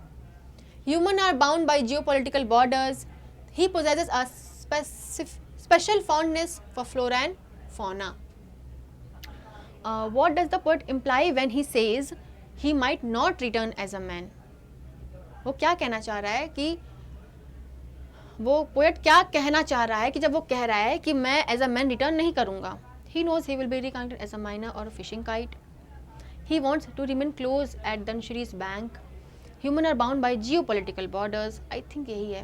Humans are bound by geopolitical borders. He possesses a special fondness for flora and fauna. What does the poet imply when he says he might not return as a man? वो क्या कहना चाह रहा है कि वो poet क्या कहना चाह रहा है कि जब वो कह रहा है कि मैं एज अ मैन रिटर्न नहीं करूंगा. He knows he will be reincarnated as a miner or a fishing kite. He wants to remain close at Dhanshiri's bank. Humans are bound by geopolitical borders. I think यही है.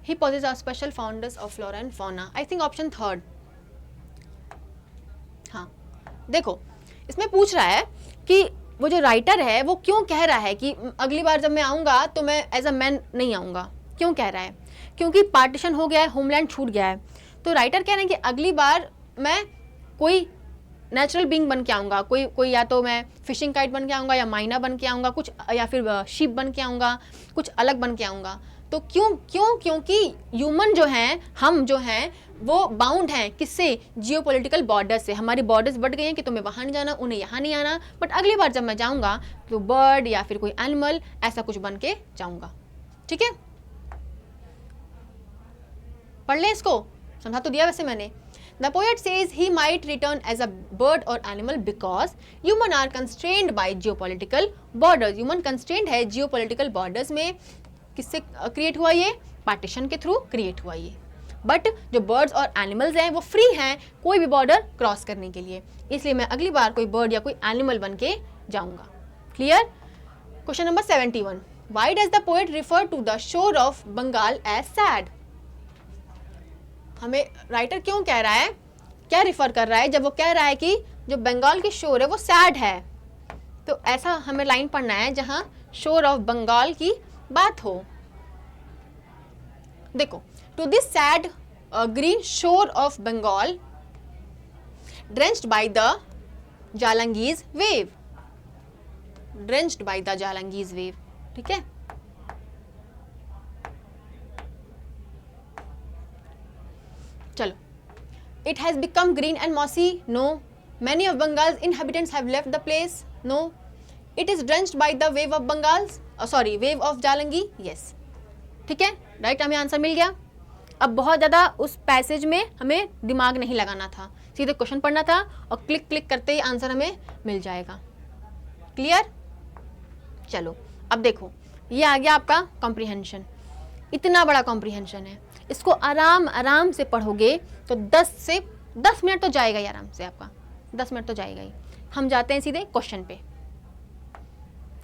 He possesses a special fondness of flora and fauna. I think option third. हाँ, देखो इसमें पूछ रहा है कि वो जो राइटर है वो क्यों कह रहा है कि अगली बार जब मैं आऊँगा तो मैं एज अ मैन नहीं आऊँगा. क्यों कह रहा है? क्योंकि पार्टीशन हो गया है, होमलैंड छूट गया है, तो राइटर कह रहे हैं कि अगली बार मैं कोई नेचुरल बीइंग बन के आऊँगा, कोई या तो मैं फिशिंग काइट बन के आऊँगा या माइना बन के आऊँगा, कुछ या फिर शिप बन के आऊँगा, कुछ अलग बन के आऊँगा. तो क्योंकि ह्यूमन जो हैं, हम जो हैं वो बाउंड हैं किससे, जियोपॉलिटिकल बॉर्डर से. हमारी बॉर्डर्स बढ़ गई हैं कि तुम्हें वहाँ नहीं जाना, उन्हें यहाँ नहीं आना, बट अगली बार जब मैं जाऊँगा तो बर्ड या फिर कोई एनिमल ऐसा कुछ बन के जाऊँगा. ठीक है, पढ़ लें इसको, समझा तो दिया वैसे मैंने. The poet says he might return as a bird or animal because humans are constrained by geopolitical borders. Human constrained है geopolitical borders में. किससे क्रिएट हुआ ये? पार्टीशन के थ्रू क्रिएट हुआ ये. बट जो बर्ड्स और एनिमल्स हैं वो फ्री हैं कोई भी बॉर्डर क्रॉस करने के लिए, इसलिए मैं अगली बार कोई बर्ड या कोई एनिमल बन के जाऊँगा. Clear? Question number 71. Why does the poet refer to the shore of Bengal as sad? हमें राइटर क्यों कह रहा है, क्या रिफर कर रहा है जब वो कह रहा है कि जो बंगाल की शोर है वो सैड है? तो ऐसा हमें लाइन पढ़ना है जहां शोर ऑफ बंगाल की बात हो. देखो, to this sad green shore of Bengal drenched by the Jalangi's wave, drenched by the Jalangi's wave. ठीक है, चलो. It has become green and mossy. No. Many of Bengal's inhabitants have left the place. No. It is drenched by the wave of Bengal's. Wave of Jalangi. Yes. ठीक है, right, हमें answer मिल गया. अब बहुत ज़्यादा उस पैसेज में हमें दिमाग नहीं लगाना था, सीधे क्वेश्चन पढ़ना था और क्लिक करते ही आंसर हमें मिल जाएगा. क्लियर? चलो अब देखो, ये आ गया आपका कॉम्प्रिहेंशन. इतना बड़ा कॉम्प्रिहेंशन है, इसको आराम से पढ़ोगे तो 10 मिनट तो जाएगा ही आराम से आपका, 10 मिनट तो जाएगा ही. हम जाते हैं सीधे क्वेश्चन पे.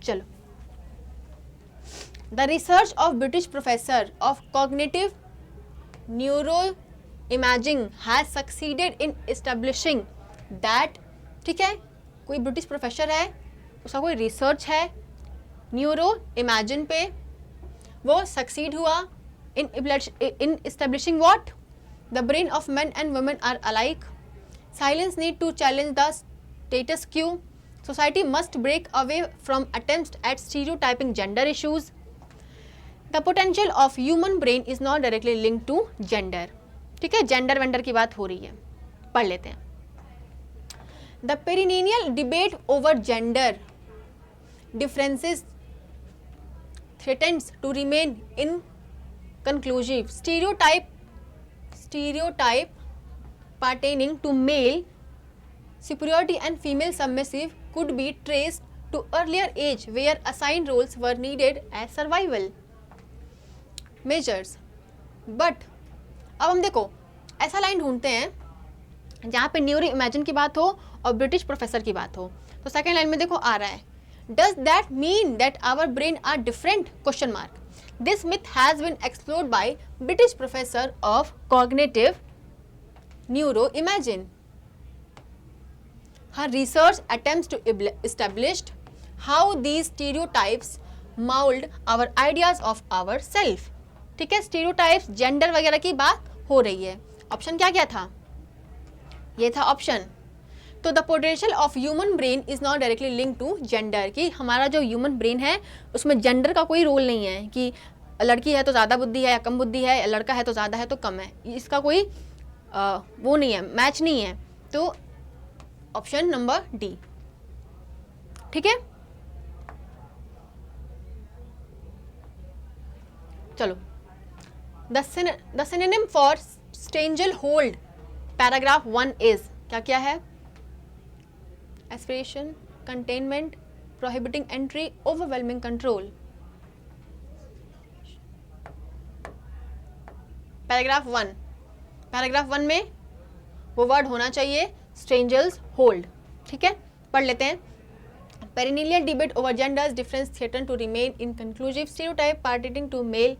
चलो. The research of British professor of cognitive neuro imaging has succeeded in establishing that. ठीक है, कोई ब्रिटिश प्रोफेसर है, उसका कोई रिसर्च है न्यूरो इमेजिन पे, वो सक्सीड हुआ in establishing what? The brain of men and women are alike. Silence need to challenge the status quo. Society must break away from attempts at stereotyping gender issues. The potential of human brain is not directly linked to gender. ठीक है, gender vendor की बात हो रही है, पढ़ लेते हैं. The perennial debate over gender differences threatens to remain inconclusive. Stereotype pertaining to male superiority and female submissive could be traced to earlier age where assigned roles were needed as survival measures. But अब हम देखो ऐसा line ढूंढते हैं जहाँ पे neuro imagine की बात हो और ब्रिटिश प्रोफेसर की बात हो. तो सेकेंड लाइन में देखो आ रहा है, does that mean that our brain are different, question mark. This myth has been explored by British professor of cognitive neuroimagine. Her research attempts to establish how these stereotypes mold our ideas of ourself. ठीक है, stereotypes gender वगैरह की बात हो रही है. Option क्या क्या था, ये था ऑप्शन. तो the potential of human brain is not directly link to gender, कि हमारा जो ह्यूमन ब्रेन है उसमें जेंडर का कोई रोल नहीं है कि लड़की है तो ज़्यादा बुद्धि है या कम बुद्धि है, या लड़का है तो ज़्यादा है तो कम है, इसका कोई वो नहीं है, मैच नहीं है. तो ऑप्शन नंबर डी. ठीक है, चलो. The synonym for stranglehold paragraph 1 is क्या क्या है, aspiration, containment, prohibiting entry, overwhelming control. Paragraph 1 में वो वर्ड होना चाहिए strangers hold. ठीक है, पढ़ लेते हैं. Perennial debate over genders difference threaten to remain inconclusive. Stereotype pertaining to male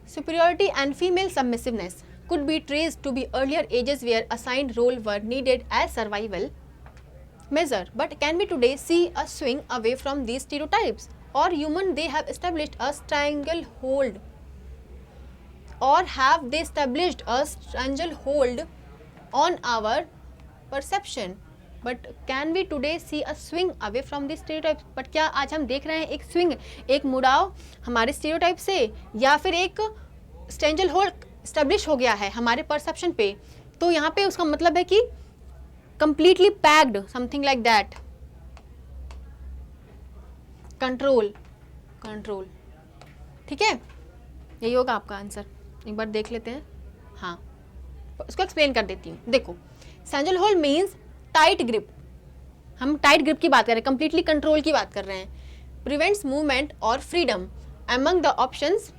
superiority and female submissiveness could be traced to be earlier ages where assigned role were needed as survival measure. But can we today see a swing away from these stereotypes, or human they have established a stranglehold, or have they established a stranglehold on our perception? But can we today see a swing away from these stereotypes? but क्या आज हम देख रहे हैं एक swing, एक मुड़ाव हमारे stereotype से, या फिर एक stranglehold establish हो गया है हमारे perception पे? तो यहाँ पे उसका मतलब है कि completely packed, something like that. control. ठीक है, यही होगा आपका आंसर. एक बार देख लेते हैं. हाँ, उसको एक्सप्लेन कर देती हूँ. देखो, स्ट्रेंजल-होल्ड मीन्स टाइट ग्रिप. हम टाइट ग्रिप की बात कर रहे हैं, कंप्लीटली कंट्रोल की बात कर रहे हैं. प्रिवेंट्स मूवमेंट और freedom. Among the options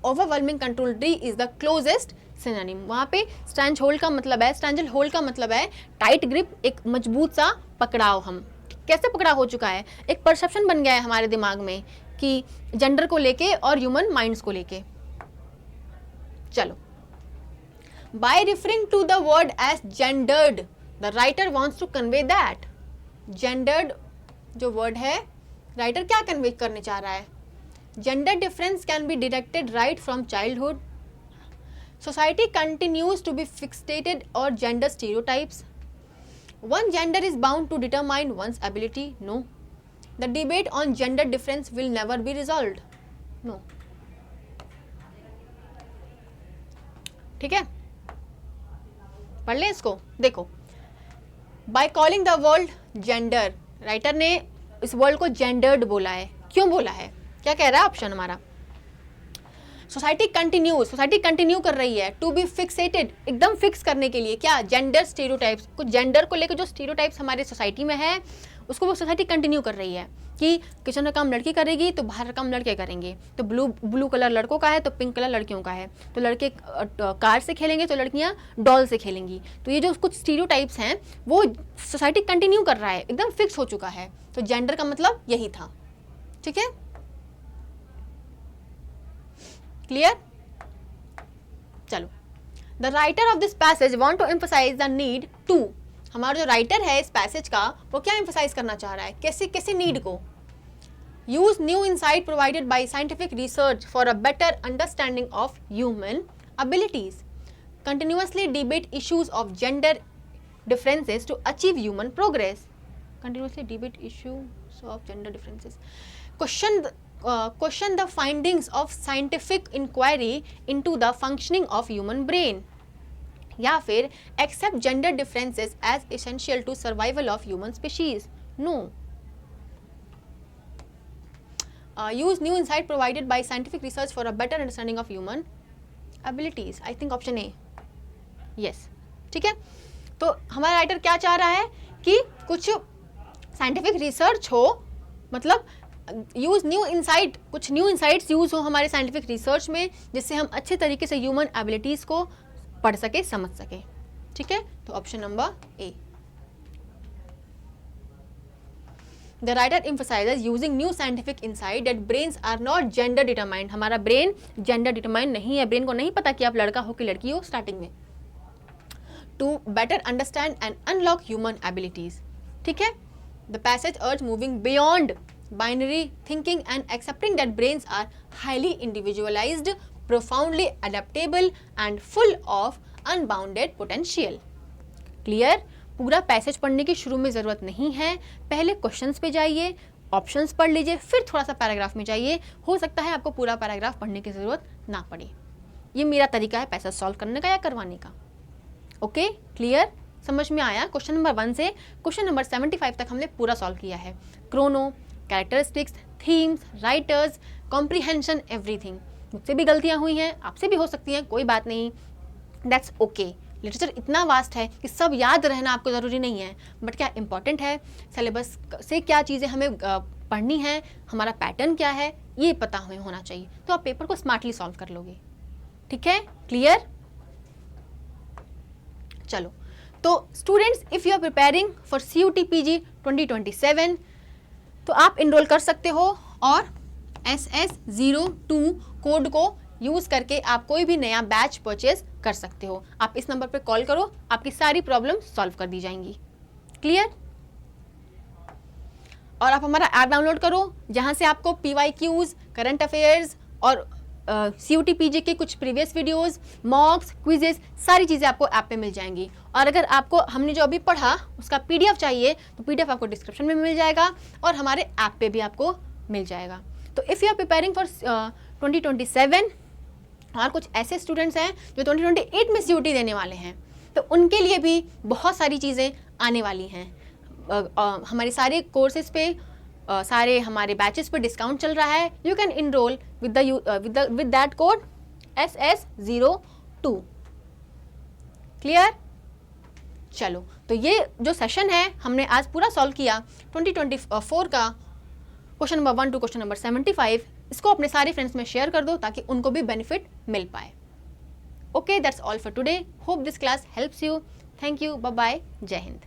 overwhelming control, D is the closest synonym. वहाँ पे स्ट्रेंज होल्ड का मतलब है, स्ट्रेंजल होल्ड का मतलब है टाइट ग्रिप, एक मजबूत सा पकड़ाव. हम कैसे पकड़ा हो चुका है, एक परसेप्शन बन गया है हमारे दिमाग में कि जेंडर को लेके और ह्यूमन माइंड्स को लेके. चलो, by referring to the word as gendered the writer wants to convey that. Gendered जो वर्ड है, राइटर क्या कन्वे करने चाह रहा है, gender difference can be detected right from childhood. Society continues to be fixated on gender stereotypes. One gender is bound to determine one's ability. No. The debate on gender difference will never be resolved. No. ठीक है, पढ़ ले इसको. देखो, by calling the world gender, writer ने इस world को gendered बोला है. क्यों बोला है, क्या कह रहा है ऑप्शन हमारा? सोसाइटी कंटिन्यू कर रही है टू बी फिक्सेटेड, एकदम फिक्स करने के लिए. क्या, जेंडर स्टीरियोटाइप्स. कुछ जेंडर को लेकर जो स्टीरियोटाइप्स हमारे सोसाइटी में है उसको वो सोसाइटी कंटिन्यू कर रही है कि किचन का काम लड़की करेगी तो बाहर का काम लड़के करेंगे. तो ब्लू कलर लड़कों का है तो पिंक कलर लड़कियों का है. तो लड़के कार से खेलेंगे तो लड़कियां डॉल से खेलेंगी. तो ये जो कुछ स्टीरियोटाइप्स हैं वो सोसाइटी कंटिन्यू कर रहा है, एकदम फिक्स हो चुका है. तो जेंडर का मतलब यही था. ठीक है, क्लियर. चलो, the writer of this passage want to emphasize the need to. हमारा जो राइटर है इस पैसेज का वो क्या एम्फसाइज करना चाह रहा है, कैसे नीड को. Use new insight provided by scientific research for a better understanding of human abilities. Continuously debate issues of gender differences to achieve human progress. Continuously debate issues of gender differences. Question the findings of scientific inquiry into the functioning of human brain, या फिर accept gender differences as essential to survival of human species. No. Use new insight provided by scientific research for a better understanding of human abilities. I think option A. Yes, ठीक है। तो हमारा writer क्या चाह रहा है कि कुछ साइंटिफिक रिसर्च हो, मतलब यूज न्यू इंसाइट, कुछ न्यू इंसाइट्स यूज हो हमारे साइंटिफिक रिसर्च में, जिससे हम अच्छे तरीके से ह्यूमन एबिलिटीज को पढ़ सके, समझ सके। ठीक है, तो option number A. The writer emphasizes using new scientific insight that brains are not gender determined. हमारा ब्रेन जेंडर डिटरमाइंड नहीं है, ब्रेन को नहीं पता कि आप लड़का हो कि लड़की हो स्टार्टिंग में। To better understand and unlock human abilities. ठीक है, the passage urge moving beyond binary thinking and accepting that brains are highly individualized, profoundly adaptable and full of unbounded potential. Clear? पूरा पैसेज पढ़ने की शुरू में ज़रूरत नहीं है, पहले क्वेश्चंस पे जाइए, ऑप्शंस पढ़ लीजिए, फिर थोड़ा सा पैराग्राफ में जाइए। हो सकता है आपको पूरा पैराग्राफ पढ़ने की ज़रूरत ना पड़े। ये मेरा तरीका है पैसेज सॉल्व करने का या करवाने का। Okay, clear? समझ में आया? क्वेश्चन नंबर 1 से क्वेश्चन नंबर 75 तक हमने पूरा सॉल्व किया है। Chrono, characteristics, themes, writers, comprehension, everything. मुझसे भी गलतियाँ हुई हैं, आपसे भी हो सकती हैं, कोई बात नहीं, दैट्स ओके। लिटरेचर इतना वास्ट है कि सब याद रहना आपको ज़रूरी नहीं है, बट क्या इंपॉर्टेंट है, सिलेबस से क्या चीज़ें हमें पढ़नी है, हमारा पैटर्न क्या है, ये पता हमें होना चाहिए, तो आप पेपर को स्मार्टली सॉल्व कर लोगे। ठीक है, क्लियर? चलो, तो students, if you are preparing for CUT PG 2027 तो आप इनरोल कर सकते हो और SS02 कोड को यूज़ करके आप कोई भी नया बैच परचेज कर सकते हो। आप इस नंबर पे कॉल करो, आपकी सारी प्रॉब्लम सॉल्व कर दी जाएंगी। क्लियर? और आप हमारा ऐप डाउनलोड करो, जहां से आपको PYQs, करंट अफेयर्स और CUT PG के कुछ प्रीवियस वीडियोस, मॉक्स, क्विजेस, सारी चीज़ें आपको ऐप पे मिल जाएंगी। और अगर आपको हमने जो अभी पढ़ा उसका PDF चाहिए तो PDF आपको डिस्क्रिप्शन में मिल जाएगा और हमारे ऐप पे भी आपको मिल जाएगा। तो if you are preparing for 2027 और कुछ ऐसे स्टूडेंट्स हैं जो 2028 में CUT देने वाले हैं, तो उनके लिए भी बहुत सारी चीज़ें आने वाली हैं। हमारे सारे कोर्सेज पे, सारे हमारे बैचेस पे डिस्काउंट चल रहा है। You can enroll with that code SS02। Clear? चलो, तो ये जो सेशन है हमने आज पूरा सॉल्व किया 2024 का question number 1 to question number 75। इसको अपने सारे फ्रेंड्स में शेयर कर दो ताकि उनको भी बेनिफिट मिल पाए। Okay, that's all for today. Hope this class helps you. Thank you, bye bye, जय हिंद।